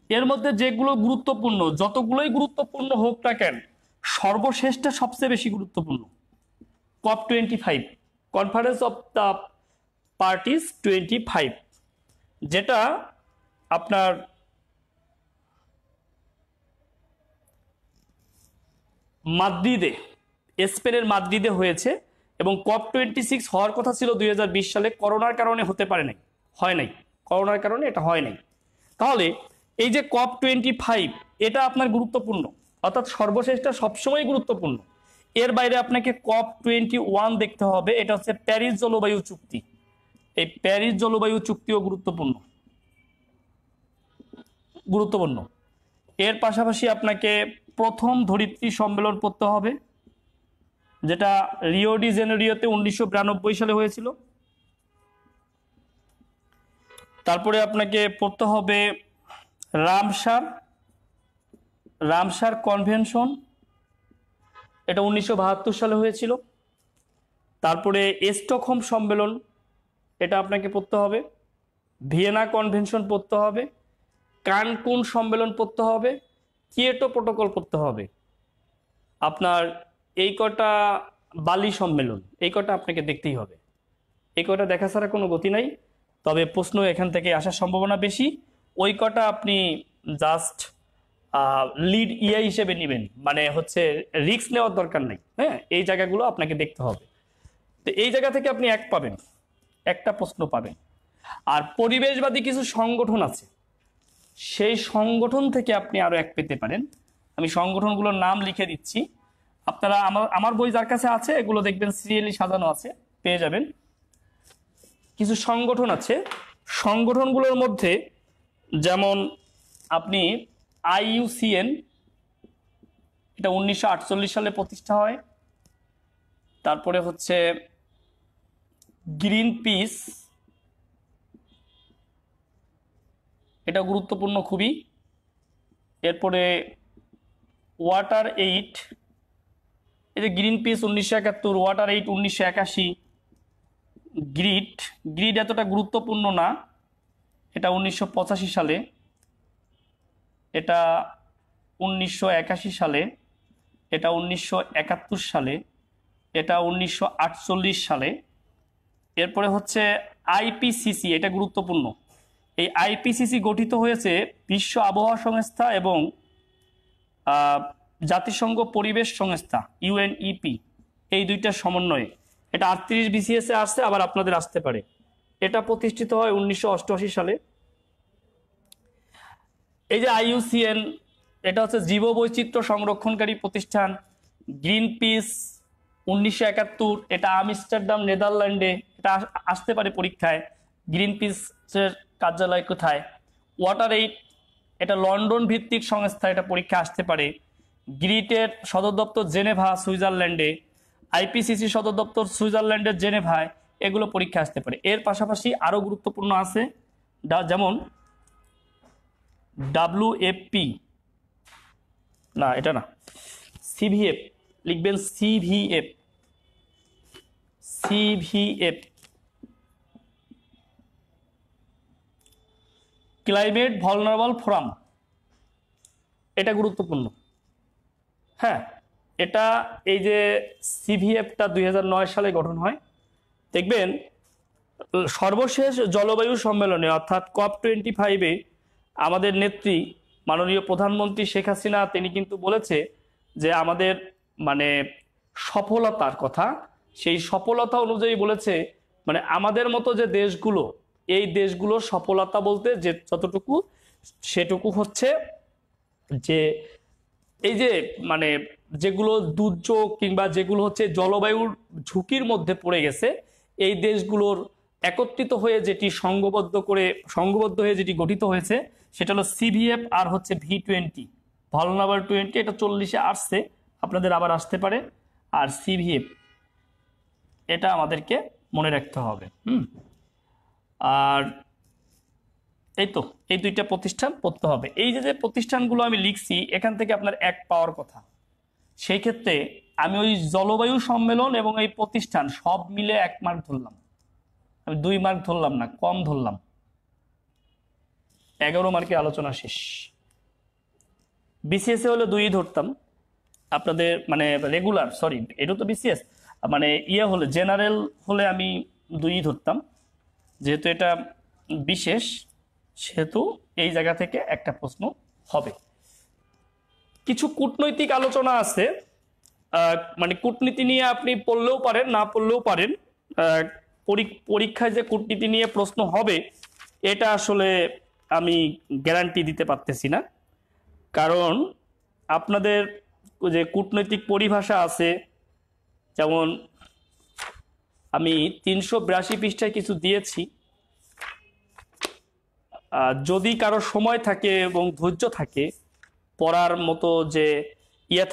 এর মধ্যে যেগুলো গুরুত্বপূর্ণ, যতগুলোই গুরুত্বপূর্ণ হোক না কেন, সর্বশেষটা সবচেয়ে বেশি গুরুত্বপূর্ণ। COP25, conference of the parties 25, যেটা আপনার মাদ্রিদে, স্পেনের মাদ্রিদে হয়েছে, এবং COP26 হওয়ার কথা ছিল 2020 সালে, করোনার কারণে হতে পারে নাই, হয় নাই, করোনার কারণে এটা হয় নাই। তাহলে এই যে COP25 এটা আপনার গুরুত্বপূর্ণ, অর্থাৎ সর্বশেষটা সবসময় গুরুত্বপূর্ণ। এর বাইরে আপনাকে COP21 দেখতে হবে, এটা হচ্ছে প্যারিস জলবায়ু চুক্তি। এই প্যারিস জলবায়ু চুক্তিও গুরুত্বপূর্ণ। এর পাশাপাশি আপনাকে প্রথম ধরিত্রী সম্মেলন পড়তে হবে, যেটা রিও ডি জেনেরিওতে 1992 সালে হয়েছিল। তারপরে আপনাকে পড়তে হবে রামসার কনভেনশন, এটা 1972 সালে হয়েছিল। তারপরে স্টকহোম সম্মেলন, এটা আপনাকে পড়তে হবে। ভিয়েনা কনভেনশন পড়তে হবে, কানকুন সম্মেলন পড়তে হবে, কিয়োটো প্রটোকল পড়তে হবে। আপনার এই কটা, বালি সম্মেলন, এই কটা আপনাকে দেখতেই হবে। এই কটা দেখা ছাড়া কোনো গতি নাই, তবে প্রশ্ন এখান থেকে আসার সম্ভাবনা বেশি। ওই কটা আপনি জাস্ট লিড হিসেবে নেবেন, মানে হচ্ছে রিস্ক নেওয়ার দরকার নেই। হ্যাঁ, এই জায়গাগুলো আপনাকে দেখতে হবে। তো এই জায়গা থেকে আপনি 1 পাবেন, একটা প্রশ্ন পাবেন। আর পরিবেশবাদী কিছু সংগঠন আছে, সেই সংগঠন থেকে আপনি আরো 1 পেতে পারেন। আমি সংগঠনগুলোর নাম লিখে দিচ্ছি, আপনারা আমার বই যার কাছে আছে এগুলো দেখবেন সিরিয়ালি সাজানো আছে, পেয়ে যাবেন। কিছু সংগঠন আছে, সংগঠনগুলোর মধ্যে যেমন আপনি IUCN, এটা 1948 সালে প্রতিষ্ঠা হয়। তারপরে হচ্ছে গ্রিন পিস, এটা গুরুত্বপূর্ণ খুবই। এরপরে ওয়াটার এইড, এই যে green piece 1971, water aid 1981, grid এতটা গুরুত্বপূর্ণ না, এটা 1985 সালে, এটা 1981 সালে, এটা 1971 সালে, এটা 1948 সালে। এরপরে হচ্ছে আইপিসিসি, এটা গুরুত্বপূর্ণ। এই আইপিসিসি গঠিত হয়েছে বিশ্ব আবহাওয়া সংস্থা এবং জাতিসংঘ পরিবেশ সংস্থা ইউএনইপি, এই দুইটার সমন্বয়ে। এটা 38 বিসিএস এ আসছে, আবার আপনাদের আসতে পারে। এটা প্রতিষ্ঠিত হয় 1988 সালে। এই যে আইইউসিএন, এটা হচ্ছে জীববৈচিত্র্য সংরক্ষণকারী প্রতিষ্ঠান। গ্রিন পিস 1971, এটা আমস্টারডাম নেদারল্যান্ডে, এটা আসতে পারে পরীক্ষায়। গ্রিন পিসের কার্যালয় কোথায়? ওয়াটার এইড, এটা লন্ডন ভিত্তিক সংস্থা, এটা পরীক্ষা আসতে পারে। গ্রিটের সদর দপ্তর জেনেভা, সুইজারল্যান্ডে। আইপিসিসি সদর দপ্তর সুইজারল্যান্ডের জেনেভায়, এগুলো পরীক্ষা আসতে পারে। এর পাশাপাশি আরও গুরুত্বপূর্ণ আছে, যেমন WFP, না এটা না, সিভিএফ লিখবেন, সিভিএফ, ক্লাইমেট ভালনারেবল ফোরাম, এটা গুরুত্বপূর্ণ। হ্যাঁ, এটা এই যে সিভিএফটা 2009 সালে গঠন হয়। দেখবেন সর্বশেষ জলবায়ু সম্মেলনে অর্থাৎ COP25-এ আমাদের নেত্রী মাননীয় প্রধানমন্ত্রী শেখ হাসিনা, তিনি কিন্তু বলেছে যে আমাদের মানে সফলতার কথা, সেই সফলতা অনুযায়ী বলেছে মানে আমাদের মতো যে দেশগুলো, এই দেশগুলোর সফলতা বলতে যে যতটুকু, সেটুকু হচ্ছে যে এই যে মানে যেগুলো দুর্যোগ কিংবা যেগুলো হচ্ছে জলবায়ুর ঝুঁকির মধ্যে পড়ে গেছে, এই দেশগুলোর একত্রিত হয়ে যেটি সংঘবদ্ধ হয়ে যেটি গঠিত হয়েছে, সেটা হলো সিভিএফ আর হচ্ছে V20, ভালনারেবল 20। এটা 40-এ আসছে, আপনাদের আবার আসতে পারে। আর সিভিএফ, এটা আমাদেরকে মনে রাখতে হবে। আর এই তো এই দুইটা প্রতিষ্ঠান পড়তে হবে। এই যে প্রতিষ্ঠানগুলো আমি লিখছি, এখান থেকে আপনার এক পাওয়ার কথা। সেই ক্ষেত্রে আমি ওই জলবায়ু সম্মেলন এবং এই প্রতিষ্ঠান সব মিলে 1 মার্ক ধরলাম, আমি 2 মার্ক ধরলাম না, কম ধরলাম। 11 মার্কের আলোচনা শেষ। বিসিএস হলে 2ই ধরতাম আপনাদের, মানে রেগুলার, সরি এটা তো বিসিএস, মানে ইয়ে হলে জেনারেল হলে আমি 2ই ধরতাম। যেহেতু এটা বিশেষ, সেহেতু এই জায়গা থেকে একটা প্রশ্ন হবে। কিছু কূটনৈতিক আলোচনা আছে, মানে কূটনীতি নিয়ে আপনি পড়লেও পারেন, না পড়লেও পারেন। পরীক্ষায় যে কূটনীতি নিয়ে প্রশ্ন হবে, এটা আসলে আমি গ্যারান্টি দিতে পারতেছি না। কারণ আপনাদের যে কূটনৈতিক পরিভাষা আছে, যেমন আমি 382 পৃষ্ঠায় কিছু দিয়েছি। যদি কারো সময় থাকে এবং ধৈর্য থাকে, পড়ার মতো যে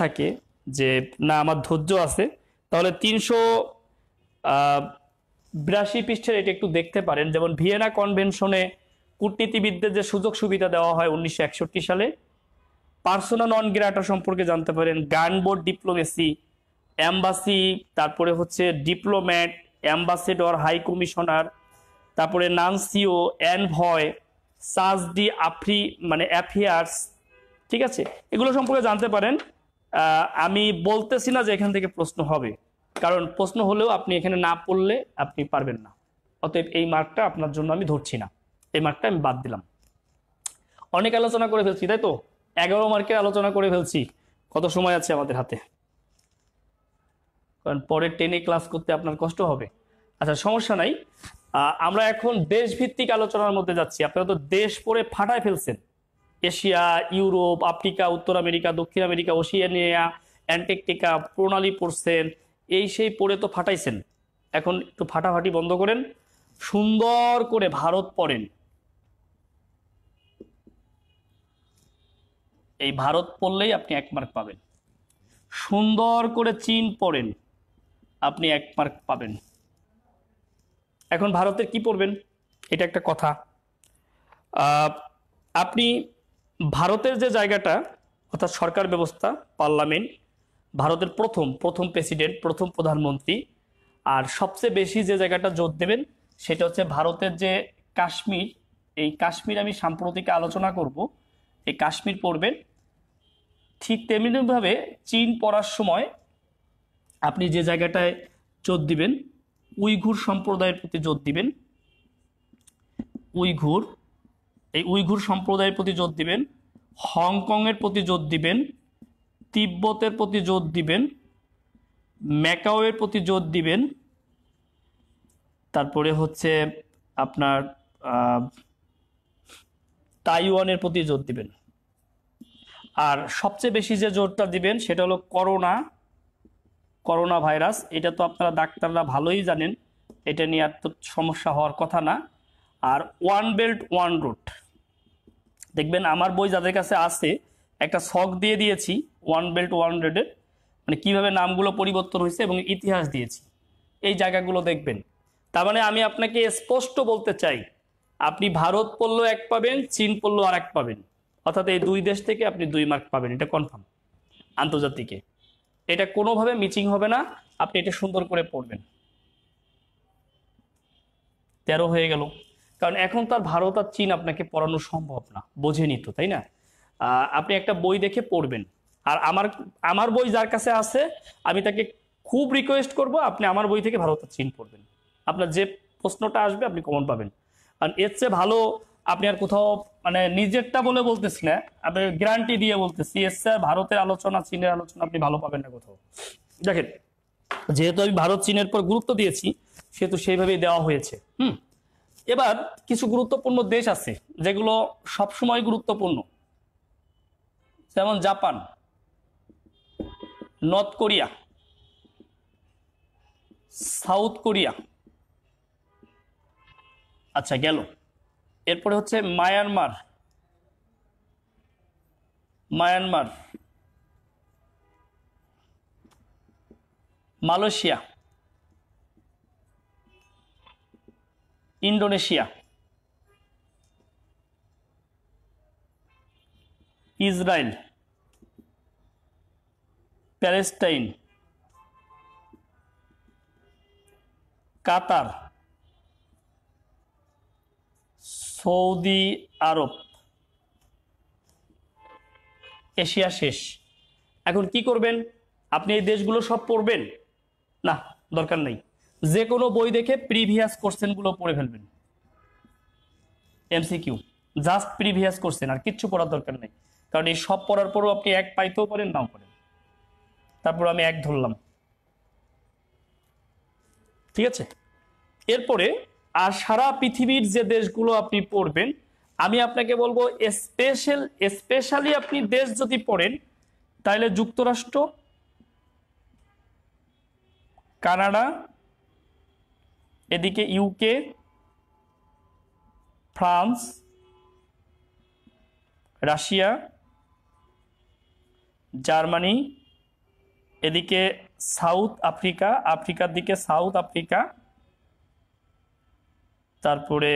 থাকে যে না আমার ধৈর্য আছে, তাহলে 382 পৃষ্ঠার এটা একটু দেখতে পারেন। যেমন ভিয়েনা কনভেনশনে কূটনীতিবিদদের যে সুযোগ সুবিধা দেওয়া হয় 1961 সালে, পার্সোনা নন গ্রাটা সম্পর্কে জানতে পারেন, গানবোর্ড ডিপ্লোমেসি, অ্যাম্বাসি, তারপরে হচ্ছে ডিপ্লোম্যাট, অ্যাম্বাসেডর, হাই কমিশনার, তারপরে নানসিও, এনভয়, সাজ ডি অ্যাফেয়ার্স, ঠিক আছে, এগুলো সম্পর্কে জানতে পারেন। আমি বলতেছি না যে এখান থেকে প্রশ্ন হবে, কারণ প্রশ্ন হলেও আপনি এখানে না পড়লে আপনি পারবেন না। অতএব এই মার্কটা আপনার জন্য আমি ধরছি না, এই মার্কটা আমি বাদ দিলাম। অনেক আলোচনা করে ফেলছি, তাই তো 11 মার্কের আলোচনা করে ফেলছি। কত সময় আছে আমাদের হাতে? কারণ পরে 10-এ ক্লাস করতে আপনার কষ্ট হবে। আচ্ছা, সমস্যা নাই। আমরা এখন দেশভিত্তিক আলোচনার মধ্যে যাচ্ছি। আপনারা তো দেশ পড়ে ফাটায় ফেলছেন, এশিয়া, ইউরোপ, আফ্রিকা, উত্তর আমেরিকা, দক্ষিণ আমেরিকা, ওশিয়ানিয়া, অ্যান্টার্কটিকা প্রণালী পড়ছেন, এই সেই পড়ে তো ফাটাইছেন। এখন একটু ফাটাফাটি বন্ধ করেন, সুন্দর করে ভারত পড়েন। এই ভারত পড়লেই আপনি 1 মার্ক পাবেন। সুন্দর করে চীন পড়েন, আপনি 1 মার্ক পাবেন। এখন ভারতের কি পড়বেন, এটা একটা কথা। আপনি ভারতের যে জায়গাটা, অর্থাৎ সরকার ব্যবস্থা, পার্লামেন্ট, ভারতের প্রথম প্রেসিডেন্ট, প্রথম প্রধানমন্ত্রী, আর সবচেয়ে বেশি যে জায়গাটা জোর দেবেন সেটা হচ্ছে ভারতের যে কাশ্মীর। এই কাশ্মীর আমি সাম্প্রতিক আলোচনা করব, এই কাশ্মীর পড়বেন। ঠিক তেমনিভাবে চীন পড়ার সময় আপনি যে জায়গাটায় জোর দিবেন, উইঘুর সম্প্রদায়ের প্রতি জোর দিবেন। উইঘুর, এই উইঘুর সম্প্রদায়ের প্রতি জোর দিবেন, হংকংয়ের প্রতি জোর দিবেন, তিব্বতের প্রতি জোর দিবেন, ম্যাকাওয়ের প্রতি জোর দিবেন, তারপরে হচ্ছে আপনার তাইওয়ানের প্রতি জোর দিবেন। আর সবচেয়ে বেশি যে জোরটা দিবেন সেটা হলো করোনা ভাইরাস। এটা তো আপনারা ডাক্তাররা ভালোই জানেন, এটা নিয়ে এত সমস্যা হওয়ার কথা না। আর ওয়ান বেল্ট ওয়ান রুট, দেখবেন আমার বই যাদের কাছে আছে একটা ছক দিয়ে দিয়েছি ওয়ান বেল্ট ওয়ান রুটের, মানে কিভাবে নামগুলো পরিবর্তন হয়েছে এবং ইতিহাস দিয়েছি, এই জায়গাগুলো দেখবেন। তার মানে আমি আপনাকে স্পষ্ট বলতে চাই, আপনি ভারত পড়লেও এক পাবেন, চীন পড়লেও আর এক পাবেন, অর্থাৎ এই দুই দেশ থেকে আপনি 2 মার্ক পাবেন, এটা কনফার্ম আন্তর্জাতিকে। এটা কোনোভাবে মিচিং হবে না, আপনি এটা সুন্দর করে পড়বেন। 13 হয়ে গেল, কারণ এখন তার ভারত আর চীন আপনাকে পড়ানো সম্ভব না, বোঝেনি তো, তাই না? আপনি একটা বই দেখে পড়বেন। আর আমার বই যার কাছে আছে আমি তাকে খুব রিকোয়েস্ট করব, আপনি আমার বই থেকে ভারত আর চীন পড়বেন। আপনার যে প্রশ্নটা আসবে আপনি কমন পাবেন। কারণ এর চেয়ে ভালো আপনি আর কোথাও, মানে নিজেরটা বলে বলতেছি না, আপনি গ্যারান্টি দিয়ে বলতেছি, এর চেয়ে ভারতের আলোচনা চীনের আলোচনা আপনি ভালো পাবেন না কোথাও। দেখেন, যেহেতু আমি ভারত চীনের পর গুরুত্ব দিয়েছি সেহেতু সেইভাবেই দেওয়া হয়েছে। এবার কিছু গুরুত্বপূর্ণ দেশ আছে যেগুলো সবসময় গুরুত্বপূর্ণ, যেমন Japan, North Korea, South Korea. আচ্ছা গেল, এরপরে হচ্ছে Myanmar, Malaysia, Indonesia, Israel, Palestine, Qatar, Saudi Arabia. Asia শেষ। এখন কি করবেন? আপনি এই দেশগুলো সব পড়বেন না, দরকার নেই। যে কোনো বই দেখে প্রিভিয়াস কোশ্চেনগুলো পড়ে ফেলবেন, এমসিকিউ, জাস্ট প্রিভিয়াস কোশ্চেন, আর কিচ্ছু পড়ার দরকার নেই। কারণ এই সব পড়ার পরও আপনি এক পাইতেও পারেন, নাও পারেন। তারপর আমি এক ধরলাম, ঠিক আছে? এরপরে আর সারা পৃথিবীর যে দেশগুলো আপনি পড়বেন, আমি আপনাকে বলবো স্পেশালি আপনি দেশ যদি পড়েন তাহলে যুক্তরাষ্ট্র, কানাডা, এদিকে ইউকে, ফ্রান্স, রাশিয়া, জার্মানি, এদিকে সাউথ আফ্রিকা, আফ্রিকার দিকে সাউথ আফ্রিকা, তারপরে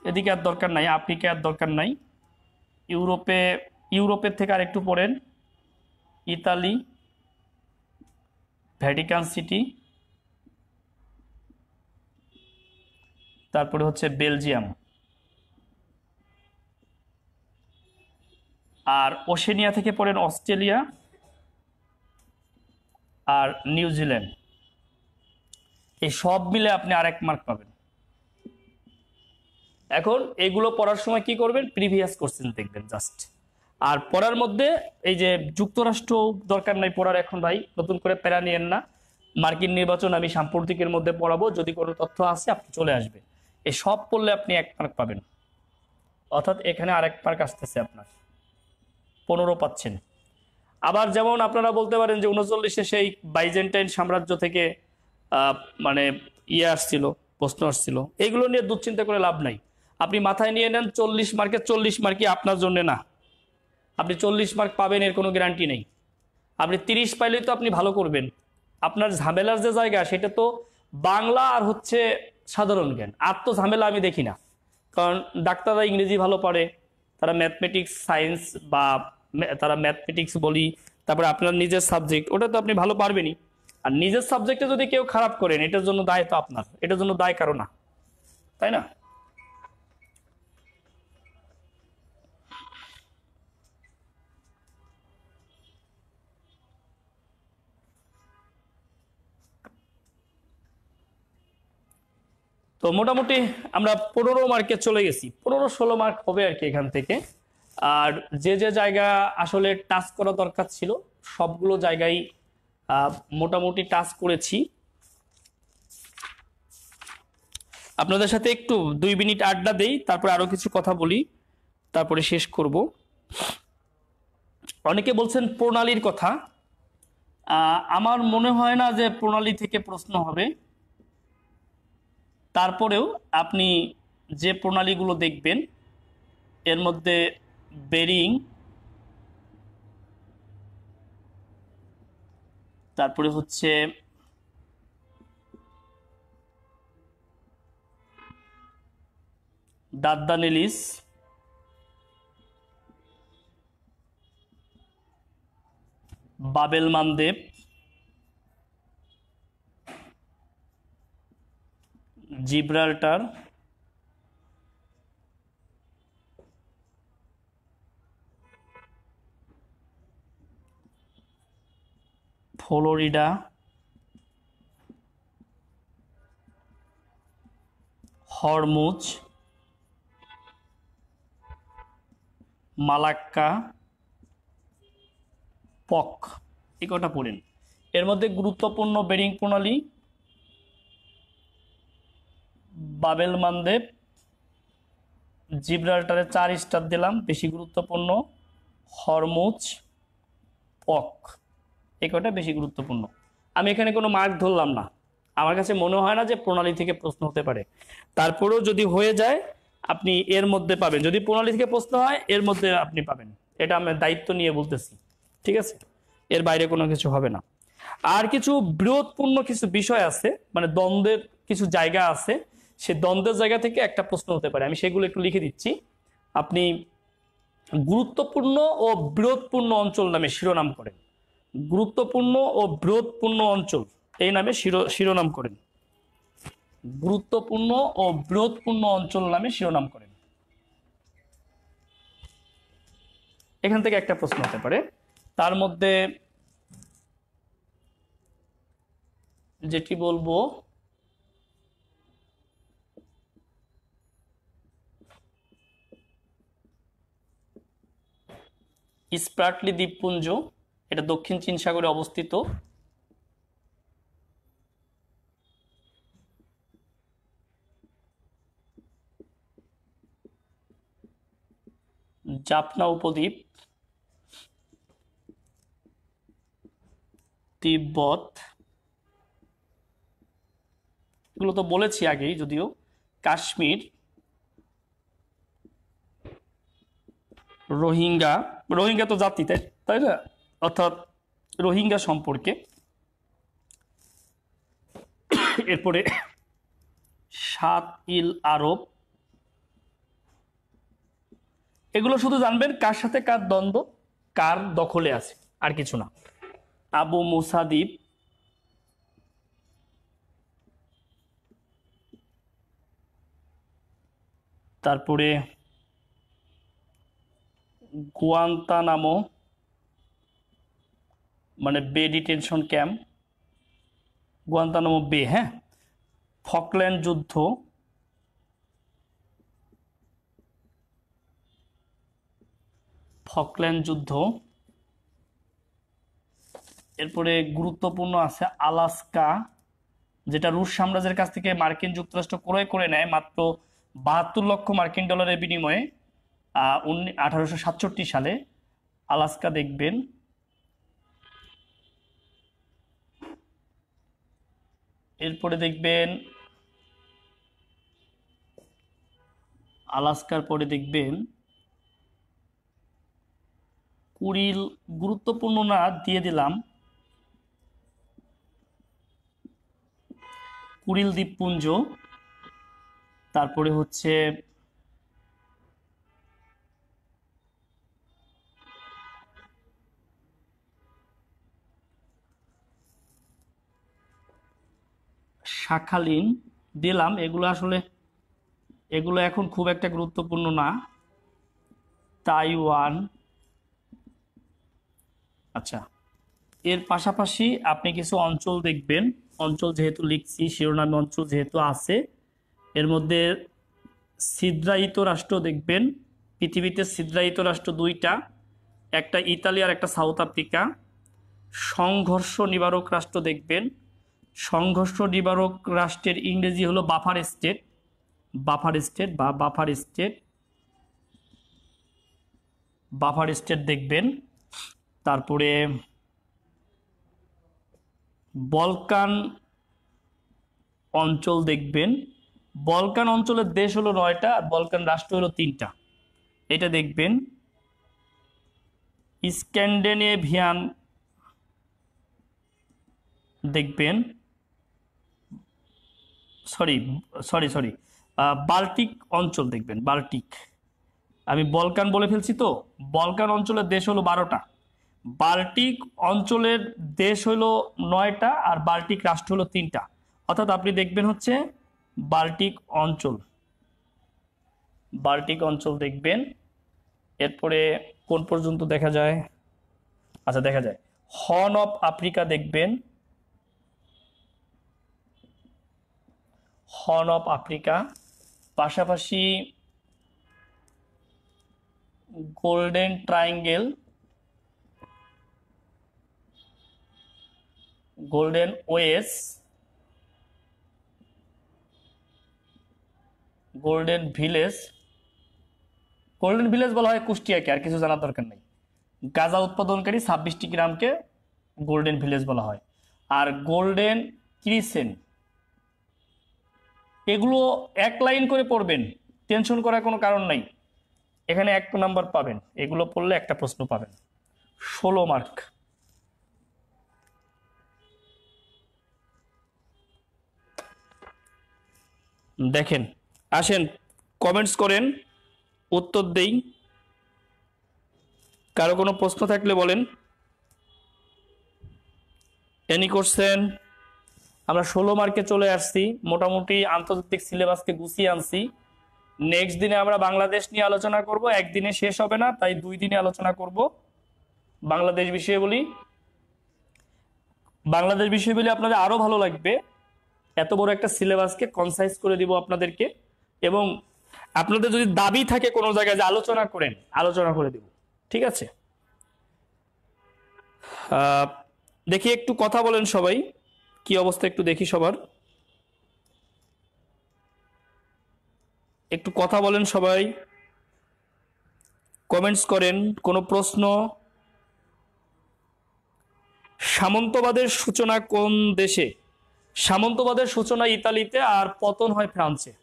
এদিকে আর দরকার নাই, আফ্রিকা আর দরকার নাই। ইউরোপের থেকে আর একটু পড়েন, ইতালি, ভ্যাটিকান সিটি, তারপরে হচ্ছে বেলজিয়াম। আর ওশেনিয়া থেকে পড়েন অস্ট্রেলিয়া আর নিউজিল্যান্ড। এই সব মিলে আপনি আর 1 মার্ক পাবেন। এখন এগুলো পড়ার সময় কি করবেন? প্রিভিয়াস কোশ্চেন দেখবেন জাস্ট। আর পড়ার মধ্যে এই যে যুক্তরাষ্ট্র দরকার নাই পড়ার এখন ভাই, নতুন করে প্যারা নিয়েন না। মার্কিন নির্বাচন আমি সাম্প্রতিকের মধ্যে পড়াবো, যদি কোনো তথ্য আসে আপনি চলে আসবে। এই সব পড়লে আপনি 1 মার্ক পাবেন, অর্থাৎ এখানে আর 1 মার্ক আসতেছে, আপনার 15 পাচ্ছেন। আবার যেমন আপনারা বলতে পারেন যে 39-এ সেই বাইজেন্টাইন সাম্রাজ্য থেকে মানে আসছিল, প্রশ্ন আসছিল, এগুলো নিয়ে দুশ্চিন্তা করে লাভ নাই। আপনি মাথায় নিয়ে নেন 40 মার্কে 40 মার্কই আপনার জন্য না, আপনি 40 মার্ক পাবেন এর কোনো গ্যারান্টি নেই। আপনি 30 পাইলেই তো আপনি ভালো করবেন। আপনার ঝামেলার যে জায়গা সেটা তো বাংলা আর হচ্ছে সাধারণ জ্ঞান, আর তো ঝামেলা আমি দেখি না। কারণ ডাক্তাররা ইংরেজি ভালো পারে, তারা ম্যাথমেটিক্স সায়েন্স বা তারা ম্যাথমেটিক্স বলি, তারপরে আপনার নিজের সাবজেক্ট ওটা তো আপনি ভালো পারবেনই। আর নিজের সাবজেক্টে যদি কেউ খারাপ করেন এটার জন্য দায় তো আপনার, এটার জন্য দায় কারো না, তাই না? তো মোটামুটি আমরা 15 মার্কে চলে গেছি, 15-16 মার্ক হবে আর কি এখান থেকে। আর যে যে জায়গা আসলে টাচ করা দরকার ছিল সবগুলো জায়গায় মোটামুটি টাচ করেছি। আপনাদের সাথে একটু 2 মিনিট আড্ডা দেই, তারপরে আরো কিছু কথা বলি, তারপরে শেষ করব। অনেকে বলছেন প্রণালীর কথা, আমার মনে হয় না যে প্রণালী থেকে প্রশ্ন হবে। তারপরেও আপনি যে প্রণালীগুলো দেখবেন এর মধ্যে বেরিং, তারপরে হচ্ছে Dardanelles, Bab Mandeb, Gibraltar, Florida, Hormuz, Malacca, Palk, এই কটা পড়েন। এর মধ্যে গুরুত্বপূর্ণ বেরিং প্রণালী বাবেল মানদেব, জিব্রাল্টারে 4 স্টার দিলাম, বেশি গুরুত্বপূর্ণ। হরমুজ, পক, এই কটা বেশি গুরুত্বপূর্ণ। আমি এখানে কোনো মার্ক ধরলাম না, আমার কাছে মনে হয় না যে প্রণালী থেকে প্রশ্ন হতে পারে। তারপরেও যদি হয়ে যায় আপনি এর মধ্যে পাবেন, যদি প্রণালী থেকে প্রশ্ন হয় এর মধ্যে আপনি পাবেন, এটা আমি দায়িত্ব নিয়ে বলতেছি, ঠিক আছে? এর বাইরে কোনো কিছু হবে না। আর কিছু বৃহৎপূর্ণ কিছু বিষয় আছে, মানে দ্বন্দ্বের কিছু জায়গা আছে, সে দ্বন্দ্বের জায়গা থেকে একটা প্রশ্ন হতে পারে, আমি সেগুলো একটু লিখে দিচ্ছি। আপনি গুরুত্বপূর্ণ ও বৃহৎপূর্ণ অঞ্চল নামে শিরোনাম করেন, গুরুত্বপূর্ণ ও বৃহৎপূর্ণ অঞ্চল এই নামে শিরোনাম করেন, গুরুত্বপূর্ণ ও বৃহৎপূর্ণ অঞ্চল নামে শিরোনাম করেন। এখান থেকে একটা প্রশ্ন হতে পারে। তার মধ্যে যেটি বলবো স্প্রাটলি দ্বীপপুঞ্জ, এটা দক্ষিণ চীন সাগরে অবস্থিত। জাফনা উপদ্বীপ, তিব্বত, এগুলো তো বলেছি আগেই যদিও। কাশ্মীর, রোহিঙ্গা, রোহিঙ্গা তো জাতি, তাই না, অর্থাৎ রোহিঙ্গা সম্পর্কে। এরপরে 7 ইল আরব, এগুলো শুধু জানবেন কার সাথে কার দ্বন্দ্ব, কার দখলে আছে, আর কিছু না। আবু মুসা দ্বীপ, তারপরে গুয়ান্তানামো, মানে বে ডিটেনশন ক্যাম্প, গুয়ান্তানামো বে, হ্যাঁ। ফকল্যান্ড যুদ্ধ, ফকল্যান্ড যুদ্ধ। এরপরে গুরুত্বপূর্ণ আছে আলাস্কা, যেটা রুশ সাম্রাজ্যের কাছ থেকে মার্কিন যুক্তরাষ্ট্র ক্রয় করে নেয় মাত্র 72 লক্ষ মার্কিন ডলারের বিনিময়ে 1867 সালে। আলাস্কা দেখবেন। এরপরে দেখবেন আলাস্কার পরে দেখবেন কুরিল, গুরুত্বপূর্ণ না দিয়ে দিলাম, কুরিল দ্বীপপুঞ্জ। তারপরে হচ্ছে শাখালিন দিলাম, এগুলো আসলে এগুলো এখন খুব একটা গুরুত্বপূর্ণ না। তাইওয়ান, আচ্ছা। এর পাশাপাশি আপনি কিছু অঞ্চল দেখবেন, অঞ্চল যেহেতু লিখছি, শিরোনামে অঞ্চল যেহেতু আছে, এর মধ্যে ছিদ্রায়িত রাষ্ট্র দেখবেন, পৃথিবীতে ছিদ্রায়িত রাষ্ট্র দুইটা, একটা ইতালি আর একটা সাউথ আফ্রিকা। সংঘর্ষ নিবারক রাষ্ট্র দেখবেন, সংঘর্ষ নিবারক রাষ্ট্রের ইংরেজি হলো বাফার স্টেট, বাফার স্টেট বা বাফার স্টেট, বাফার স্টেট দেখবেন। তারপরে বলকান অঞ্চল দেখবেন, বলকান অঞ্চলের দেশ হলো 9টা আর বলকান রাষ্ট্র হলো 3টা, এটা দেখবেন। স্ক্যান্ডিনেভিয়ান দেখবেন, সরি সরি সরি বাল্টিক অঞ্চল দেখবেন, বাল্টিক, আমি বলকান বলে ফেলছি তো, বলকান অঞ্চলের দেশ হলো 12টা, বাল্টিক অঞ্চলের দেশ হলো 9টা আর বাল্টিক রাষ্ট্র হলো 3টা, অর্থাৎ আপনি দেখবেন হচ্ছে বাল্টিক অঞ্চল, বাল্টিক অঞ্চল দেখবেন। এরপরে কোন পর্যন্ত দেখা যায়, আচ্ছা দেখা যায় হর্ন অফ আফ্রিকা দেখবেন, হর্ন অফ আফ্রিকা, পাশাপাশি গোল্ডেন ট্রায়াঙ্গেল, গোল্ডেন ওয়েস, গোল্ডেন ভিলেজ, গোল্ডেন ভিলেজ বলা হয় কুষ্টিয়াকে, আর কিছু জানার দরকার নেই। গাঁজা উৎপাদনকারী 26টি গ্রামকে গোল্ডেন ভিলেজ বলা হয়। আর গোল্ডেন ক্রিসেন্ট, এগুলো এক লাইন করে পড়বেন, টেনশন করার কোনো কারণ নাই, এখানে 1 নাম্বার পাবেন, এগুলো পড়লে একটা প্রশ্ন পাবেন, 16 মার্ক। দেখেন, আসেন কমেন্টস করেন, উত্তর দেই, কারো কোনো প্রশ্ন থাকলে বলেন। এনি করছেন, আমরা 16 মার্কে চলে আসছি, মোটামুটি আন্তর্জাতিক সিলেবাসকে গুছিয়ে আনছি। নেক্সট দিনে আমরা বাংলাদেশ নিয়ে আলোচনা করব, একদিনে শেষ হবে না, তাই 2 দিনে আলোচনা করব। বাংলাদেশ বিষয়ে বলি, বাংলাদেশ বিষয় বলে আপনাদের আরো ভালো লাগবে, এত বড় একটা সিলেবাসকে কনসাইজ করে দিব আপনাদেরকে, এবং আপনাদের যদি দাবি থাকে কোনো জায়গায় যে আলোচনা করেন, আলোচনা করে দিব, ঠিক আছে। দেখি একটু কথা বলেন সবাই, কি অবস্থা একটু দেখি সবার, একটু কথা বলেন সবাই, কমেন্টস করেন। কোনো প্রশ্ন? সামন্তবাদের সূচনা কোন দেশে? সামন্তবাদের সূচনা ইতালিতে আর পতন হয় ফ্রান্সে।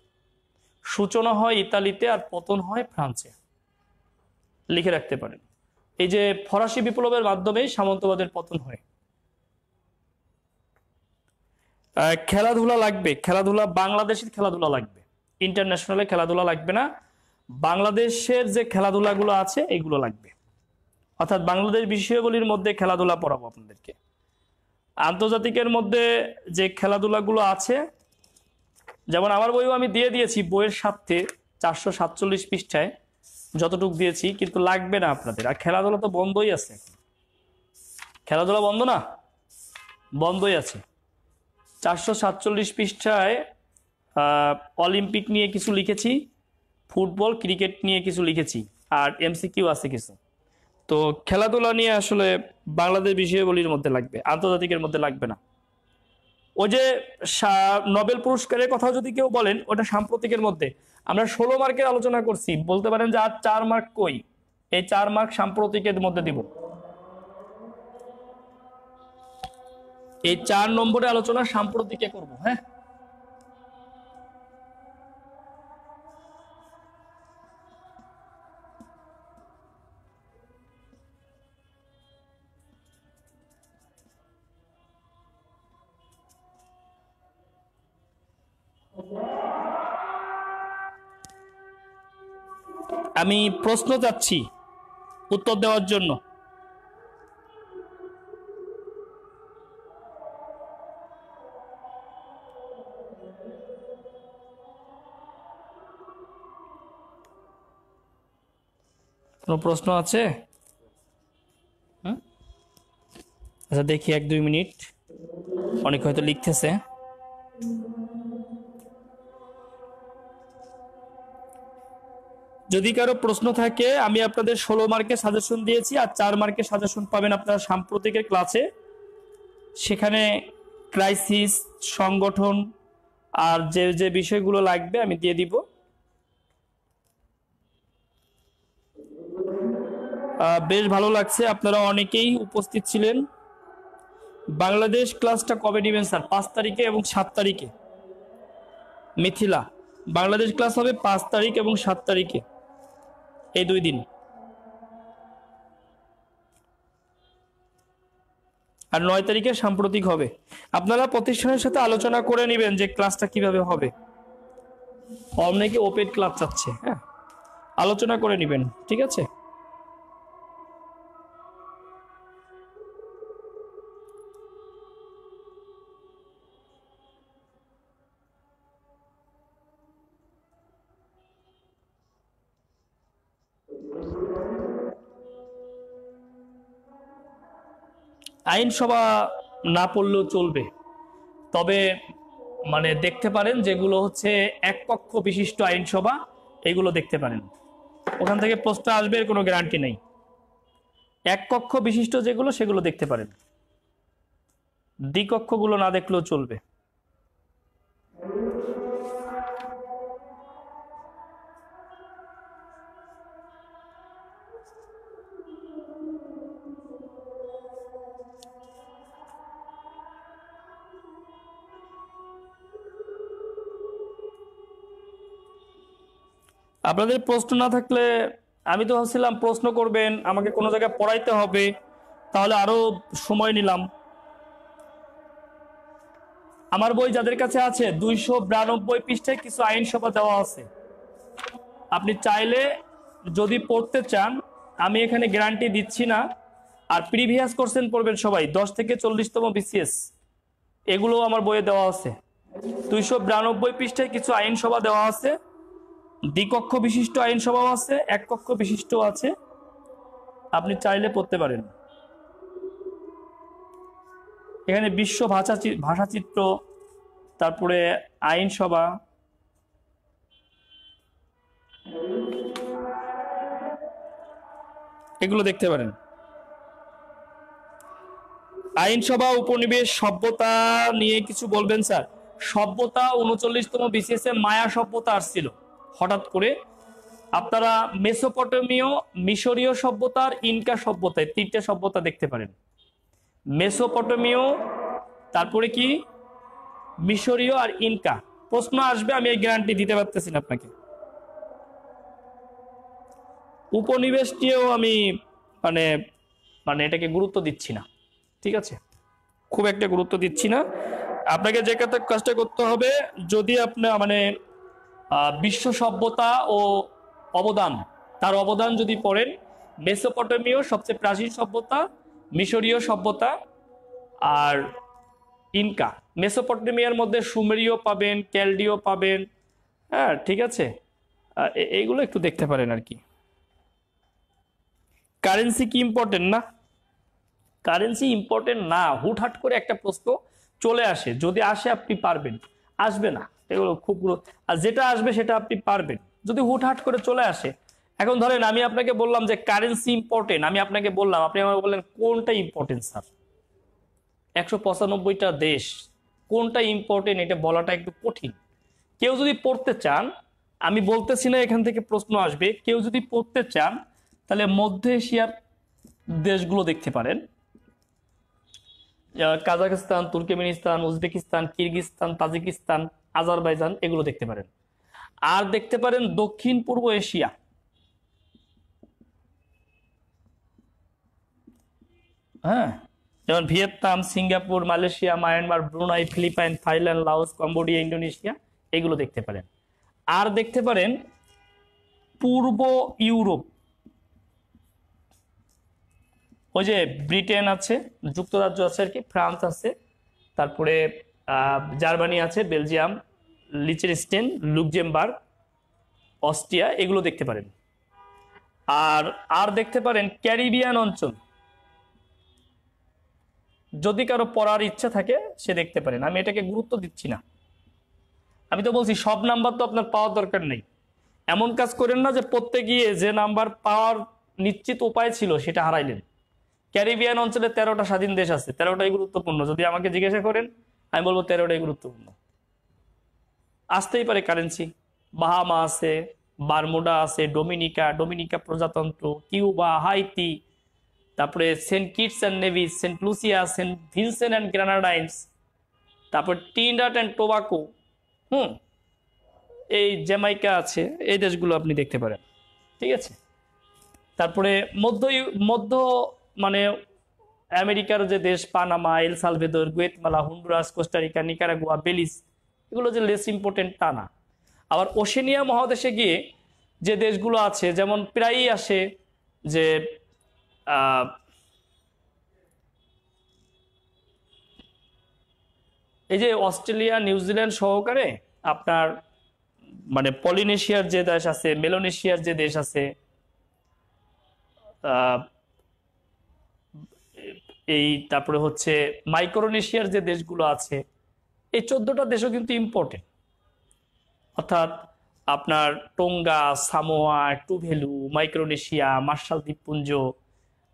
সূচনা হয় ইতালিতে আর পতন হয় ফ্রান্সে, লিখে রাখতে পারেন। এই যে ফরাসি বিপ্লবের মাধ্যমে সামন্তবাদের পতন হয়। খেলাধুলা লাগবে, খেলাধুলা বাংলাদেশের খেলাধুলা লাগবে, ইন্টারন্যাশনালে খেলাধুলা লাগবে না, বাংলাদেশের যে খেলাধুলাগুলো আছে এগুলো লাগবে, অর্থাৎ বাংলাদেশ বিষয়াবলীর মধ্যে খেলাধুলা পড়াবো আপনাদেরকে। আন্তর্জাতিকের মধ্যে যে খেলাধুলাগুলো আছে, যেমন আমার বইও আমি দিয়ে দিয়েছি, বইয়ের সাথে 447 পৃষ্ঠায় যতটুকু দিয়েছি, কিন্তু লাগবে না আপনাদের। আর খেলাধুলা তো বন্ধই আছে, খেলাধুলা বন্ধ না, বন্ধই আছে। 447 পৃষ্ঠায় অলিম্পিক নিয়ে কিছু লিখেছি, ফুটবল ক্রিকেট নিয়ে কিছু লিখেছি, আর এমসিকিউ আছে কিছু। তো খেলাধুলা নিয়ে আসলে বাংলাদেশ বিষয়াবলীর মধ্যে লাগবে, আন্তর্জাতিকের মধ্যে লাগবে না। ওই যে নোবেল পুরস্কারের কথা যদি কেউ বলেন, ওটা সাম্প্রতিকের মধ্যে। আমরা 16 মার্কের আলোচনা করছি, বলতে পারেন যে আর 4 মার্ক কই, এই 4 মার্ক সাম্প্রতিকের মধ্যে দিব। এই 4 নম্বরে আলোচনা সাম্প্রতিকে করব। হ্যাঁ, আমি প্রশ্ন চাচ্ছি উত্তর দেওয়ার জন্য। কোনো প্রশ্ন আছে? আচ্ছা দেখি 1-2 মিনিট, অনেক হয়তো লিখতেছে। যদি কারো প্রশ্ন থাকে, আমি আপনাদের 16 মার্কের সাজেশন দিয়েছি, আর 4 মার্কের সাজেশন পাবেন আপনারা সাম্প্রতিকের ক্লাসে। সেখানে ক্রাইসিস, সংগঠন আর যে যে বিষয়গুলো লাগবে আমি দিয়ে দিব। বেশ ভালো লাগছে, আপনারা অনেকেই উপস্থিত ছিলেন। বাংলাদেশ ক্লাসটা কবে নেবেন স্যার? 5 তারিখে এবং 7 তারিখে। মিথিলা, বাংলাদেশ ক্লাস হবে 5 তারিখ এবং 7 তারিখে, এই 2 দিন। আর 9 তারিখে সাম্প্রতিক হবে। আপনারা প্রতিষ্ঠানের সাথে আলোচনা করে নেবেন যে ক্লাসটা কিভাবে হবে। অনেকে ওপেন ক্লাস চাচ্ছে, হ্যাঁ, আলোচনা করে নেবেন, ঠিক আছে? আইনসভা না পড়লেও চলবে, তবে মানে দেখতে পারেন যেগুলো হচ্ছে এক কক্ষ বিশিষ্ট আইনসভা, এগুলো দেখতে পারেন। ওখান থেকে প্রশ্ন আসবে এর কোনো গ্যারান্টি নেই। এক কক্ষ বিশিষ্ট যেগুলো সেগুলো দেখতে পারেন, দ্বিকক্ষগুলো না দেখলেও চলবে। আপনাদের প্রশ্ন না থাকলে, আমি তো ভাবছিলাম প্রশ্ন করবেন, আমাকে কোনো জায়গায় পড়াইতে হবে, তাহলে আরো সময় নিলাম। আমার বই যাদের কাছে আছে 292 পৃষ্ঠায় কিছু আইনসভা দেওয়া আছে। আপনি চাইলে যদি পড়তে চান, আমি এখানে গ্যারান্টি দিচ্ছি না। আর প্রিভিয়াস কোশ্চেন পড়বেন সবাই, 10 থেকে 40তম বিসিএস, এগুলো আমার বইয়ে দেওয়া আছে। 292 পৃষ্ঠায় কিছু আইনসভা দেওয়া আছে, দ্বিকক্ষ বিশিষ্ট আইনসভাও আছে, এক কক্ষ বিশিষ্ট আছে, আপনি চাইলে পড়তে পারেন। এখানে বিশ্ব ভাষাচিত্র, তারপরে আইনসভা, এগুলো দেখতে পারেন। আইনসভা, উপনিবেশ, সভ্যতা নিয়ে কিছু বলবেন স্যার? সভ্যতা 39তম বিসিএস এ মায়া সভ্যতা আসছিল হঠাৎ করে। আপনারা মেসোপটেমীয়, মিশরীয় সভ্যতার, ইনকা সভ্যতায় 3টে সভ্যতা দেখতে পারেন। মেসোপটেমীয়, তারপরে কি মিশরীয় আর ইনকা। প্রশ্ন আসবে, আমি এই গ্যারান্টি দিতে পারতেছি না আপনাকে। উপনিবেশটিও আমি মানে মানে এটাকে গুরুত্ব দিচ্ছি না, ঠিক আছে? খুব একটা গুরুত্ব দিচ্ছি না। আপনাকে যে কাজটা করতে হবে, যদি আপনার মানে বিশ্ব সভ্যতা ও অবদান, তার অবদান যদি পড়েন, মেসোপটেমীয় সবচেয়ে প্রাচীন সভ্যতা, মিশরীয় সভ্যতা আর ইনকা। মেসোপটেমিয়ার মধ্যে সুমেরীয় পাবেন, ক্যালডীয় পাবেন, হ্যাঁ, ঠিক আছে? এইগুলো একটু দেখতে পারেন আর কি। কারেন্সি কি ইম্পর্টেন্ট না? কারেন্সি ইম্পর্টেন্ট না। হুটহাট করে একটা প্রশ্ন চলে আসে, যদি আসে আপনি পারবেন, আসবে না এগুলো খুব, আর যেটা আসবে সেটা আপনি পারবেন। যদি হুটহাট করে চলে আসে, এখন ধরেন আমি আপনাকে বললাম যে কারেন্সি ইম্পর্টেন্ট, আমি আপনাকে বললাম, আপনি আমাকে বললেন কোনটা ইম্পর্টেন্ট স্যার? 195টা দেশ, কোনটা ইম্পর্টেন্ট এটা বলাটা একটু কঠিন। কেউ যদি পড়তে চান, আমি বলতেছি না এখান থেকে প্রশ্ন আসবে, কেউ যদি পড়তে চান তাহলে মধ্য এশিয়ার দেশগুলো দেখতে পারেন। Kazakhstan, Turkmenistan, Uzbekistan, Kyrgyzstan, Tajikistan, Azerbaijan, এগুলো দেখতে পারেন। আর দেখতে পারেন দক্ষিণ পূর্ব এশিয়া, হ্যাঁ, যেমন Vietnam, Singapore, Malaysia, Myanmar, Brunei, Philippines, Thailand, Laos, Cambodia, Indonesia, এগুলো দেখতে পারেন। আর দেখতে পারেন পূর্ব ইউরোপ, ওই যে ব্রিটেন আছে, যুক্তরাজ্য আছে আর কি, ফ্রান্স আছে, তারপরে জার্মানি আছে, বেলজিয়াম, লিচেনস্টেইন, লুক্সেমবার্গ, অস্ট্রিয়া, এগুলো দেখতে পারেন। আর আর দেখতে পারেন ক্যারিবিয়ান অঞ্চল, যদি কারো পড়ার ইচ্ছা থাকে সে দেখতে পারেন। আমি এটাকে গুরুত্ব দিচ্ছি না। আমি তো বলছি সব নাম্বার তো আপনার পাওয়ার দরকার নেই। এমন কাজ করেন না যে পড়তে গিয়ে যে নাম্বার পাওয়ার নিশ্চিত উপায় ছিল সেটা হারাইলেন। ক্যারিবিয়ান অঞ্চলে 13টা স্বাধীন দেশ আছে, 13টাই গুরুত্বপূর্ণ। যদি আমাকে জিজ্ঞাসা করেন আমি বলবো 13টাই গুরুত্বপূর্ণ। আসতেই পারে কারেন্সি, বাহামা আছে, বারমুডা আছে, ডোমিনিকা প্রজাতন্ত্র, কিউবা, হাইতি, তারপরে Saint Kitts and Nevis, Saint Lucia, Saint Vincent and Grenadines, তারপর টিনডাট অ্যান্ড টোবাকো, এই জ্যামাইকা আছে, এই দেশগুলো আপনি দেখতে পারেন। ঠিক আছে, তারপরে মধ্য মানে আমেরিকার যে দেশ, Panama, El Salvador, Guatemala, Honduras, Costa Rica, Nicaragua, Belize, এগুলো যে লেস ইম্পর্টেন্ট তা না। আবার ওশেনিয়া মহাদেশে গিয়ে যে দেশগুলো আছে, যেমন প্রায়ই আসে যে এই যে অস্ট্রেলিয়া, নিউজিল্যান্ড সহকারে আপনার মানে পলিনেশিয়ার যে দেশ আছে, মেলোনেশিয়ার যে দেশ আছে, এই তারপরে হচ্ছে মাইক্রোনেশিয়ার যে দেশগুলো আছে, এই 14টা দেশও কিন্তু ইম্পর্টেন্ট। অর্থাৎ আপনার টোঙ্গা, সামোয়া, টুভেলু, মাইক্রোনেশিয়া, মার্শাল দ্বীপপুঞ্জ,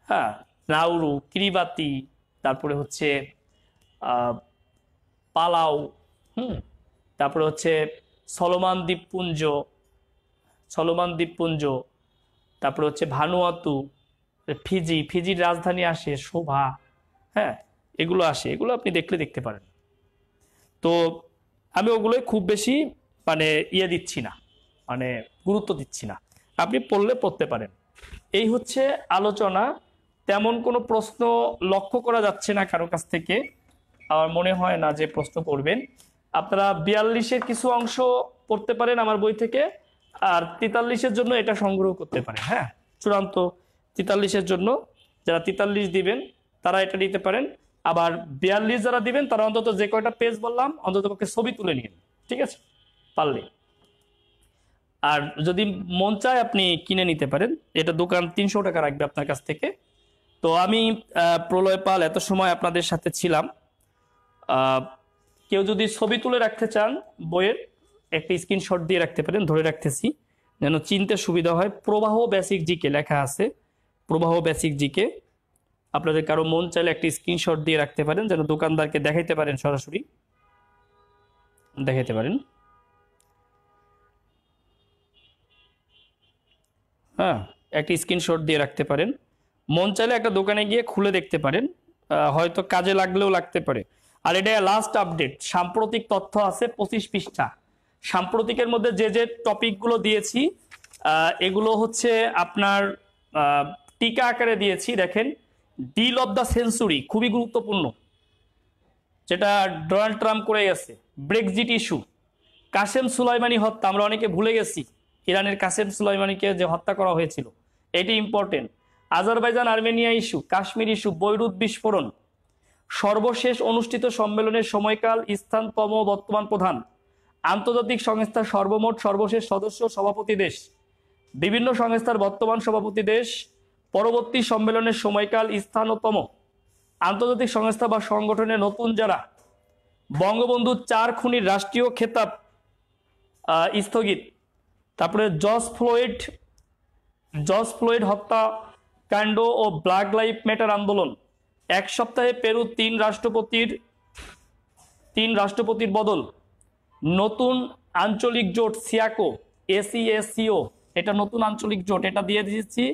হ্যাঁ, নাউরু, কিরিবাতি, তারপরে হচ্ছে পালাউ, তারপরে হচ্ছে সলোমন দ্বীপপুঞ্জ, তারপরে হচ্ছে ভানুয়াতু, ফিজির রাজধানী আসে শোভা, হ্যাঁ, এগুলো আসে, এগুলো আপনি দেখতে পারেন। তো আমি ওগুলোই খুব বেশি মানে দিচ্ছি না, মানে গুরুত্ব দিচ্ছি না, আপনি পড়তে পারেন। এই হচ্ছে আলোচনা। তেমন কোনো প্রশ্ন লক্ষ্য করা যাচ্ছে না কারো কাছ থেকে, আমার মনে হয় না যে প্রশ্ন করবেন। আপনারা 42-এর কিছু অংশ পড়তে পারেন আমার বই থেকে, আর 43-এর জন্য এটা সংগ্রহ করতে পারেন। হ্যাঁ, চূড়ান্ত 43-এর জন্য যারা 43 দিবেন তারা এটা নিতে পারেন। আবার 42 যারা দিবেন তারা অন্তত যে কয়টা পেজ বললাম অন্তত পক্ষে ছবি তুলে নিন, ঠিক আছে, পারলে। আর যদি মন চায় আপনি কিনে নিতে পারেন, এটা দোকান 300 টাকা রাখবে আপনার কাছ থেকে। তো আমি প্রলয় পাল এত সময় আপনাদের সাথে ছিলাম। কেউ যদি ছবি তুলে রাখতে চান বইয়ের, একটা স্ক্রিনশট দিয়ে রাখতে পারেন, ধরে রাখতেছি যেন চিনতে সুবিধা হয়। প্রবাহ বেসিক জিকে লেখা আছে, প্রবাহ বেসিক জিকে। আপনাদের কারো মন চাইলে একটা স্ক্রিনশট দিয়ে রাখতে পারেন, যেন দোকানদারকে দেখাইতে পারেন, সরাসরি দেখাইতে পারেন। হ্যাঁ, একটা স্ক্রিনশট দিয়ে রাখতে পারেন। মন চাইলে একটা দোকানে গিয়ে খুলে দেখতে পারেন, হয়তো কাজে লাগলেও লাগতে পারে। আর এটা লাস্ট আপডেট, সাম্প্রতিক তথ্য আছে 25 পৃষ্ঠা। সাম্প্রতিকের মধ্যে যে টপিকগুলো দিয়েছি এগুলো হচ্ছে আপনার টিকা আকারে দিয়েছি। দেখেন, ডিল অফ দ্য সেঞ্চুরি খুবই গুরুত্বপূর্ণ, যেটা ডোনাল্ড ট্রাম্প করে গেছে। ব্রেক্সিট ইস্যু, কাসেম সুলাইমানি হত্যা, আমরা অনেকে ভুলে গেছি ইরানের কাসেম সুলাইমানিকে যে হত্যা করা হয়েছিল, এটি important. Azerbaijan Armenia issue, Kashmir issue, Beirut বিস্ফোরণ, সর্বশেষ অনুষ্ঠিত সম্মেলনের সময়কাল, স্থান, বর্তমান প্রধান, আন্তর্জাতিক সংস্থার সর্বশেষ সদস্য, সভাপতি দেশ, বিভিন্ন সংস্থার বর্তমান সভাপতি দেশ, পরবর্তী সম্মেলনের সময়কাল, স্থান ও আন্তর্জাতিক সংস্থা বা সংগঠনের নতুন যারা, বঙ্গবন্ধু 4 খুনির রাষ্ট্রীয় খেতাব স্থগিত, তারপরে জর্জ ফ্লয়েড হত্যাকাণ্ড ও ব্ল্যাক লাইভ ম্যাটার আন্দোলন, এক সপ্তাহে পেরু 3 রাষ্ট্রপতির বদল, নতুন আঞ্চলিক জোট সিয়াকো, এসিএসসিও, এটা নতুন আঞ্চলিক জোট, এটা দিয়ে দিয়েছি।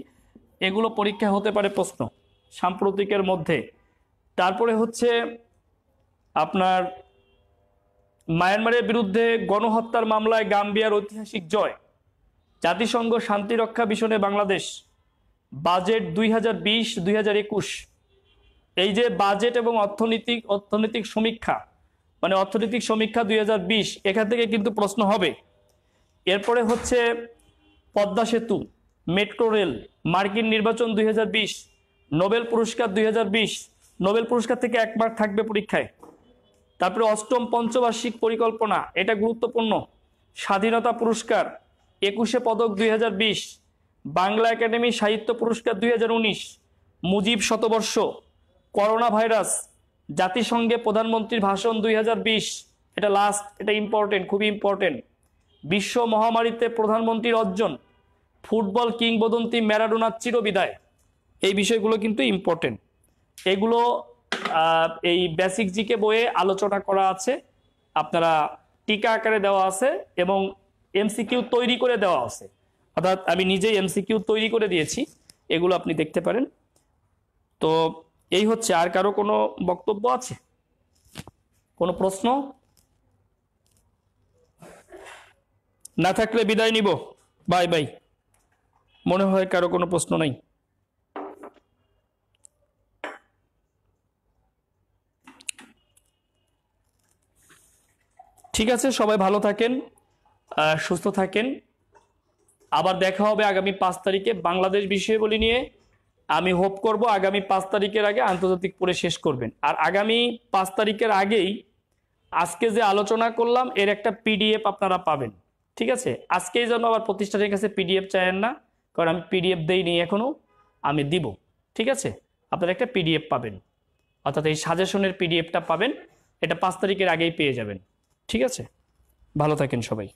এগুলো পরীক্ষা হতে পারে প্রশ্ন সাম্প্রতিকের মধ্যে। তারপরে হচ্ছে আপনার মায়ানমারের বিরুদ্ধে গণহত্যার মামলায় গাম্বিয়ার ঐতিহাসিক জয়, জাতিসংঘ শান্তিরক্ষা মিশনে বাংলাদেশ, বাজেট 2020-2021, এই যে বাজেট এবং অর্থনৈতিক সমীক্ষা, মানে অর্থনৈতিক সমীক্ষা 2020, এখান থেকে কিন্তু প্রশ্ন হবে। এরপরে হচ্ছে পদ্মা সেতু, মেট্রো রেল, মার্কিন নির্বাচন 2020, নোবেল পুরস্কার 2020, নোবেল পুরস্কার থেকে 1 মার্ক থাকবে পরীক্ষায়। তারপরে 8ম পঞ্চবার্ষিক পরিকল্পনা, এটা গুরুত্বপূর্ণ। স্বাধীনতা পুরস্কার, 21শে পদক 2020, বাংলা একাডেমি সাহিত্য পুরস্কার 2019, মুজিব শতবর্ষ, করোনা ভাইরাস, জাতিসংঘে প্রধানমন্ত্রীর ভাষণ 2020, এটা লাস্ট, এটা ইম্পর্টেন্ট, খুবই ইম্পর্টেন্ট। বিশ্ব মহামারীতে প্রধানমন্ত্রীর অর্জন, ফুটবল কিংবদন্তি ম্যারাডোনার চিরবিদায়। এই বিষয়গুলো কিন্তু ইম্পর্টেন্ট। এগুলো এই বেসিক জিকে বইয়ে আলোচনা করা আছে, আপনারা টিকা আকারে দেওয়া আছে এবং এমসিকিউ তৈরি করে দেওয়া আছে, অর্থাৎ আমি নিজেই এমসিকিউ তৈরি করে দিয়েছি, এগুলো আপনি দেখতে পারেন। তো এই হচ্ছে। আর কারো কোনো বক্তব্য আছে, কোনো প্রশ্ন? না থাকলে বিদায় নিব, বাই বাই। মনে হয় কারো কোনো প্রশ্ন নাই। ঠিক আছে, সবাই ভালো থাকেন, সুস্থ থাকেন। আবার দেখা হবে আগামী 5 তারিখে বাংলাদেশ বিষয়াবলী নিয়ে। আমি হোপ করব আগামী 5 তারিখের আগে আন্তর্জাতিক পড়ে শেষ করবেন। আর আগামী 5 তারিখের আগেই আজকে যে আলোচনা করলাম এর একটা পিডিএফ আপনারা পাবেন। ঠিক আছে, আজকেই যেন আবার প্রতিষ্ঠানের কাছে পিডিএফ চাইেন না, কারণ আমি পিডিএফ দেইনি এখনো, আমি দিব। ঠিক আছে, আপনারা একটা পিডিএফ পাবেন, অর্থাৎ এই সাজেশনের পিডিএফটা পাবেন, এটা 5 তারিখের আগেই পেয়ে যাবেন। ঠিক আছে, ভালো থাকেন সবাই।